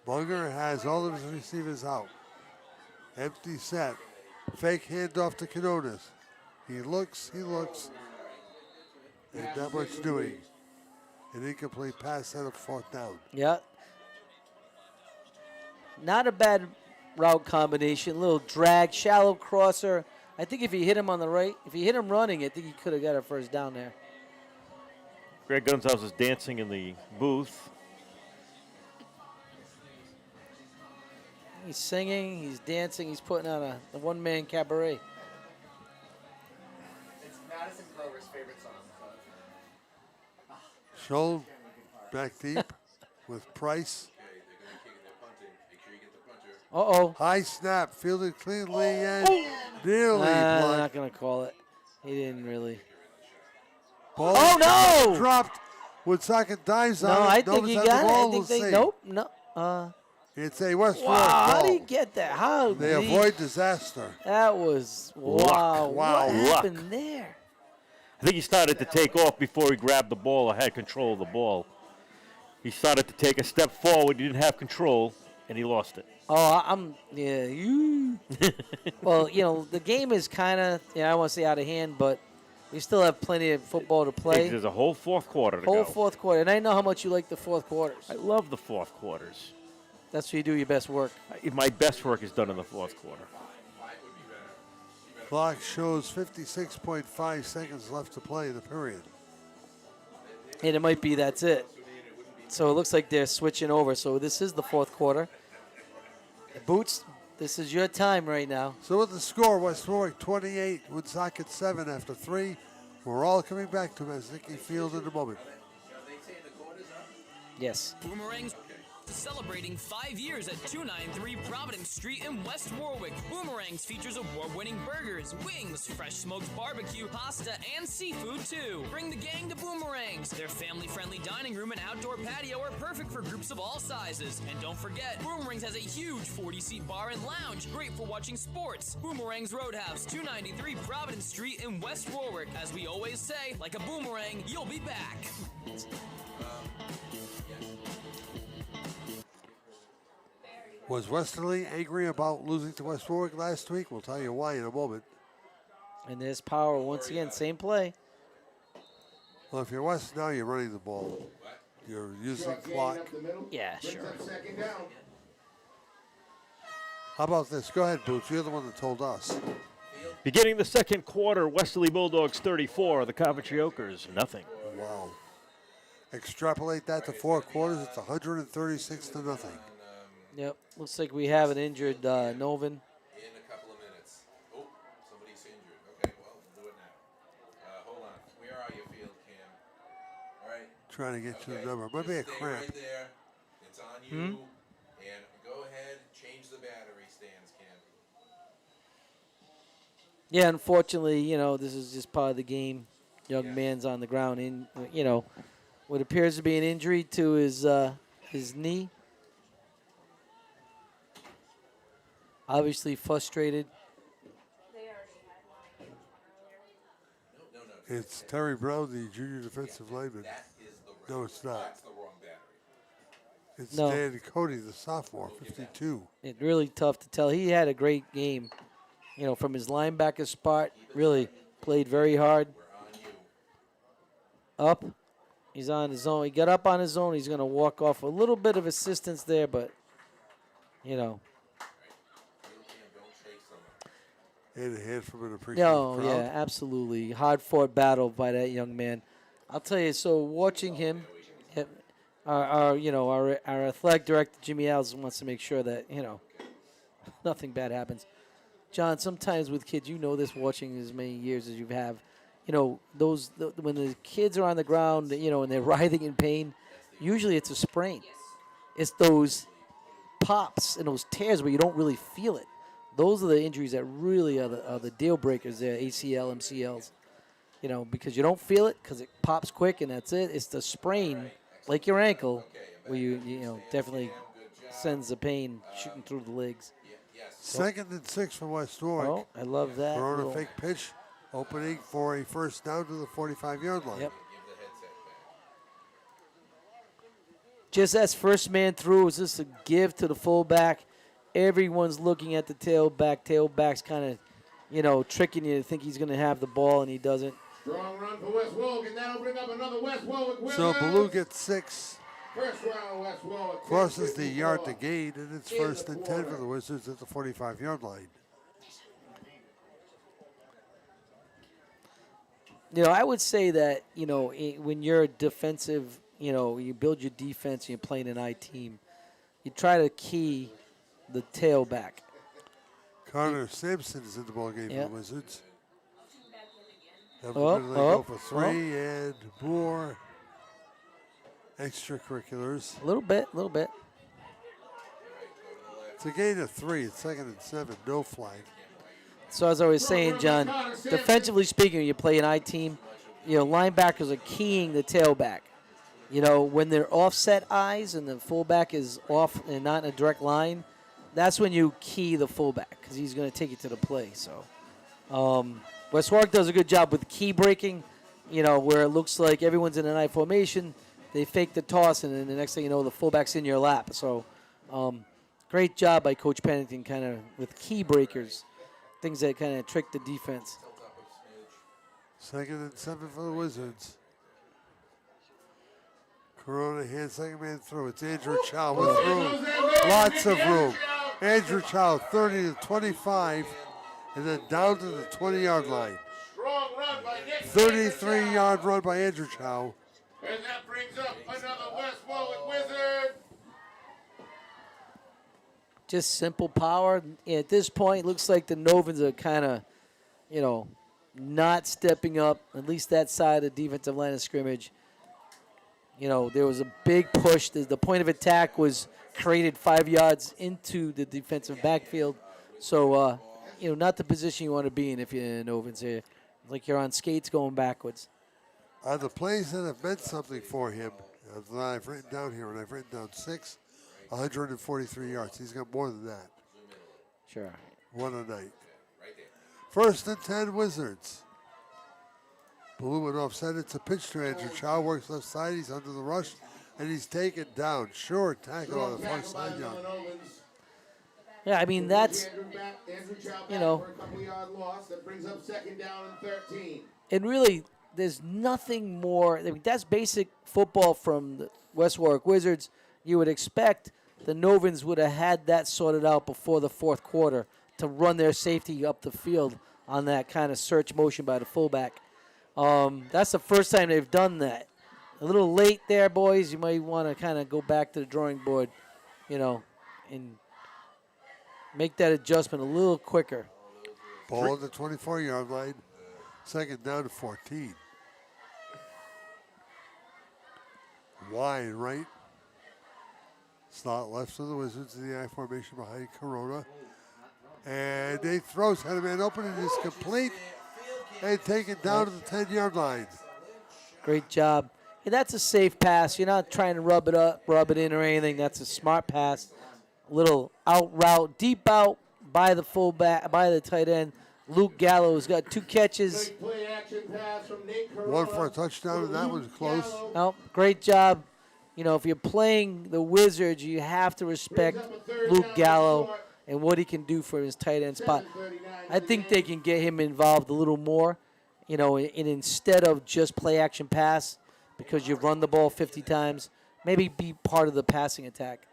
Munger has all of his receivers out. Empty set. Fake handoff to Canonis. He looks. And not much doing. An incomplete pass set up fourth down. Yeah. Not a bad route combination. Little drag, shallow crosser. I think if he hit him on the right, if he hit him running, I think he could have got a first down there. Greg Gunzhouse is dancing in the booth. He's singing, he's dancing, he's putting on a one-man cabaret. It's Madison Grover's favorite song. Scholl back deep with Price. Uh-oh. High snap, fielded cleanly and nearly I'm blocked. not going to call it. He didn't really. Ball Oh, no! Dropped. Woonsocket dives No, on it. I think Novans he has got the it. ball. I think We'll they, see. nope, no. It's a West Wow, Warwick how ball. did he get that? How They did he- avoid disaster. That was, Luck. wow. Wow, What luck. happened there? I think he started to take off before he grabbed the ball or had control of the ball. He started to take a step forward. He didn't have control, and he lost it. Oh, you. Well, the game is kind of, I don't want to say out of hand, but we still have plenty of football to play. There's a whole fourth quarter to Whole go. fourth quarter. And I know how much you like the fourth quarters. I love the fourth quarters. That's where you do your best work. My best work is done in the fourth quarter. Clock shows 56.5 seconds left to play in the period. And it might be that's it. So it looks like they're switching over. So this is the fourth quarter. Boots, this is your time right now. So with the score, West Warwick 28, Woonsocket 7 after 3. We're all coming back to Maznicki Field in a moment. Yes. Boomerangs celebrating 5 years at 293 Providence Street in West Warwick. Boomerangs features award-winning burgers, wings, fresh smoked barbecue, pasta, and seafood too. Bring the gang to Boomerangs. Their family-friendly dining room and outdoor patio are perfect for groups of all sizes. And don't forget, Boomerangs has a huge 40-seat bar and lounge, great for watching sports. Boomerangs Roadhouse, 293 Providence Street in West Warwick. As we always say, like a boomerang, you'll be back. Was Westerly angry about losing to West Warwick last week? We'll tell you why in a moment. And there's power once again. Same play. Well, if you're West now, you're running the ball. You're using clock. Yeah, sure. Second down. How about this? Go ahead, Boots. You're the one that told us. Beginning the second quarter, Westerly Bulldogs 34, the Coventry Oakers nothing. Wow. Extrapolate that to 4 quarters, it's 136 to nothing. Yep. Looks like we have an injured Novan. In a couple of minutes. Oh, somebody's injured. Okay, well, we'll do it now. Hold on. Where are you, Field Cam? All right. Trying to get you the number. Might be a Stay cramp. right there. It's on you. And go ahead, change the battery stands, Cam. Yeah, unfortunately, this is just part of the game. Young man's on the ground in, what appears to be an injury to his knee. Obviously frustrated. It's Terry Brown, the junior defensive lineman. No, it's not. That's the wrong battery. It's No. Dan Cody, the sophomore, 52. It's really tough to tell. He had a great game, from his linebacker spot. Really played very hard. Up. He's on his own. He got up on his own. He's going to walk off. A little bit of assistance there, but You know. And a hand from an appreciative No, crowd. yeah, absolutely. Hard-fought battle by that young man. I'll tell you, so watching him, our athletic director, Jimmy Alves, wants to make sure that, nothing bad happens. John, sometimes with kids, you know this watching as many years as you have, when the kids are on the ground, and they're writhing in pain, usually it's a sprain. It's those pops and those tears where you don't really feel it. Those are the injuries that really are the deal breakers there, ACL, MCLs. Because you don't feel it because it pops quick and that's it. It's the sprain, like your ankle, where you definitely sends the pain shooting through the legs. 2nd and 6 for West Warwick. Oh, I love that. Corona fake pitch, opening for a first down to the 45-yard line. Yep. Just as first man through, is this a give to the fullback? Everyone's looking at the tailback. Tailback's kind of, tricking you to think he's going to have the ball, and he doesn't. Strong run for West Warwick, and that'll bring up another West Warwick winner. So Baloo gets 6. First round, West Warwick. Crosses the yard to gain, and it's 1st and 10 for the Wizards at the 45-yard line. I would say that, when you're a defensive, you build your defense and you're playing an I team, you try to key the tailback. Connor Sampson is in the ballgame for the Wizards. They Oh, go for 3 and more extracurriculars. A little bit. It's a gain of 3. It's 2nd and 7. No flag. So as I was saying, John, defensively speaking, when you play an I team, linebackers are keying the tailback. When they're offset eyes and the fullback is off and not in a direct line, that's when you key the fullback because he's going to take you to the play. So West Warwick does a good job with key breaking, where it looks like everyone's in an I formation. They fake the toss, and then the next thing you know, the fullback's in your lap. So great job by Coach Pennington kind of with key breakers, things that kind of trick the defense. 2nd and 7 for the Wizards. Corona hands second man through. It's Andrew Chow with room. Lots of room. Andrew Chow, 30 to 25, and then down to the 20-yard line. 33-yard run by Andrew Chow. And that brings up another West Warwick Wizard. Just simple power. At this point, it looks like the Novans are kind of, not stepping up, at least that side of the defensive line of scrimmage. There was a big push. The point of attack was created 5 yards into the defensive backfield. So, not the position you want to be in if you're in Novans here. Like you're on skates going backwards. The plays that have meant something for him, that I've written down here, and I've written down 6, 143 yards. He's got more than that. Sure. One a night. 1st and 10 Wizards. Blue and offset. It's a pitch to Andrew Chow. Works left side. He's under the rush, and he's taken down. Short tackle on the far side. Yeah, I mean, that's, That brings up 2nd down and 13. And really, there's nothing more. I mean, that's basic football from the West Warwick Wizards. You would expect the Novans would have had that sorted out before the 4th quarter to run their safety up the field on that kind of search motion by the fullback. That's the first time they've done that. A little late there, boys. You might want to kind of go back to the drawing board, and make that adjustment a little quicker. Ball on the 24-yard line. 2nd down to 14. Wide right. Slot left for the Wizards in the I formation behind Corona. And they throws, had a man open, and is complete. And taken down to the 10-yard line. Great job. Yeah, that's a safe pass. You're not trying to rub it in or anything. That's a smart pass. Little out route, deep out by the fullback, by the tight end. Luke Gallo's got 2 catches. Play action pass from Nate Corona. One for a touchdown, and that was close. No, great job. If you're playing the Wizards, you have to respect Luke Gallo and what he can do for his tight end spot. I think they can get him involved a little more, and instead of just play action pass, because you've run the ball 50 times, maybe be part of the passing attack.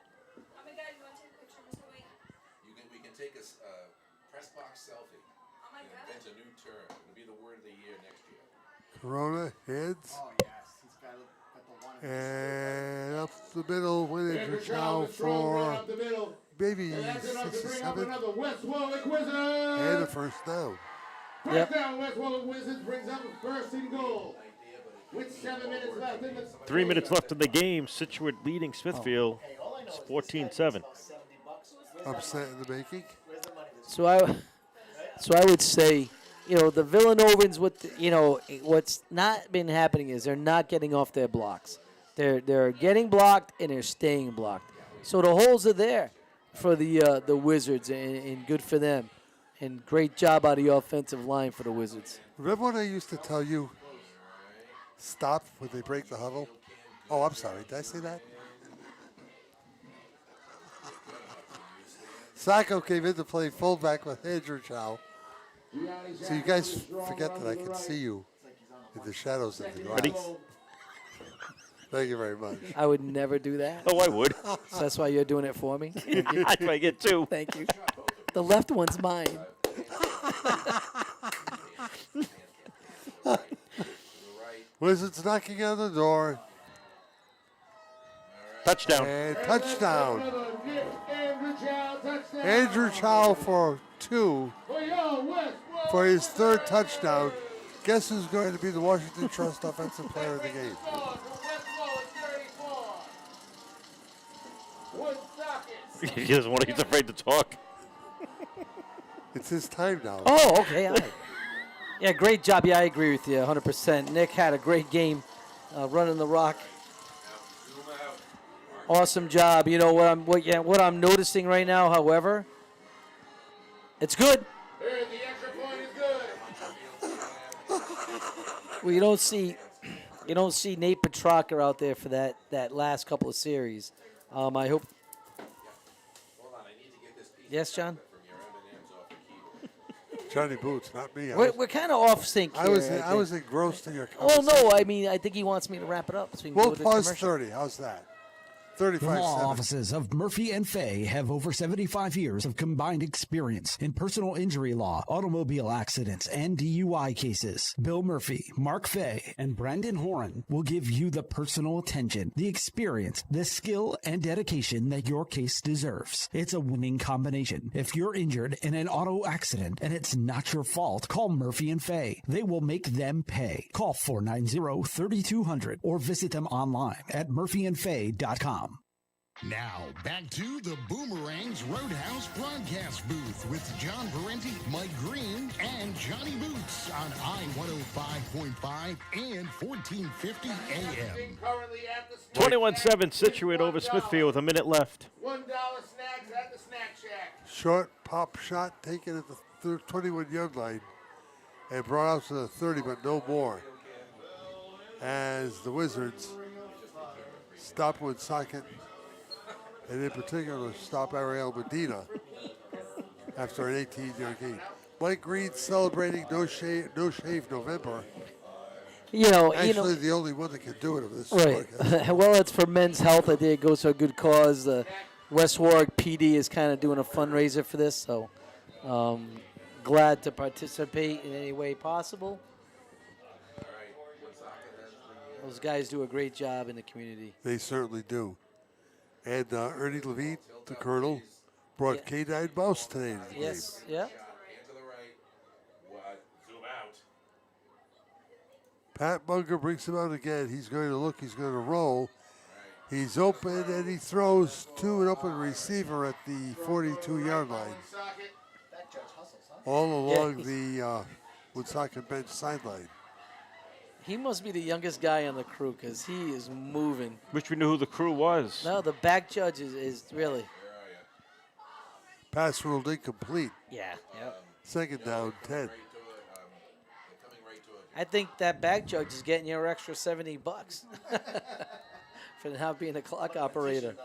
Corona heads. Oh, yes. He's got the one. And up the middle, winning Andrew Chow Charles strong right for up the middle. maybe And that's enough 6 to or bring up 7. another West Warwick Wizard. And a first down. First down, West Warwick Wizards brings up a first and goal. With 7 minutes left in the 3 minutes left in the game. Situate leading Smithfield. It's 14-7. Upset in the making. So I would say, the Villa Novans, what's not been happening is they're not getting off their blocks. They're getting blocked and they're staying blocked. So the holes are there for the Wizards, and good for them. And great job out of the offensive line for the Wizards. Remember when I used to tell you, stop when they break the huddle? Oh, I'm sorry. Did I say that? Sacco came in to play fullback with Andrew Chow. So you guys forget that I can see you in the shadows of the grass. Thank you very much. I would never do that. Oh, I would. So that's why you're doing it for me. That's why I get 2. Thank you. The left one's mine. Wizards knocking on the door. Touchdown. And touchdown. Andrew Chow for 2 for his 3rd touchdown. Guess who's going to be the Washington Trust Offensive Player of the game? He doesn't want to, he's afraid to talk. It's his time now. Oh, okay. All right. Yeah, great job. Yeah, I agree with you 100%. Nick had a great game running the rock. Awesome job. You know what I'm noticing right now, however, it's good. The extra point is good. Well, you don't see Nate Petrarca out there for that last couple of series. I hope. Yes, John. Johnny Boots, not me. We're kind of off sync here. I was engrossed in your Oh conversation. no! I mean, I think he wants me to wrap it up. So we can We'll go to pause commercial. 30. How's that? The 35 law 7. offices of Murphy and Fay have over 75 years of combined experience in personal injury law, automobile accidents, and DUI cases. Bill Murphy, Mark Fay, and Brandon Horan will give you the personal attention, the experience, the skill, and dedication that your case deserves. It's a winning combination. If you're injured in an auto accident and it's not your fault, call Murphy and Fay. They will make them pay. Call 490-3200 or visit them online at murphyandfay.com. Now, back to the Boomerangs Roadhouse broadcast booth with John Parenti, Mike Green, and Johnny Boots on I-105.5 and 1450 AM. 21-7 Situate over Smithfield with a minute left. $1 snacks at the Snack Shack. Short pop shot taken at the 21-yard line and brought out to the 30, but no more. As the Wizards stop Woonsocket, and in particular stop Ariel Medina after an 18-yard gain. Mike Green celebrating No Shave November. Actually, the only one that can do it of this. Right. Well, it's for Men's Health. I think it goes to a good cause. The West Warwick PD is kind of doing a fundraiser for this, so glad to participate in any way possible. Those guys do a great job in the community. They certainly do. And Ernie Levine, the Colonel, brought K9 Mouse today to the Yes, game. yeah. Pat Munger brings him out again. He's going to look. He's going to roll. He's open, and he throws to an open receiver at the 42-yard line. All along the Woonsocket bench sideline. He must be the youngest guy on the crew because he is moving. Wish we knew who the crew was. No, the back judge is really. Pass ruled incomplete. Yeah, yep. Second down, 10. I think that back judge is getting your extra $70 for not being a clock operator.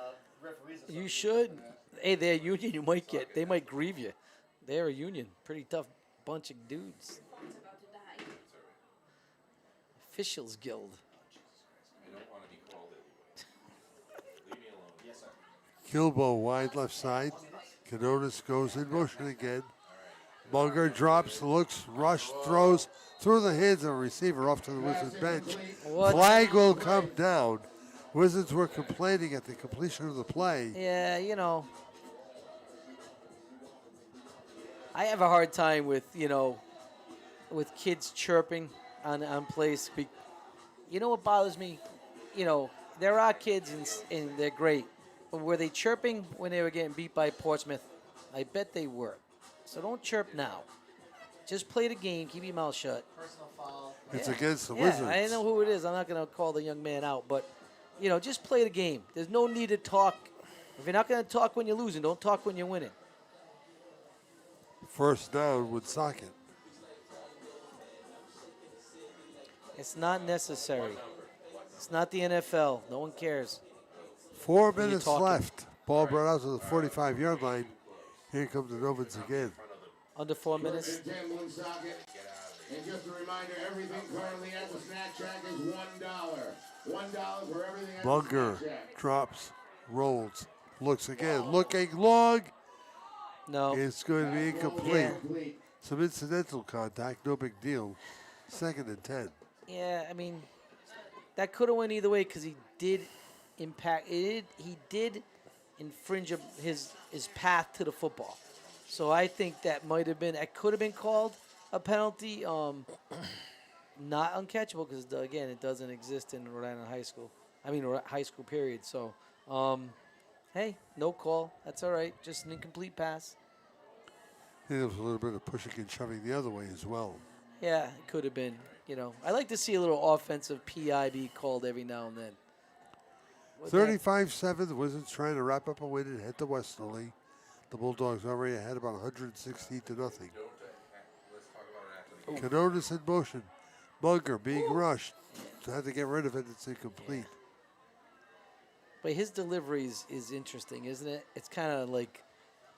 You should. Hey, they're a union. They might grieve you. They're a union. Pretty tough bunch of dudes. Officials Guild. Kilbo wide left side. Canonis goes in motion again. Munger drops, looks, rush, throws through the hands of a receiver off to the Wizards bench. What? Flag will come down. Wizards were complaining at the completion of the play. Yeah, I have a hard time with, with kids chirping on plays. You know what bothers me? There are kids and they're great. But were they chirping when they were getting beat by Portsmouth? I bet they were. So don't chirp now. Just play the game. Keep your mouth shut. Personal foul. It's against the Yeah, Wizards. I know who it is. I'm not going to call the young man out. But, just play the game. There's no need to talk. If you're not going to talk when you're losing, don't talk when you're winning. First down, Woonsocket. It's not necessary. It's not the NFL. No one cares. 4 When you're minutes talking. left. Ball brought out to the 45-yard line. Here comes the Novans again. Under 4 minutes. First and 10, Woonsocket. And just a reminder, everything currently at the snack shack is $1. $1 for everything at Munger the snack shack. drops, rolls, looks again, looking long. No. It's going to be incomplete. Yeah. Some incidental contact, no big deal. 2nd and 10. Yeah, that could have went either way because he did impact. He did infringe his path to the football. So I think that might have been. It could have been called a penalty. Not uncatchable because again, it doesn't exist in Rhode Island high school. High school period. So, hey, no call. That's all right. Just an incomplete pass. I think there was a little bit of pushing and shoving the other way as well. Yeah, it could have been. I like to see a little offensive PI be called every now and then. 35-7, the Wizards trying to wrap up a win and head to Westerly. The Bulldogs already ahead about 116 to nothing. Canonis in motion. Munger being rushed. Had to get rid of it. It's incomplete. But his delivery is interesting, isn't it? It's kind of like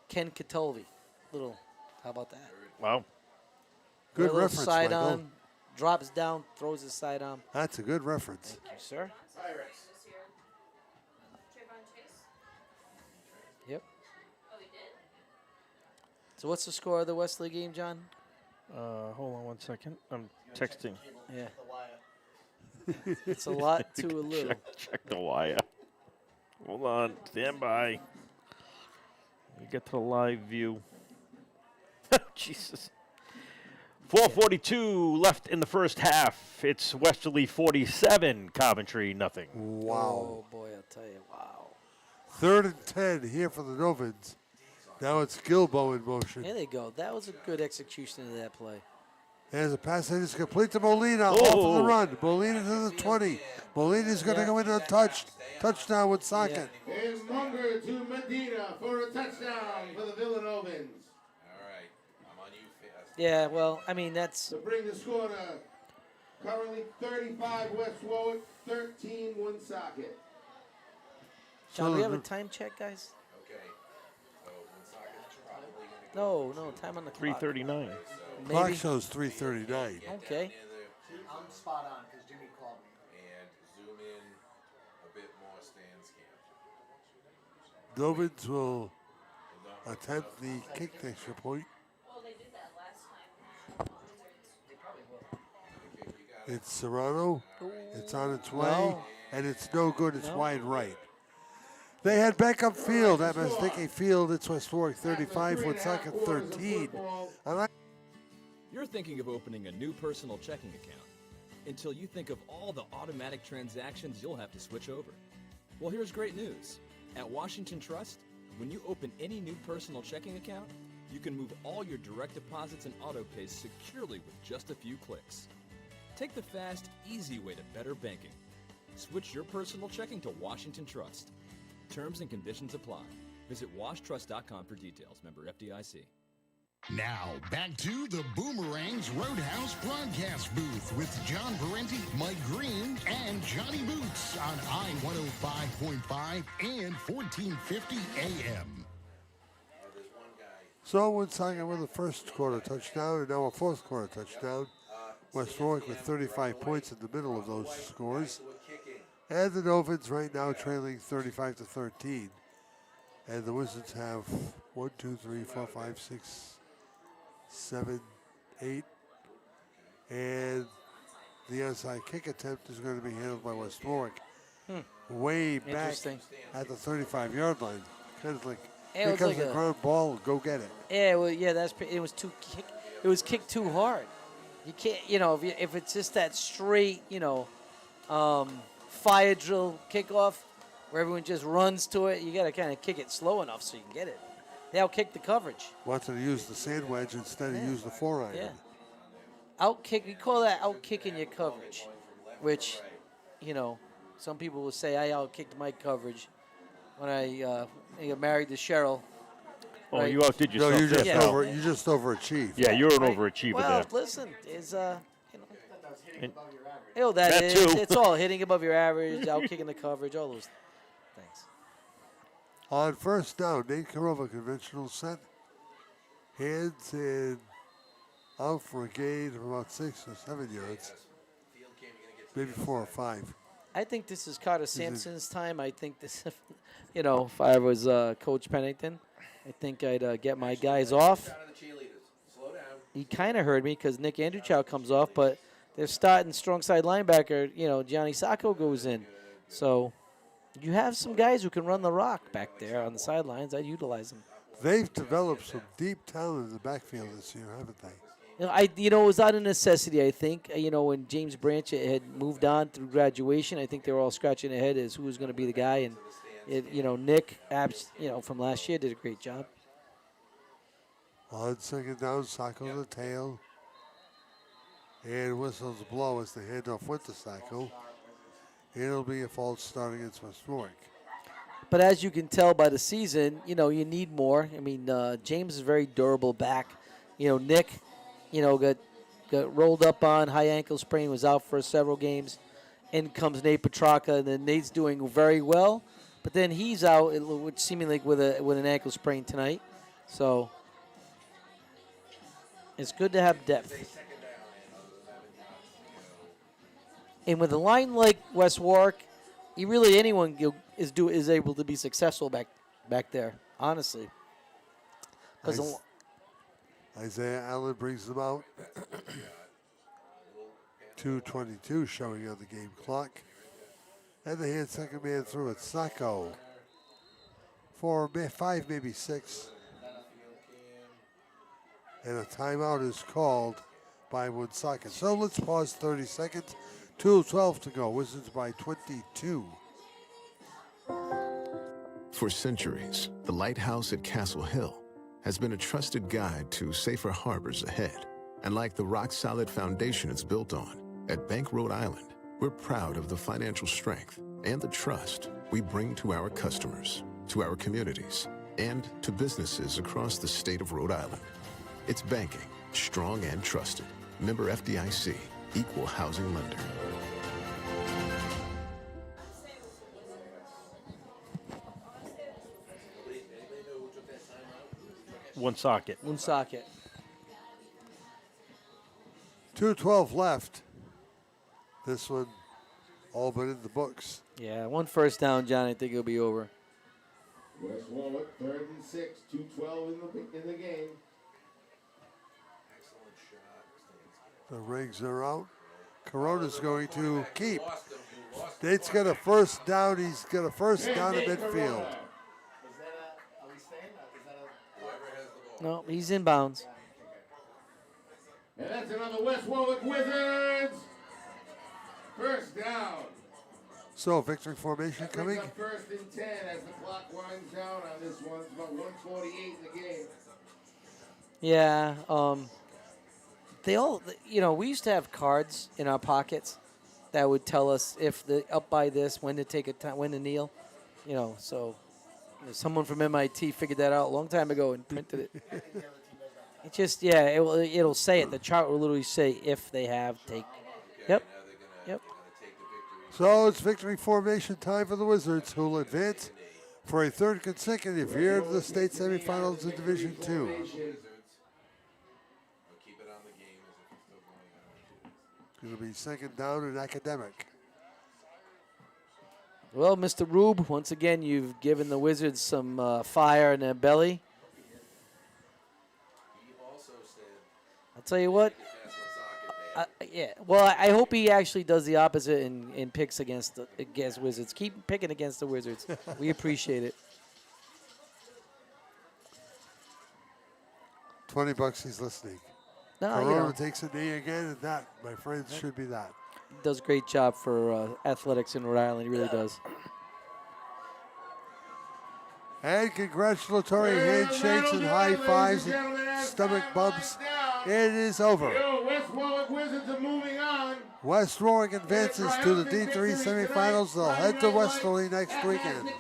Ken Catolvi. How about that? Wow. Good little reference, side Michael. on, drops down, throws his side on. That's a good reference. Thank you, sir. Pirates. Yep. So what's the score of the Wesley game, John? Hold on 1 second. I'm texting. Yeah. It's a lot to a little. Check the wire. Hold on. Stand by. We get to the live view. Jesus. 4:42 left in the first half. It's Westerly 47, Coventry nothing. Wow. Oh, boy, I'll tell you, wow. 3rd and 10 here for the Novans. Now it's Gilbo in motion. There they go. That was a good execution of that play. There's a pass that is complete to Molina off of the run. Molina to the 20. Molina's going to go in untouched. Touchdown with Socket. And Munger to Medina for a touchdown for the Villa Novans. Yeah, well, that's... To bring the score to currently 35 West Warwick, 13 Woonsocket. John, do we have a time check, guys? Okay. So Woonsocket's probably going to No, time on the clock. 3:39. Clock Maybe. shows 3:39. Okay. I'm spot on because Jimmy called me. and zoom in a bit more Stan's camp. Novans will attempt the kick extra point. Well, they did that last time. They probably will. It's Serrano. It's on its way. No. And it's no good. It's No. wide right. They had backup field at Maznicki Field. It's West Warwick 35, Woonsocket 13. You're thinking of opening a new personal checking account until you think of all the automatic transactions you'll have to switch over. Well, here's great news. At Washington Trust, when you open any new personal checking account, you can move all your direct deposits and auto pays securely with just a few clicks. Take the fast, easy way to better banking. Switch your personal checking to Washington Trust. Terms and conditions apply. Visit washtrust.com for details. Member FDIC. Now, back to the Boomerangs Roadhouse broadcast booth with John Parenti, Mike Green, and Johnny Boots on I-105.5 and 1450 AM. So Woonsocket with a first quarter touchdown and now a fourth quarter touchdown. West Warwick with 35 points in the middle of those scores. And the Novans right now trailing 35 to 13. And the Wizards have 1, 2, 3, 4, 5, 6, 7, 8. And the onside kick attempt is going to be handled by West Warwick. Way back Interesting. at the 35-yard line. Kind of like, Yeah, it here was comes like the a- ground ball, go get it. Yeah, well, yeah, it was too kick. It was kicked too hard. You can't, if it's just that straight, fire drill kickoff where everyone just runs to it, you got to kind of kick it slow enough so you can get it. They outkick the coverage. Wanted to use the sand wedge instead of use the 4-iron. Yeah. Outkick, we call that outkicking your coverage, which, some people will say I outkicked my coverage when I got married to Cheryl. Oh, right? you outdid yourself. No, you just there, pal. you just overachieved. Yeah, you're an Right. overachiever well, there. listen, is And- that That is, too. it's all hitting above your average, out kicking the coverage, all those things. On first down, Nate Karova, conventional set. Hands and out for a gain of about 6 or 7 yards. Maybe 4 or 5. I think this is Carter Sampson's time. I think this, if I was Coach Pennington, I think I'd get my guys off. He kind of heard me because Nick Andrewchow comes off, but they're starting strong side linebacker, Johnny Sacco goes in. So you have some guys who can run the rock back there on the sidelines. I'd utilize them. They've developed some deep talent in the backfield this year, haven't they? It was out of necessity, I think. When James Branch had moved on through graduation, I think they were all scratching their head as who was going to be the guy. And, Nick, from last year did a great job. On second down, Sacco the tail. And whistles blow as the handoff went to Sacco. It'll be a false start against West Warwick. But as you can tell by the season, you need more. I mean, James is very durable back. Nick, got rolled up on, high ankle sprain, was out for several games. In comes Nate Petrarca, and then Nate's doing very well. But then he's out, seemingly with an ankle sprain tonight. So it's good to have depth. And with a line like West Warwick, anyone is able to be successful back there, honestly. Because Isaiah Allen brings them out. 2:22 showing on the game clock. And the hand second man through it, Sacco. 4, 5, maybe 6. And a timeout is called by Woonsocket. So let's pause 30 seconds. 2:12 to go. Wizards by 22. For centuries, the lighthouse at Castle Hill has been a trusted guide to safer harbors ahead. And like the rock-solid foundation it's built on, at Bank Rhode Island, we're proud of the financial strength and the trust we bring to our customers, to our communities, and to businesses across the state of Rhode Island. It's banking, strong and trusted. Member FDIC, equal housing lender. Woonsocket. 2:12 left. This one all but in the books. Yeah, one first down, John. I think it'll be over. West Warwick, 3rd and 6, 2:12 in the game. The rings are out. Corona's going to keep. Nate's got a first down. He's got a first down in midfield. No, he's in bounds. And that's another West Warwick Wizards. First down. So victory formation coming. Up 1st and 10 as the clock winds down on this one. It's about 1:48 in the game. Yeah, they all, we used to have cards in our pockets that would tell us if up by this, when to take a time, when to kneel. So someone from MIT figured that out a long time ago and printed it. It just, it'll say it. The chart will literally say if they have take. Yep. So it's victory formation time for the Wizards, who will advance for a 3rd consecutive year to the state semifinals in Division II. It'll be 2nd down and academic. Well, Mr. Rube, once again, you've given the Wizards some fire in their belly. tell you what. Yeah. Well, I hope he actually does the opposite and picks against Wizards. Keep picking against the Wizards. We appreciate it. $20 he's listening. No, Corona takes a knee again, and that, my friends, should be that. He does a great job for athletics in Rhode Island. He really does. And congratulatory handshakes and high fives and stomach bumps. It is over. West Warwick Wizards are moving on. West Warwick advances to the D3 semifinals. They'll head to Westerly next weekend.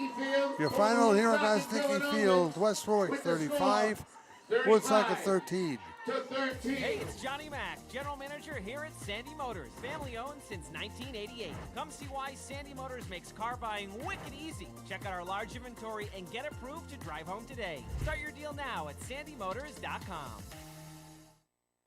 Your final here at Maznicki Field, West Warwick 35, Woonsocket 13. Hey, it's Johnny Mac, General Manager here at Sandy Motors, family owned since 1988. Come see why Sandy Motors makes car buying wicked easy. Check out our large inventory and get approved to drive home today. Start your deal now at sandymotors.com.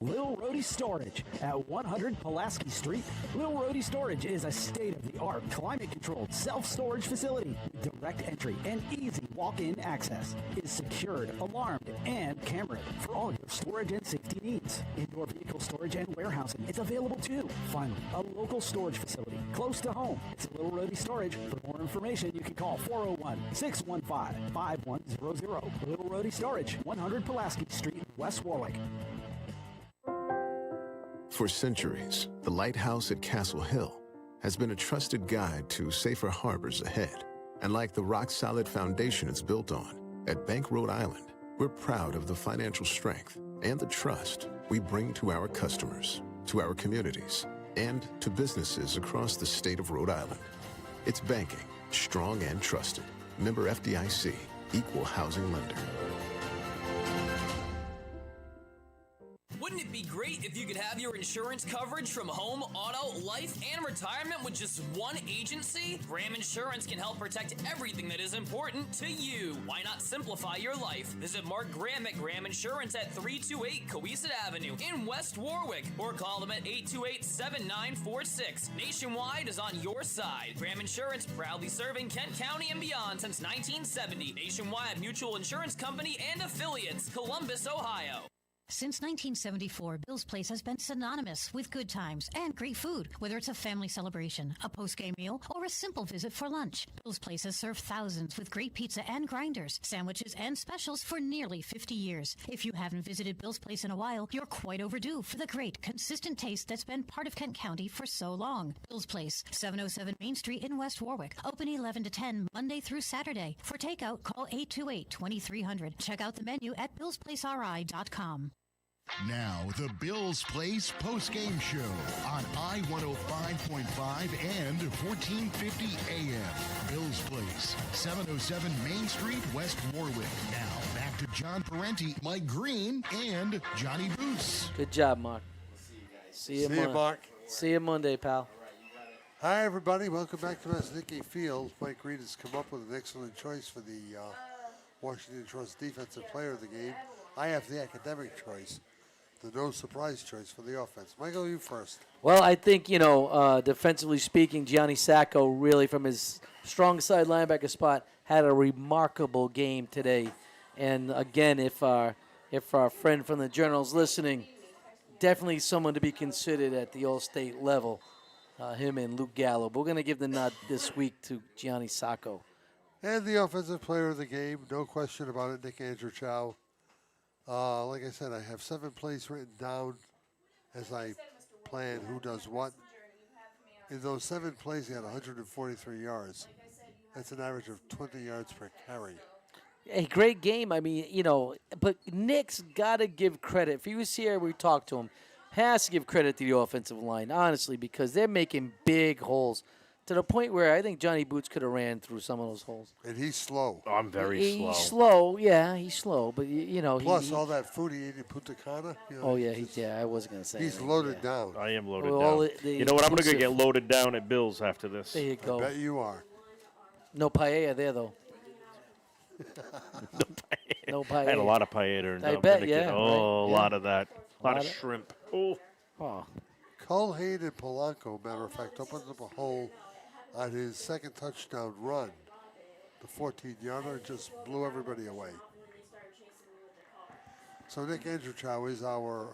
Lil Rhodey Storage at 100 Pulaski Street. Lil Rhodey Storage is a state-of-the-art, climate-controlled self-storage facility with direct entry and easy walk-in access. It is secured, alarmed, and cameraed for all your storage and safety needs. Indoor vehicle storage and warehousing is available too. Finally, a local storage facility close to home. It's Lil Rhodey Storage. For more information, you can call 401-615-5100. Lil Rhodey Storage, 100 Pulaski Street, West Warwick. For centuries, the lighthouse at Castle Hill has been a trusted guide to safer harbors ahead. And like the rock-solid foundation it's built on, at Bank Rhode Island, we're proud of the financial strength and the trust we bring to our customers, to our communities, and to businesses across the state of Rhode Island. It's banking, strong and trusted. Member FDIC, equal housing lender. Wouldn't it be great if you could have your insurance coverage from home, auto, life, and retirement with just one agency? Graham Insurance can help protect everything that is important to you. Why not simplify your life? Visit Mark Graham at Graham Insurance at 328 Coeasett Avenue in West Warwick, or call them at 828-7946. Nationwide is on your side. Graham Insurance, proudly serving Kent County and beyond since 1970. Nationwide Mutual Insurance Company and affiliates, Columbus, Ohio. Since 1974, Bill's Place has been synonymous with good times and great food. Whether it's a family celebration, a post-game meal, or a simple visit for lunch, Bill's Place has served thousands with great pizza and grinders, sandwiches, and specials for nearly 50 years. If you haven't visited Bill's Place in a while, you're quite overdue for the great, consistent taste that's been part of Kent County for so long. Bill's Place, 707 Main Street in West Warwick. Open 11 to 10, Monday through Saturday. For takeout, call 828-2300. Check out the menu at billsplaceri.com. Now, the Bill's Place post-game show on I-105.5 and 1450 AM. Bill's Place, 707 Main Street, West Warwick. Now, back to John Parenti, Mike Green, and Johnny Boots. Good job, Mark. See you, Mark. See you Monday, pal. Hi, everybody. Welcome back to Maznicki Field. Mike Green has come up with an excellent choice for the Washington Trust Defensive Player of the game. I have the academic choice. The no surprise choice for the offense. Michael, you first. Well, I think, defensively speaking, Gianni Sacco really, from his strong side linebacker spot, had a remarkable game today. And again, if our friend from the Journal's listening, definitely someone to be considered at the All-State level, him and Luke Gallo. But we're going to give the nod this week to Gianni Sacco. And the offensive player of the game, no question about it, Nick Andrew Chow. Like I said, I have 7 plays written down as I plan who does what. In those 7 plays, he had 143 yards. That's an average of 20 yards per carry. A great game. I mean, but Nick's got to give credit. If he was here, we talked to him. Has to give credit to the offensive line, honestly, because they're making big holes to the point where I think Johnny Boots could have ran through some of those holes. And he's slow. Oh, I'm very slow. He's slow, yeah, he's slow. But, Plus, all that food he ate in Punta Cana. I wasn't going to say he's anything, loaded down. I am loaded down. You know what? I'm going to get loaded down at Bill's after this. There you go. I bet you are. No paella there, though. No paella. I had a lot of paella in I bet, Dominican. yeah. Oh, right, a lot of that. A lot of it. shrimp. Oh. Culhane and Polanco, matter of fact, opened up a hole on his second touchdown run. The 14-yarder just blew everybody away. So Nick Andrewchow is our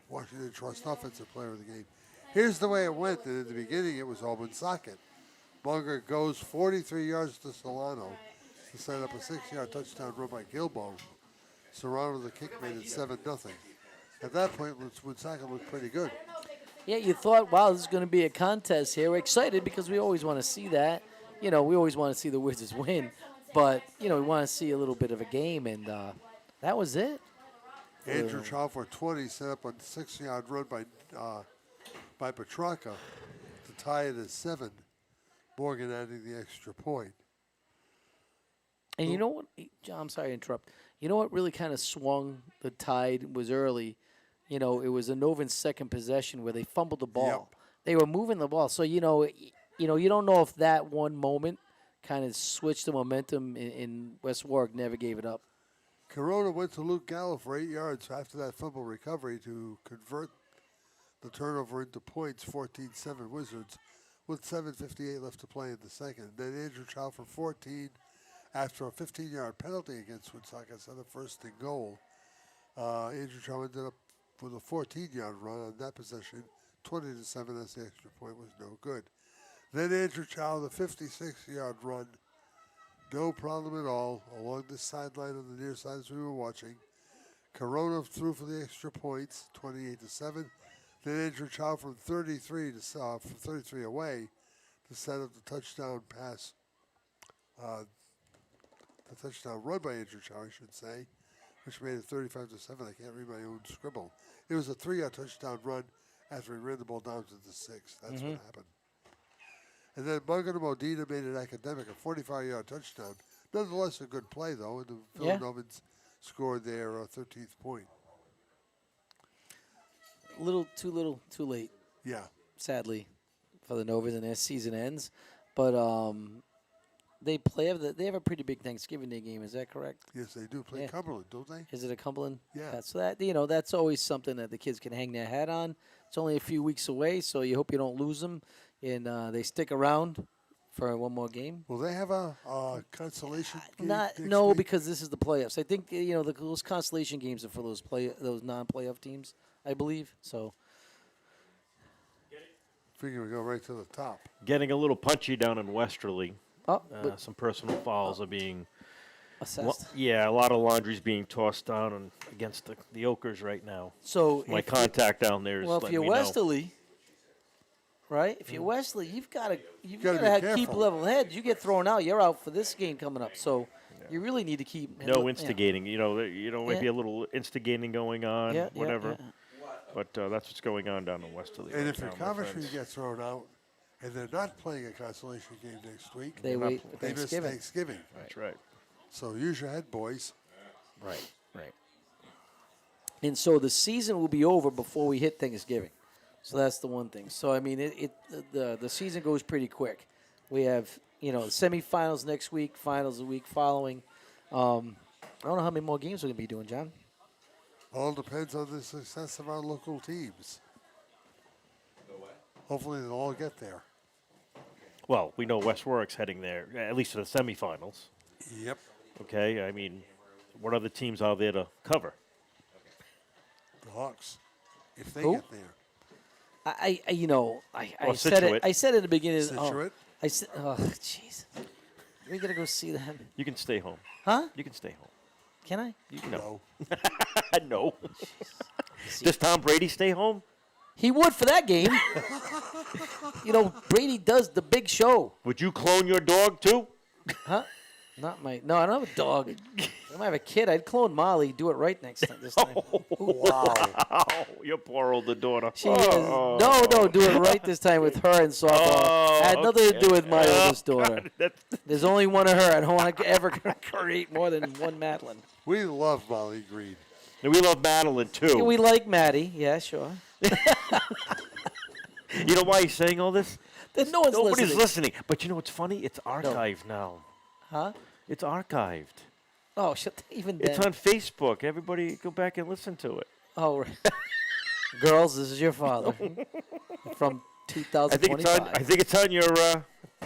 Washington Trust Offensive Player of the Game. Here's the way it went. In the beginning, it was all Woonsocket. Munger goes 43 yards to Solano to set up a 6-yard touchdown run by Gilbo. Serrano, the kick, made it 7-0. At that point, Woonsocket looked pretty good. Yeah, you thought, wow, this is going to be a contest here. We're excited because we always want to see that. You know, we always want to see the Wizards win. But, you know, we want to see a little bit of a game, and that was it. Andrew Chow for 20 set up a 6-yard run by Petrarca to tie it at 7. Morgan adding the extra point. And you know what, John, I'm sorry to interrupt. You know what really kind of swung the tide was early? You know, it was a Novans' second possession where they fumbled the ball. Yep. They were moving the ball. So, you don't know if that one moment kind of switched the momentum in West Warwick, never gave it up. Corona went to Luke Gallo for 8 yards after that fumble recovery to convert the turnover into points, 14-7 Wizards, with 7:58 left to play in the second. Then Andrew Chow for 14 after a 15-yard penalty against Woonsocket set up first and goal. Andrew Chow ended up with a 14-yard run on that possession, 20-7 as the extra point was no good. Then Andrew Chow, the 56-yard run, no problem at all, along the sideline on the near side as we were watching. Corona threw for the extra points, 28-7. Then Andrew Chow from 33 away to set up the touchdown pass, the touchdown run by Andrew Chow, I should say, which made it 35-7. I can't read my own scribble. It was a 3-yard touchdown run after he ran the ball down to the 6. That's what happened. And then Munger to Modena made it academic, a 45-yard touchdown. Nonetheless, a good play, though, and the Villa Novans scored their 13th point. Little, too late. Yeah. Sadly, for the Novans, and their season ends. But they have a pretty big Thanksgiving Day game. Is that correct? Yes, they do play Cumberland, don't they? Is it a Cumberland? Yeah. So that that's always something that the kids can hang their hat on. It's only a few weeks away, so you hope you don't lose them, and they stick around for one more game. Will they have a consolation game next No, week? because this is the playoffs. I think those consolation games are for those non-playoff teams, I believe. So. Figure we go right to the top. Getting a little punchy down in Westerly. Oh, some personal fouls are being assessed. A lot of laundry's being tossed down against the Okers right now. So my contact down there is well, if letting you're me know. Westerly, right? If you're Westerly, you've got to be keep careful. level head. You get thrown out, you're out for this game coming up. So you really need to keep No instigating. Maybe Yeah. a little instigating going on, Yeah, yeah, whatever. yeah. But that's what's going on down in Westerly. And right if your now, my Coventry friends. gets thrown out and they're not playing a consolation game next week, They wait for they miss Thanksgiving. Thanksgiving. That's right. So use your head, boys. Right. And so the season will be over before we hit Thanksgiving. So that's the one thing. So I mean, the season goes pretty quick. We have the semifinals next week, finals the week following. I don't know how many more games we're gonna be doing, John. All depends on the success of our local teams. Hopefully they'll all get there. Well, we know West Warwick's heading there, at least to the semifinals. Yep. Okay, I mean, what other teams are there to cover? The Hawks, if they Who? get there. I Well, said it. Situate. I said in the beginning. Situate? I said, oh, jeez. We gotta go see them. You can stay home. Huh? You can stay home. Can I? No. No. Does Tom Brady stay home? He would for that game. Brady does the big show. Would you clone your dog too? Huh? No, I don't have a dog. I might have a kid. I'd clone Molly. Do it right next time. This time. Wow. Oh, your poor older daughter. She is. No, do it right this time with her and softball. Had nothing to do with my oldest daughter. There's only one of her. I don't want to ever create more than one Madeline. We love Molly Green. And we love Madeline too. We like Maddie. Yeah, sure. You know why he's saying all this? Then no one's Nobody's listening. But you know what's funny? It's archived now. Huh? It's archived. Oh, even then. It's on Facebook. Everybody go back and listen to it. Oh, right. Girls, this is your father from 2025. I think it's on your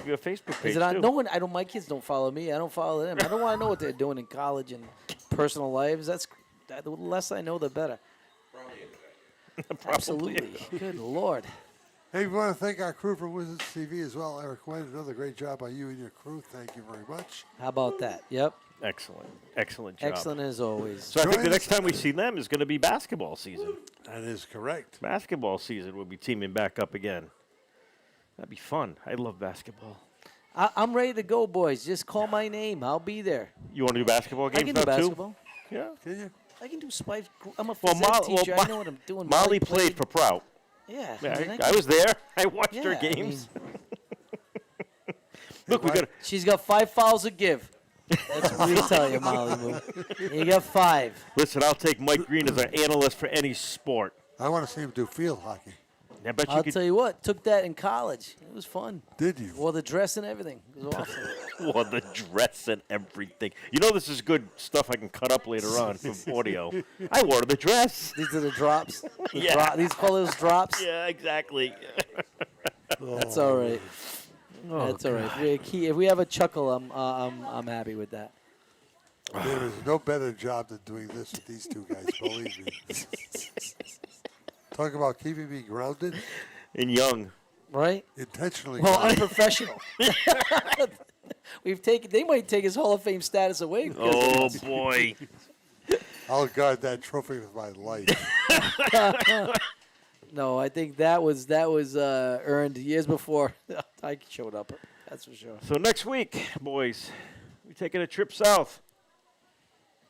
Facebook page Is it on? too. No one. My kids don't follow me. I don't follow them. I don't want to know what they're doing in college and personal lives. The less I know, the better. Absolutely. Good Lord. Hey, we want to thank our crew from Wizards TV as well. Eric Wayne, another great job by you and your crew. Thank you very much. How about that? Yep. Excellent job. Excellent as always. So I think the next time we see them is going to be basketball season. That is correct. Basketball season will be teaming back up again. That'd be fun. I love basketball. I'm ready to go, boys. Just call my name. I'll be there. You want to do basketball games I can now do basketball. Too? Yeah. Can you? I can do spike. I'm a Well, phys ed teacher. I know what I'm doing. Molly played for Prout. Yeah. Yeah, I was there. I watched her games. Look, we got. She's got 5 fouls to give. That's what we tell you, Molly Moo. You got 5. Listen, I'll take Mike Green as an analyst for any sport. I want to see him do field hockey. I bet you I'll could. tell you what. Took that in college. It was fun. Did you? Wore the dress and everything. It was awesome. Wore the dress and everything. You know this is good stuff I can cut up later on from audio. I wore the dress. These are the drops. Yeah. These call those drops. Yeah, exactly. That's all right. That's all right. If we have a chuckle, I'm happy with that. There is no better job than doing this with these two guys, believe me. Talk about keeping me grounded. And young. Right? Intentionally Well, grounded. unprofessional. They might take his Hall of Fame status away. because of Oh, this. boy. I'll guard that trophy with my life. No, I think that was earned years before I showed up. That's for sure. So next week, boys, we're taking a trip south.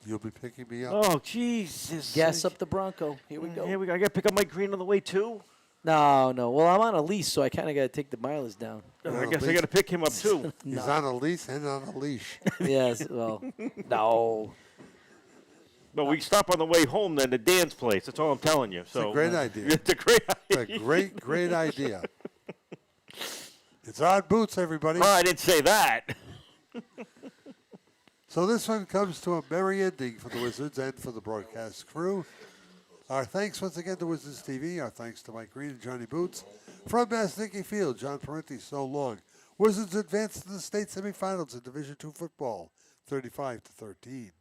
You'll be picking me up. Oh, Jesus. Gas up the Bronco. Here we go. Here we go. I got to pick up Mike Green on the way, too. No. Well, I'm on a lease, so I kind of got to take the mileage down. I guess I got to pick him up, too. He's on a lease and on a leash. Yes, well, no. But we stop on the way home then to Dan's place. That's all I'm telling you. It's a great idea. It's a great idea. It's a great idea. It's odd boots, everybody. Oh, I didn't say that. So this one comes to a merry ending for the Wizards and for the broadcast crew. Our thanks once again to Wizards TV. Our thanks to Mike Green and Johnny Boots. From Maznicki Field, John Parenti, so long. Wizards advance to the state semifinals in Division II football, 35-13.